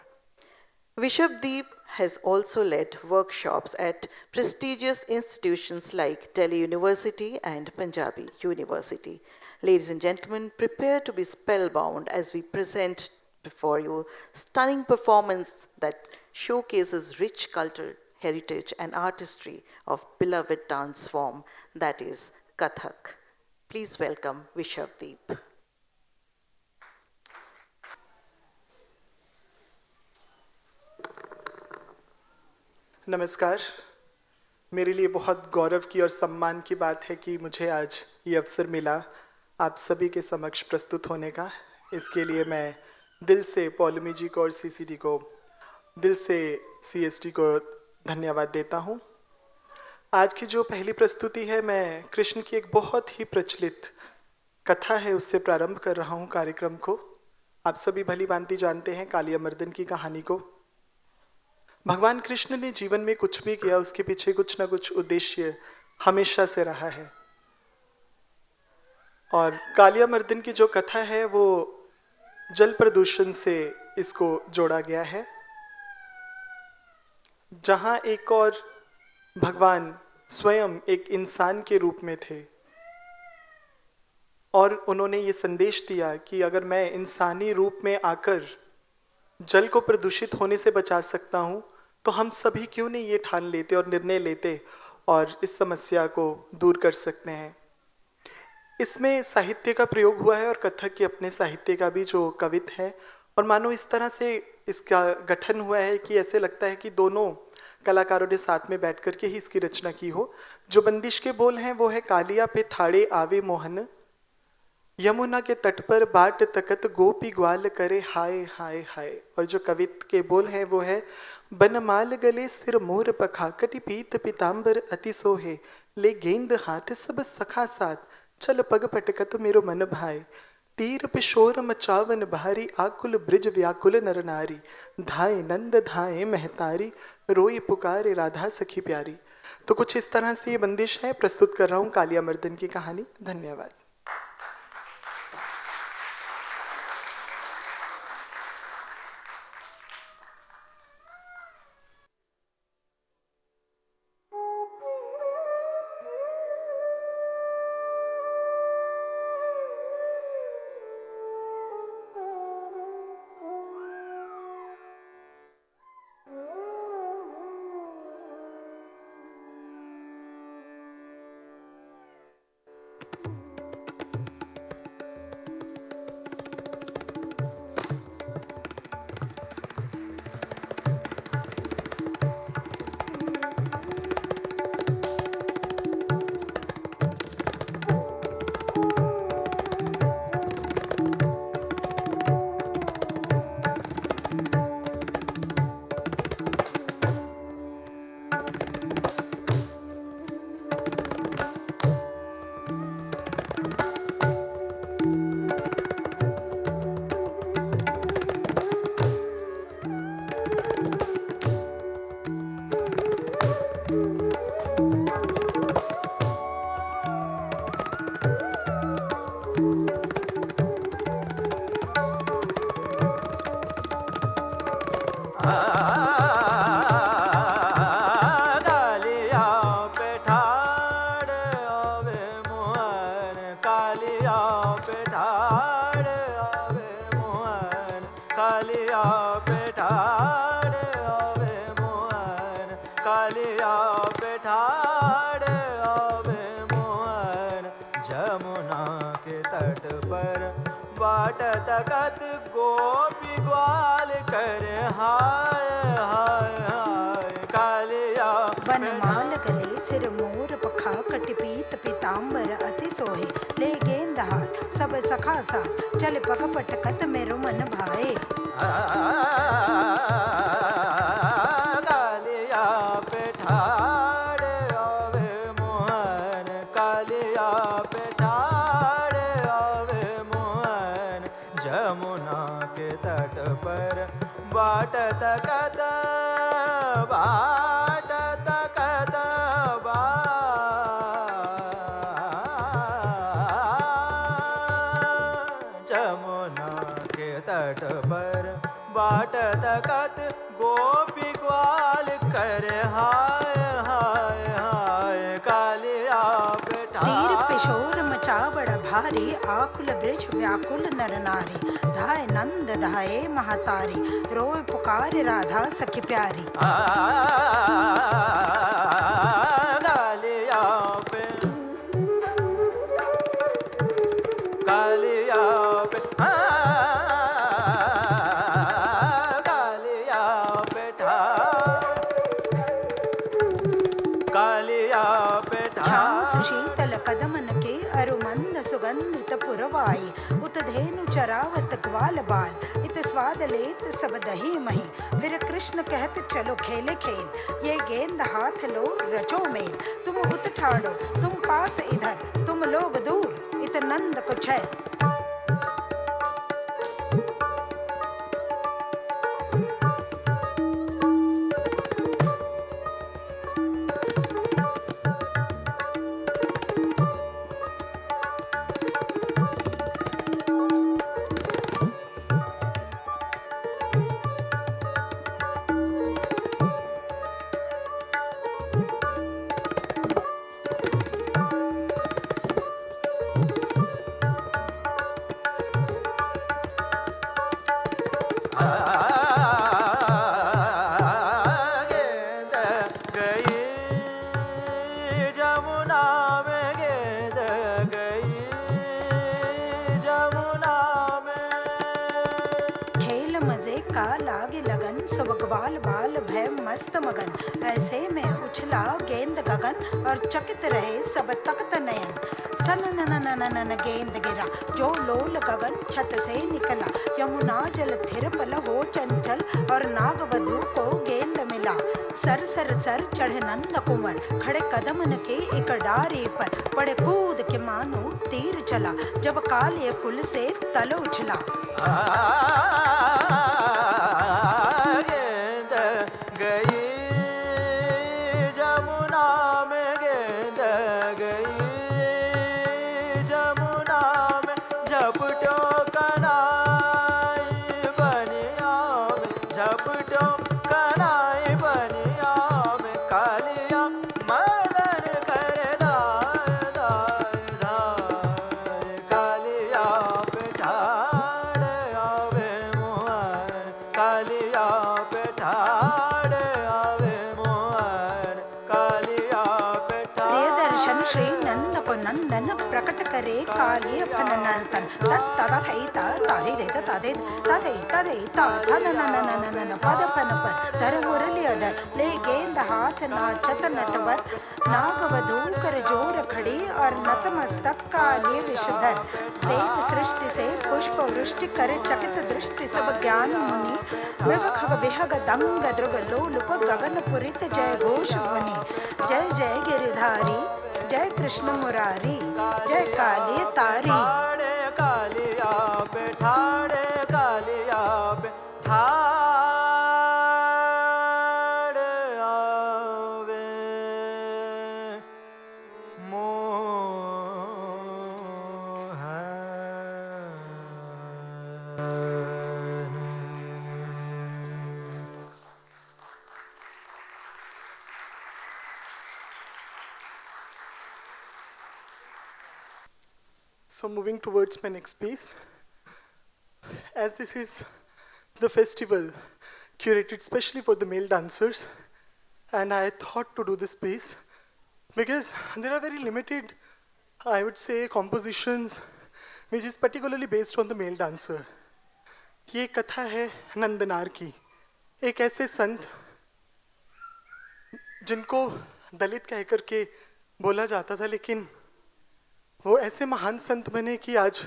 Vishavdeep has also led workshops at prestigious institutions like Delhi University and Punjabi University. Ladies and gentlemen, prepare to be spellbound as we present before you stunning performance that showcases rich cultural heritage and artistry of beloved dance form, that is Kathak. Please welcome Vishavdeep. नमस्कार। मेरे लिए बहुत गौरव की और सम्मान की बात है कि मुझे आज ये अवसर मिला आप सभी के समक्ष प्रस्तुत होने का। इसके लिए मैं दिल से पॉलमी जी को और सीसीडी को, दिल से सीएसडी को धन्यवाद देता हूँ। आज की जो पहली प्रस्तुति है, मैं कृष्ण की एक बहुत ही प्रचलित कथा है उससे प्रारंभ कर रहा हूँ कार्यक्रम को। आप सभी भली भांति जानते हैं कालिया मर्दन की कहानी को। भगवान कृष्ण ने जीवन में कुछ भी किया, उसके पीछे कुछ ना कुछ उद्देश्य हमेशा से रहा है। और कालिया मर्दन की जो कथा है वो जल प्रदूषण से इसको जोड़ा गया है, जहां एक और भगवान स्वयं एक इंसान के रूप में थे और उन्होंने ये संदेश दिया कि अगर मैं इंसानी रूप में आकर जल को प्रदूषित होने से बचा सकता हूं तो हम सभी क्यों नहीं ये ठान लेते और निर्णय लेते और इस समस्या को दूर कर सकते हैं। इसमें साहित्य का प्रयोग हुआ है और कथक के अपने साहित्य का भी जो कवित है, और मानो इस तरह से इसका गठन हुआ है कि ऐसे लगता है कि दोनों कलाकारों ने साथ में बैठ कर के ही इसकी रचना की हो। जो बंदिश के बोल हैं वो है कालिया पे थाड़े आवे मोहन, यमुना के तट पर बाट तकत गोपी ग्वाल करे हाय हाय हाय। और जो कवित के बोल हैं वो है बनमाल गले सिर मोर पखा, कटि पीत पीताम्बर अति सोहे, ले गेंद हाथ सब सखा साथ, चल पग पटकत मेरो मन भाए। तीर पिशोर मचावन भारी, आकुल ब्रिज व्याकुल नर नारी, धाए नंद धाए महतारी, रोई पुकारे राधा सखी प्यारी। तो कुछ इस तरह से ये बंदिश है, प्रस्तुत कर रहा हूँ कालिया मर्दन की कहानी। धन्यवाद। आवे मोहन जमुना के तट पर बाट तकत गोपी ग्वाल करे हाय हाय हाय कालिया वनमाल गले सिर मोर पखा कटिपीत पीतांबर अति सोहे ले गेंद हाथ सब सखा साथ चल पग पटकत मेरो मन भाए कालिया पे ठाड़े आवे मोहन कालिया पे ठाड़े आवे मोहन जमुना के तट पर बाट तकत जमुना के तट पर बाट तकत गोपी ग्वाल करे हाय हाय हाय कालिया तीर पिशोर मचा बड़ भारी आकुल ब्रज व्याकुल नर नारी धाय नंद धाये महातारी रोए पुकार राधा सखी प्यारी कालिया पे कालिया पे कालिया पे कालिया पे छाम सुशीतल कदमन के अरुमंद सुगंधित पुरवाई उत धेनु चरावत ग्वाल बाल इत स्वाद लेत सब दही मही फिर कृष्ण कहत चलो खेले खेल ये गेंद हाथ लो रचो मेल तुम उत ठाड़ो तुम पास इधर तुम लोग दूर इत नंद को छय ऐसे में उछला गेंद गगन और चकित रहे सब तख्त नयन सन नन गेंद गिरा जो लोल गगन छत से निकला यमुना जल थिर पल हो चंचल और नागवधु को गेंद मिला सर सर सर चढ़े नंद कुंवर खड़े कदमन के एक डारे पर पड़े कूद के मानो तीर चला जब काले कुल से तल उछला प्रकट करे काली फन नंतन तदा थैता तारे रेता तादे तादे तादे ता धन नन पद फन पर धर मुरली अधर ले गेंद हाथ नाचत नटवर नागवधू कर जोर खड़ी और नतमस्तक काली विषधर देव सृष्टि से पुष्प वृष्टि करे चकित दृष्टि सब ज्ञान मुनि विवख विहग दंग द्रुग लोलुप गगन पुरित जय घोष ध्वनि जय जय गिरिधारी जय कृष्ण मुरारी जय काली तारी कालिया पे ठाड़े कालिया पे ठाड़े आवे So moving towards my next piece, as this is the festival curated specially for the male dancers, and I thought to do this piece because there are very limited, I would say, compositions which is particularly based on the male dancer. ये कथा है नंदनार की, एक ऐसे संत जिनको दलित कहकर के बोला जाता था, लेकिन वो ऐसे महान संत बने कि आज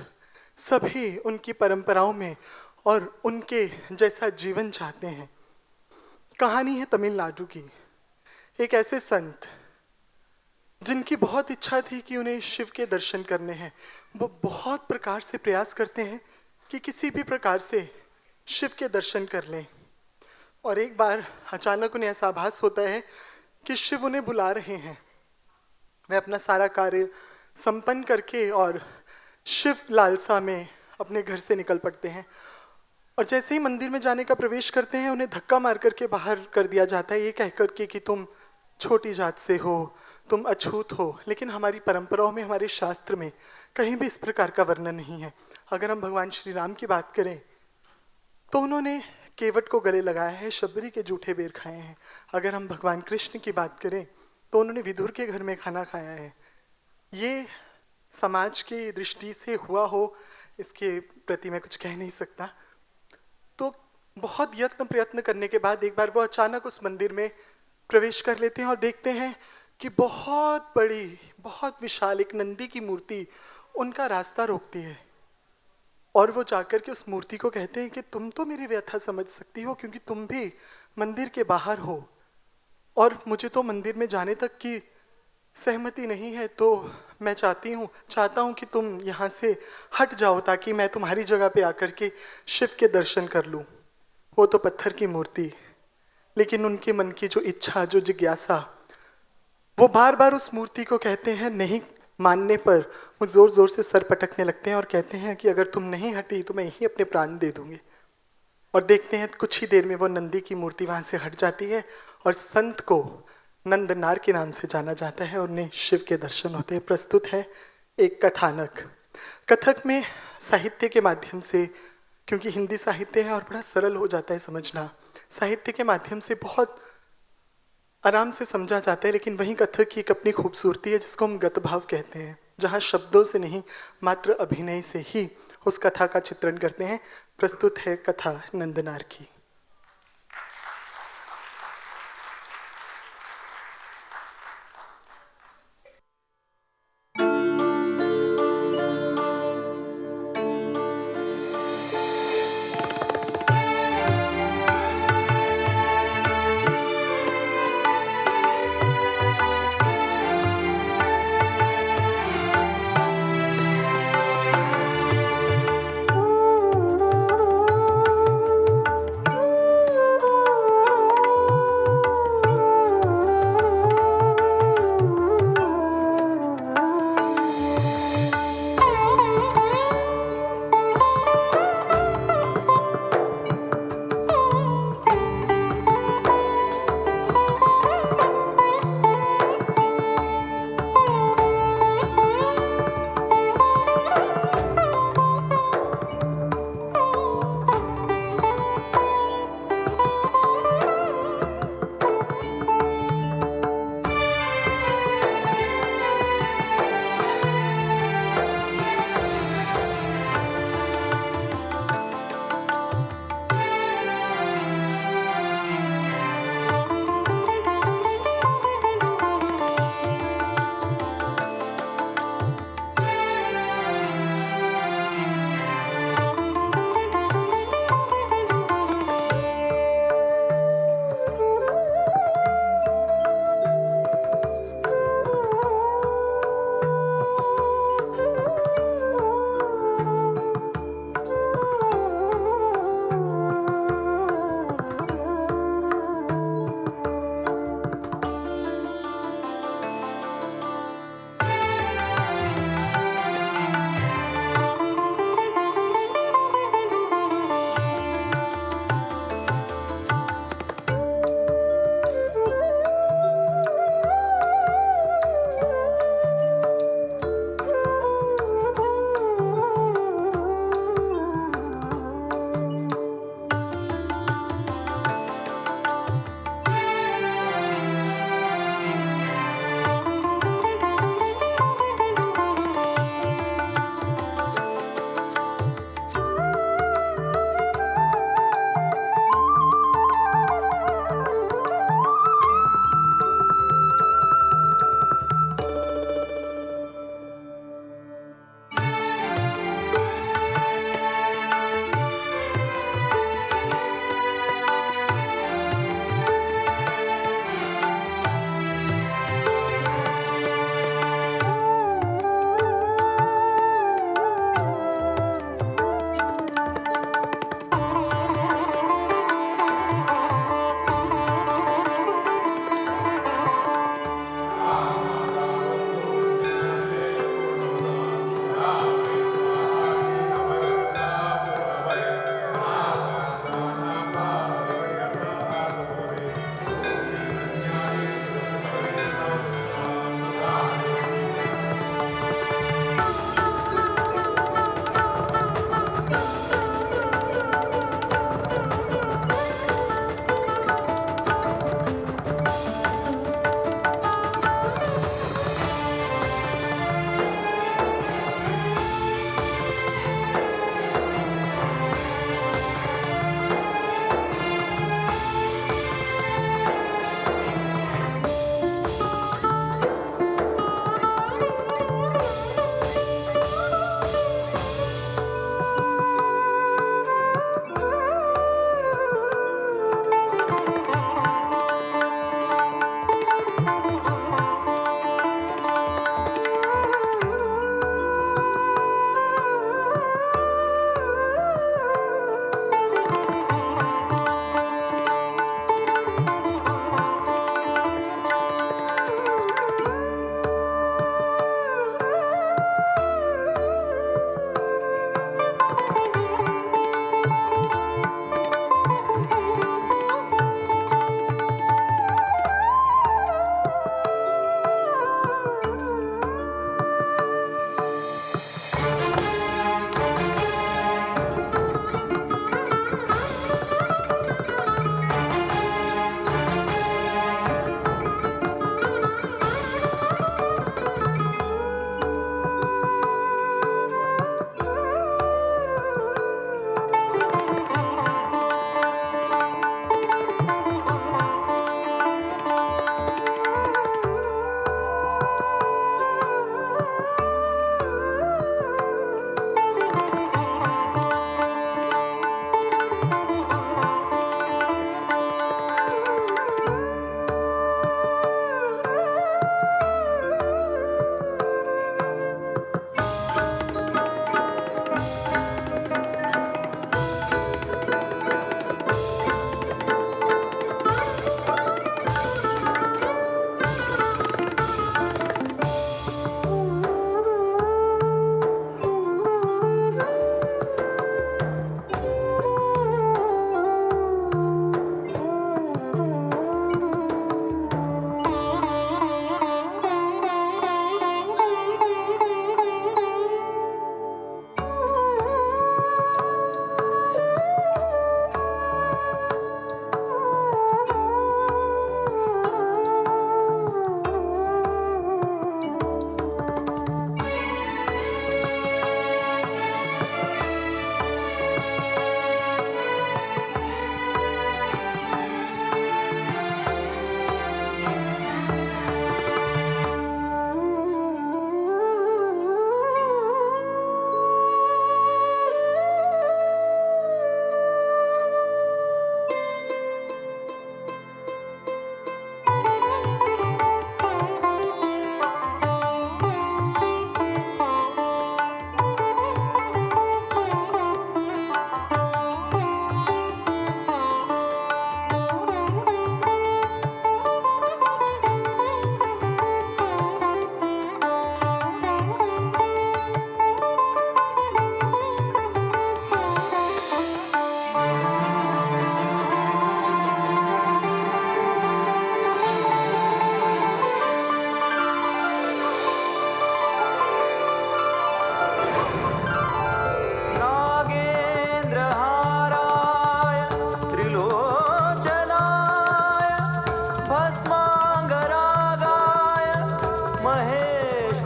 सभी उनकी परंपराओं में और उनके जैसा जीवन चाहते हैं। कहानी है तमिलनाडु की, एक ऐसे संत जिनकी बहुत इच्छा थी कि उन्हें शिव के दर्शन करने हैं। वो बहुत प्रकार से प्रयास करते हैं कि किसी भी प्रकार से शिव के दर्शन कर लें, और एक बार अचानक उन्हें ऐसा आभास होता है कि शिव उन्हें बुला रहे हैं। वे अपना सारा कार्य संपन्न करके और शिव लालसा में अपने घर से निकल पड़ते हैं, और जैसे ही मंदिर में जाने का प्रवेश करते हैं उन्हें धक्का मार करके बाहर कर दिया जाता है, ये कह करके कि तुम छोटी जात से हो, तुम अछूत हो। लेकिन हमारी परंपराओं में, हमारे शास्त्र में कहीं भी इस प्रकार का वर्णन नहीं है। अगर हम भगवान श्री राम की बात करें तो उन्होंने केवट को गले लगाया है, शबरी के जूठे बेर खाए हैं। अगर हम भगवान कृष्ण की बात करें तो उन्होंने विदुर के घर में खाना खाया है। ये समाज की दृष्टि से हुआ हो, इसके प्रति मैं कुछ कह नहीं सकता। तो बहुत यत्न प्रयत्न करने के बाद एक बार वो अचानक उस मंदिर में प्रवेश कर लेते हैं और देखते हैं कि बहुत बड़ी, बहुत विशाल एक नंदी की मूर्ति उनका रास्ता रोकती है, और वो जाकर के उस मूर्ति को कहते हैं कि तुम तो मेरी व्यथा समझ सकती हो, क्योंकि तुम भी मंदिर के बाहर हो और मुझे तो मंदिर में जाने तक की सहमति नहीं है, तो मैं चाहता हूँ कि तुम यहाँ से हट जाओ ताकि मैं तुम्हारी जगह पे आकर के शिव के दर्शन कर लूँ। वो तो पत्थर की मूर्ति, लेकिन उनके मन की जो इच्छा, जो जिज्ञासा, वो बार बार उस मूर्ति को कहते हैं। नहीं मानने पर वो जोर जोर से सर पटकने लगते हैं और कहते हैं कि अगर तुम नहीं हटी तो मैं यही अपने प्राण दे दूंगी। और देखते हैं कुछ ही देर में वो नंदी की मूर्ति वहाँ से हट जाती है और संत को नंदनार के नाम से जाना जाता है और उन्हें शिव के दर्शन होते हैं। प्रस्तुत है एक कथानक। कथक में साहित्य के माध्यम से, क्योंकि हिंदी साहित्य है और बड़ा सरल हो जाता है समझना, साहित्य के माध्यम से बहुत आराम से समझा जाता है। लेकिन वहीं कथक की एक अपनी खूबसूरती है जिसको हम गत भाव कहते हैं, जहाँ शब्दों से नहीं मात्र अभिनय से ही उस कथा का चित्रण करते हैं। प्रस्तुत है कथा नंदनार की।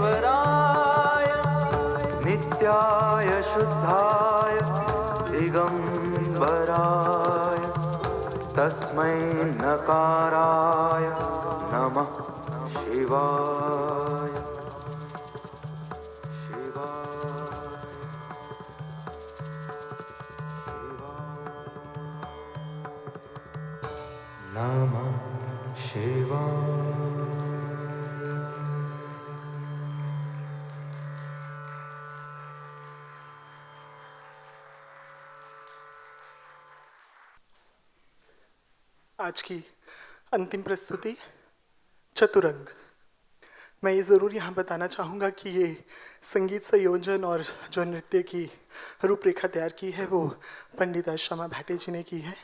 ईश्वराय नित्याय शुद्धाय दिगंबराय तस्मै नकाराय नमः शिवाय नमः शिवाय। आज की अंतिम प्रस्तुति चतुरंग। मैं ये ज़रूर यहाँ बताना चाहूँगा कि ये संगीत संयोजन और जो नृत्य की रूपरेखा तैयार की है वो पंडित शमा भाटे जी ने की है,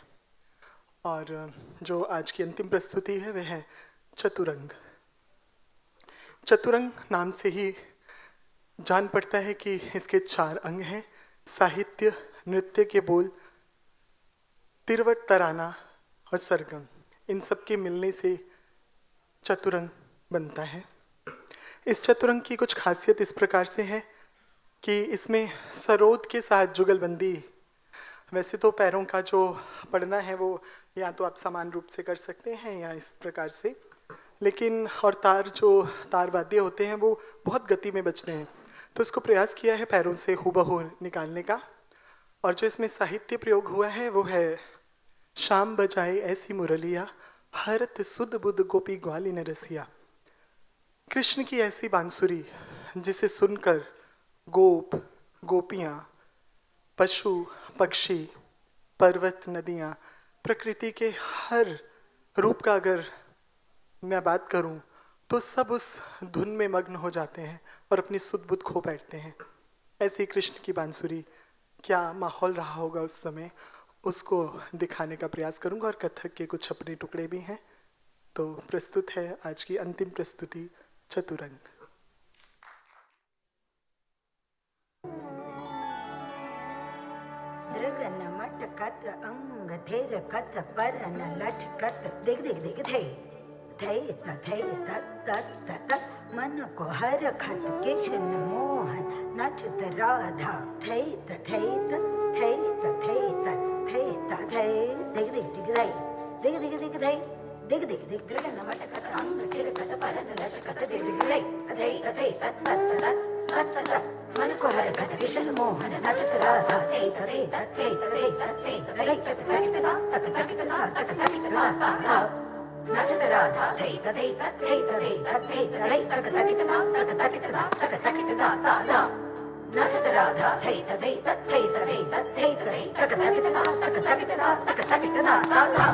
और जो आज की अंतिम प्रस्तुति है वह है चतुरंग। चतुरंग नाम से ही जान पड़ता है कि इसके 4 अंग हैं: साहित्य, नृत्य के बोल, तिरवट, तराना और सरगम। इन सब के मिलने से चतुरंग बनता है। इस चतुरंग की कुछ खासियत इस प्रकार से है कि इसमें सरोद के साथ जुगलबंदी, वैसे तो पैरों का जो पढ़ना है वो या तो आप समान रूप से कर सकते हैं या इस प्रकार से, लेकिन और तार वाद्य होते हैं वो बहुत गति में बजते हैं, तो इसको प्रयास किया है पैरों से हूबहू निकालने का। और जो इसमें साहित्य प्रयोग हुआ है वो है: शाम बजाए ऐसी मुरलिया, हरत सुध बुध गोपी ग्वाली न रसिया। कृष्ण की ऐसी बांसुरी जिसे सुनकर गोप, गोपियाँ, पशु, पक्षी, पर्वत, नदियाँ, प्रकृति के हर रूप का अगर मैं बात करूं तो सब उस धुन में मग्न हो जाते हैं और अपनी सुध बुध खो बैठते हैं। ऐसी कृष्ण की बांसुरी, क्या माहौल रहा होगा उस समय, उसको दिखाने का प्रयास करूंगा। और कथक के कुछ अपने टुकड़े भी हैं। तो प्रस्तुत है आज की अंतिम प्रस्तुति चतुरंग। द्रगन मटकत अंग थेर कत परन लटकत दिग दिग दिग थे तत मन को हर खत कृष्ण मोहन नचत राधा थे दिग दिग दिग दिग थे दिग दिग दिग द्रगन मटकत अंग थेर कत परन लटकत दिग दिग थे तत मन को हर खत कृष्ण मोहन नचत राधा नचत राधा नचत Radha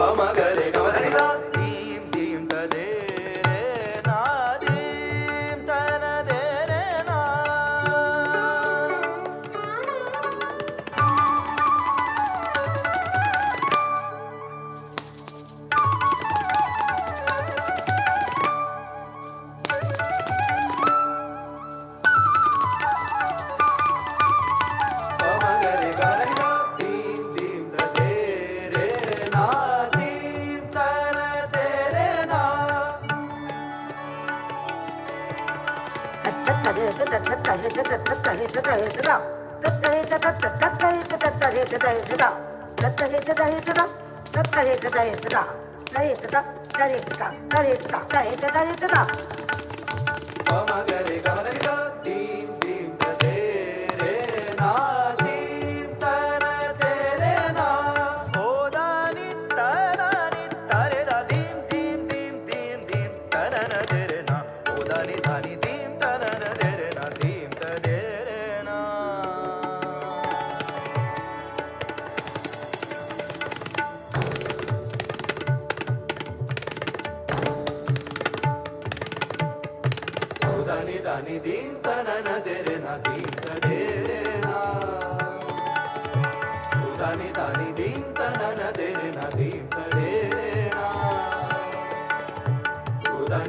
Pamagare Gamarida, Dim Dim Tade Re Na, Dim Tana De Re Na. Pamagare Gamarida, Dim Dim Tade Re Na, Dim Tana De Re Na. Pamagare Gamarida, Dim Dim Tade Re Na, Dim Tana De Re Na. O da ni ta re da dim dim dim dim dim ta na na de re na. O da ni dim ta na na de re na, dim ta de re na. O da ni dim ta na na de re na, dim ta de re na. O da ni dim ta na na de re na, dim ta de re na. O da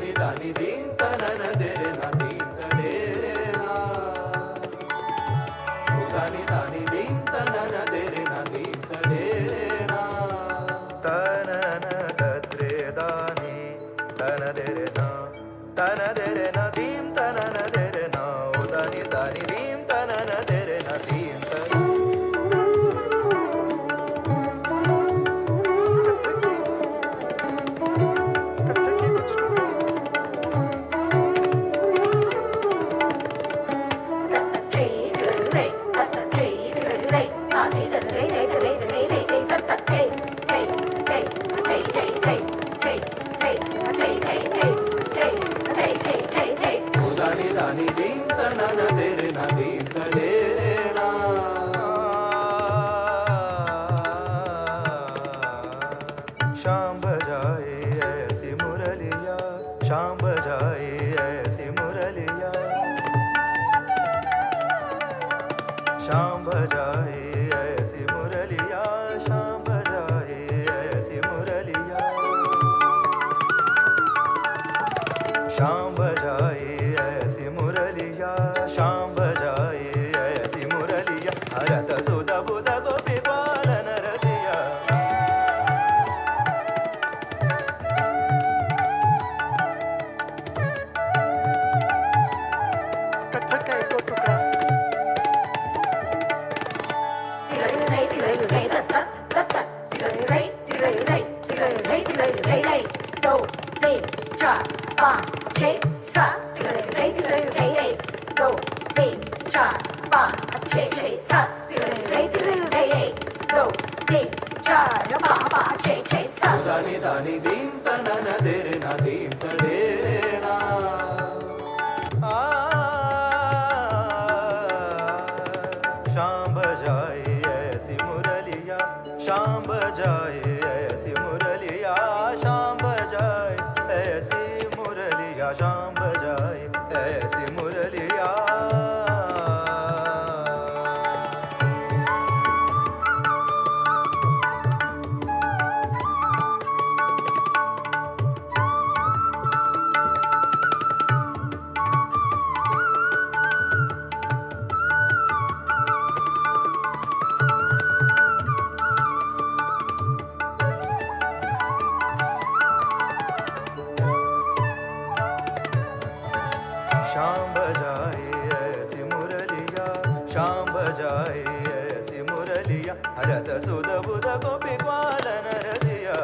ni dim ta na na de re na, dim ta de re na. O da ni dim ta na na de re na, dim ta de re na. Ta na na da tre da ni, ta na de re na, ta na de re na, dim ta na na de re na. O da ni dim ta na na de re na, dim ta de re na. शाम बजाए ऐसी मुरलिया, शाम बजाए ऐसी मुरलिया, शाम बजाए ऐसी मुरलिया, शाम बजाए ऐसी मुरलिया, शाम बजाए ऐसी मुरलिया, शाम बजाए ऐसी मुरलिया, हरत सुध बुध गोपी पालन रसिया. कथक का एक और टुकड़ा. दानी दीम तना न दे रे ना दीम तरे रे ना. शाम बजाए ऐसी मुरलिया, शाम बजाए ऐसी मुरलिया, शाम बजाए ऐसी मुरलिया, शाम बजाए ऐसी मुरलिया. शाम बजाए ऐसी मुरलिया, शाम बजाए ऐसी मुरलिया, हरत सुध बुध गोपी पालन रसिया.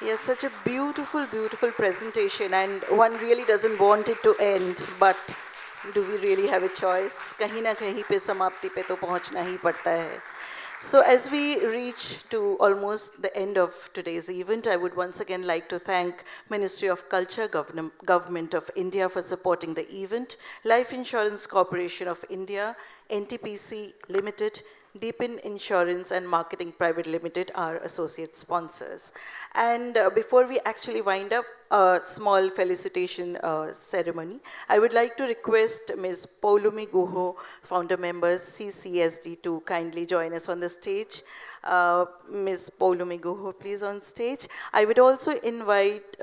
Yes, such a beautiful, beautiful presentation, and one really doesn't want it to end, but do we really have a choice? कहीं ना कहीं पे समाप्ति पे तो पहुंचना ही पड़ता है. So as we reach to almost the end of today's event, I would once again like to thank Ministry of Culture, Government of India for supporting the event, Life Insurance Corporation of India, NTPC Limited, Deepen Insurance and Marketing Private Limited are associate sponsors. And before we actually wind up a small felicitation ceremony, I would like to request Ms. Poulumi Guho, founder members CCSD, to kindly join us on the stage. Ms. Poulumi Guho, please on stage. I would also invite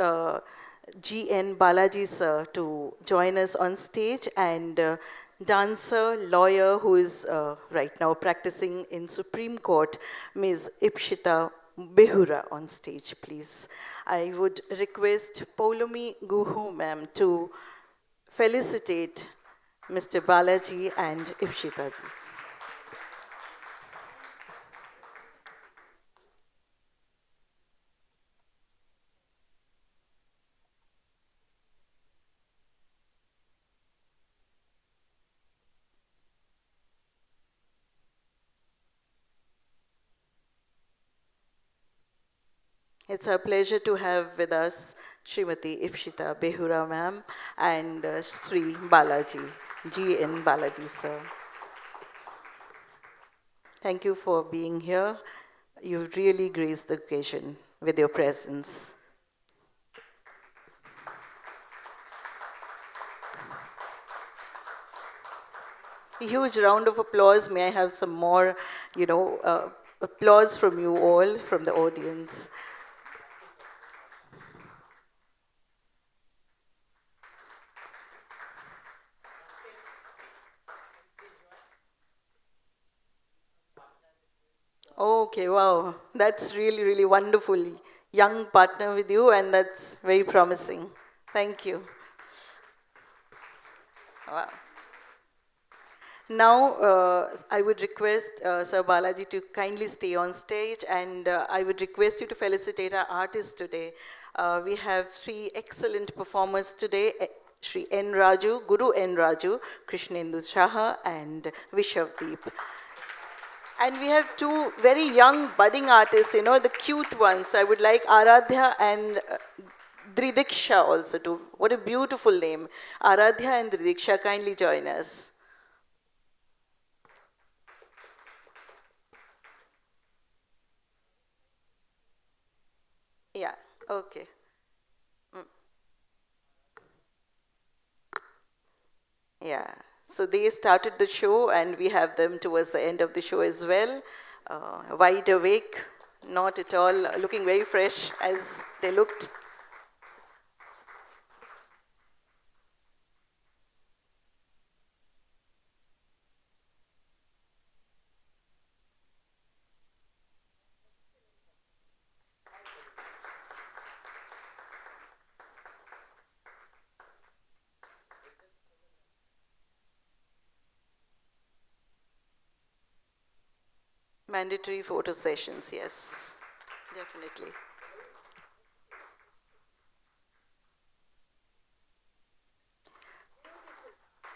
G.N. Balaji sir to join us on stage, and dancer, lawyer who is right now practicing in Supreme Court, Ms. Ipshita Behura on stage, please. I would request Poulumi Guhu ma'am to felicitate Mr. Balaji and Ipshita ji. It's a pleasure to have with us Srimati Ipshita Behura ma'am and Sri Balaji, G.N. Balaji sir. Thank you for being here. You've really graced the occasion with your presence. A huge round of applause. May I have some more, applause from you all, from the audience. Okay, wow. That's really, really wonderful. Young partner with you, and that's very promising. Thank you. Wow. Now, I would request Sir Balaji to kindly stay on stage, and I would request you to felicitate our artists today. We have three excellent performers today, Sri Nraju, Guru Nraju, Krishnendu Saha, and Vishavdeep. And we have two very young budding artists, the cute ones. I would like Aradhya and Dridiksha also to. What a beautiful name. Aradhya and Dridiksha, kindly join us. Yeah, okay. Yeah. So they started the show, and we have them towards the end of the show as well. Wide awake, Not at all looking very fresh as they looked. Mandatory photo sessions, yes, definitely.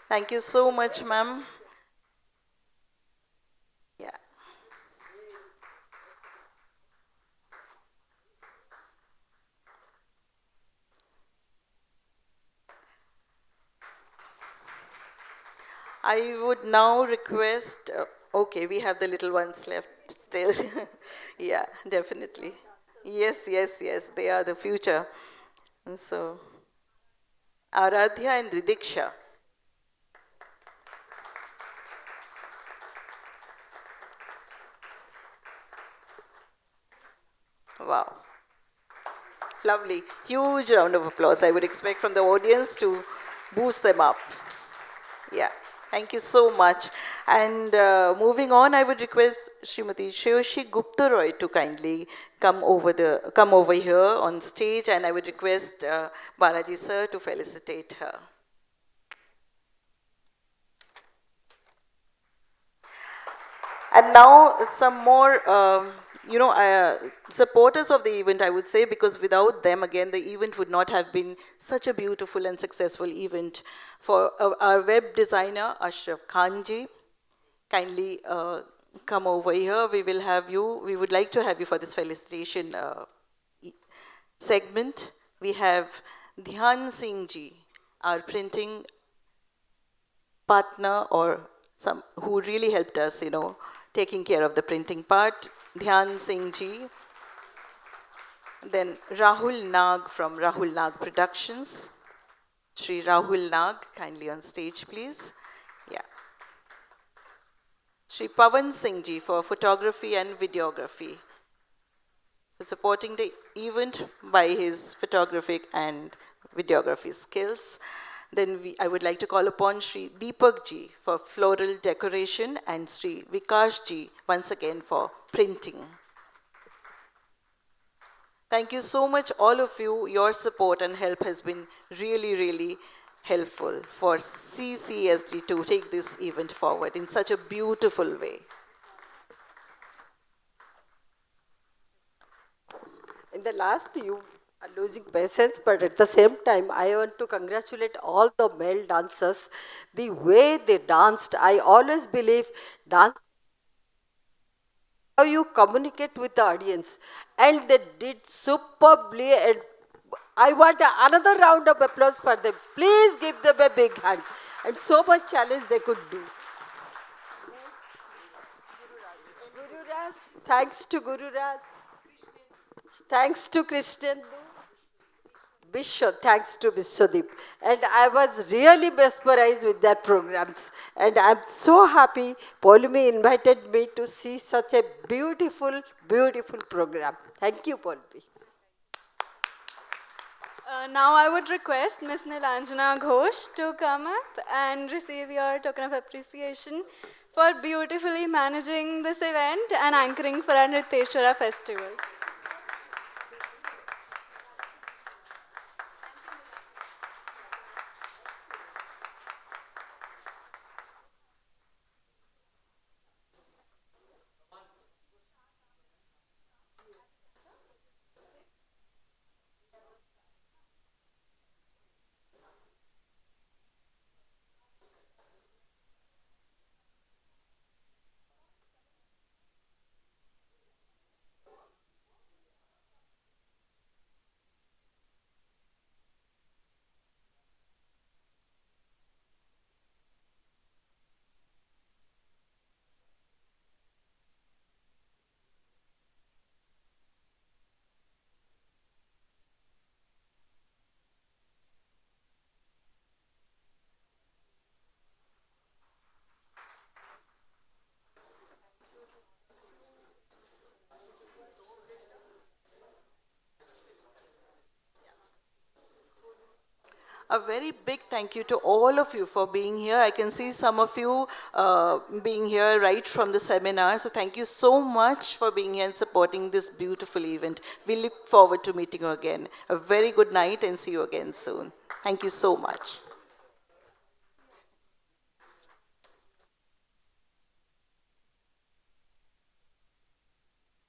Thank you so much, ma'am. Yeah. I would now request, okay, we have the little ones left still. Yeah, definitely. Yes, yes, yes, they are the future. And so, Aradhya and Ridiksha. Wow. Lovely. Huge round of applause. I would expect from the audience to boost them up. Yeah. Thank you so much. And moving on, I would request Srimati Shreyoshi Gupta Roy to kindly come over here on stage, and I would request Balaji sir to felicitate her. And now some more, supporters of the event, I would say, because without them, again, the event would not have been such a beautiful and successful event. For our web designer, Ashraf Khanji, kindly come over here. We would like to have you for this felicitation segment. We have Dhyan Singh ji, our printing partner, or some who really helped us, taking care of the printing part. Dhyan Singh ji. Then Rahul Nag from Rahul Nag Productions. Shri Rahul Nag, kindly on stage, please. Yeah. Shri Pawan Singh ji for photography and videography, for supporting the event by his photographic and videography skills. Then I would like to call upon Shri Deepak ji for floral decoration, and Shri Vikash ji once again for printing. Thank you so much, all of you. Your support and help has been really, really helpful for CCSD to take this event forward in such a beautiful way. In the last, you are losing patience, but at the same time, I want to congratulate all the male dancers. The way they danced, I always believe dance, how you communicate with the audience, and they did superbly. And I want another round of applause for them. Please give them a big hand. And so much challenge they could do. Gururaj, thanks to Gururaj. Thanks to Krishnendu. Thanks to Vishavdeep. And I was really mesmerized with their programs. And I'm so happy Paulmi invited me to see such a beautiful, beautiful program. Thank you, Paulmi. Now I would request Ms. Nilanjana Ghosh to come up and receive your token of appreciation for beautifully managing this event and anchoring for our Nrityesvara festival. A very big thank you to all of you for being here. I can see some of you being here right from the seminar. So thank you so much for being here and supporting this beautiful event. We look forward to meeting you again. A very good night and see you again soon. Thank you so much.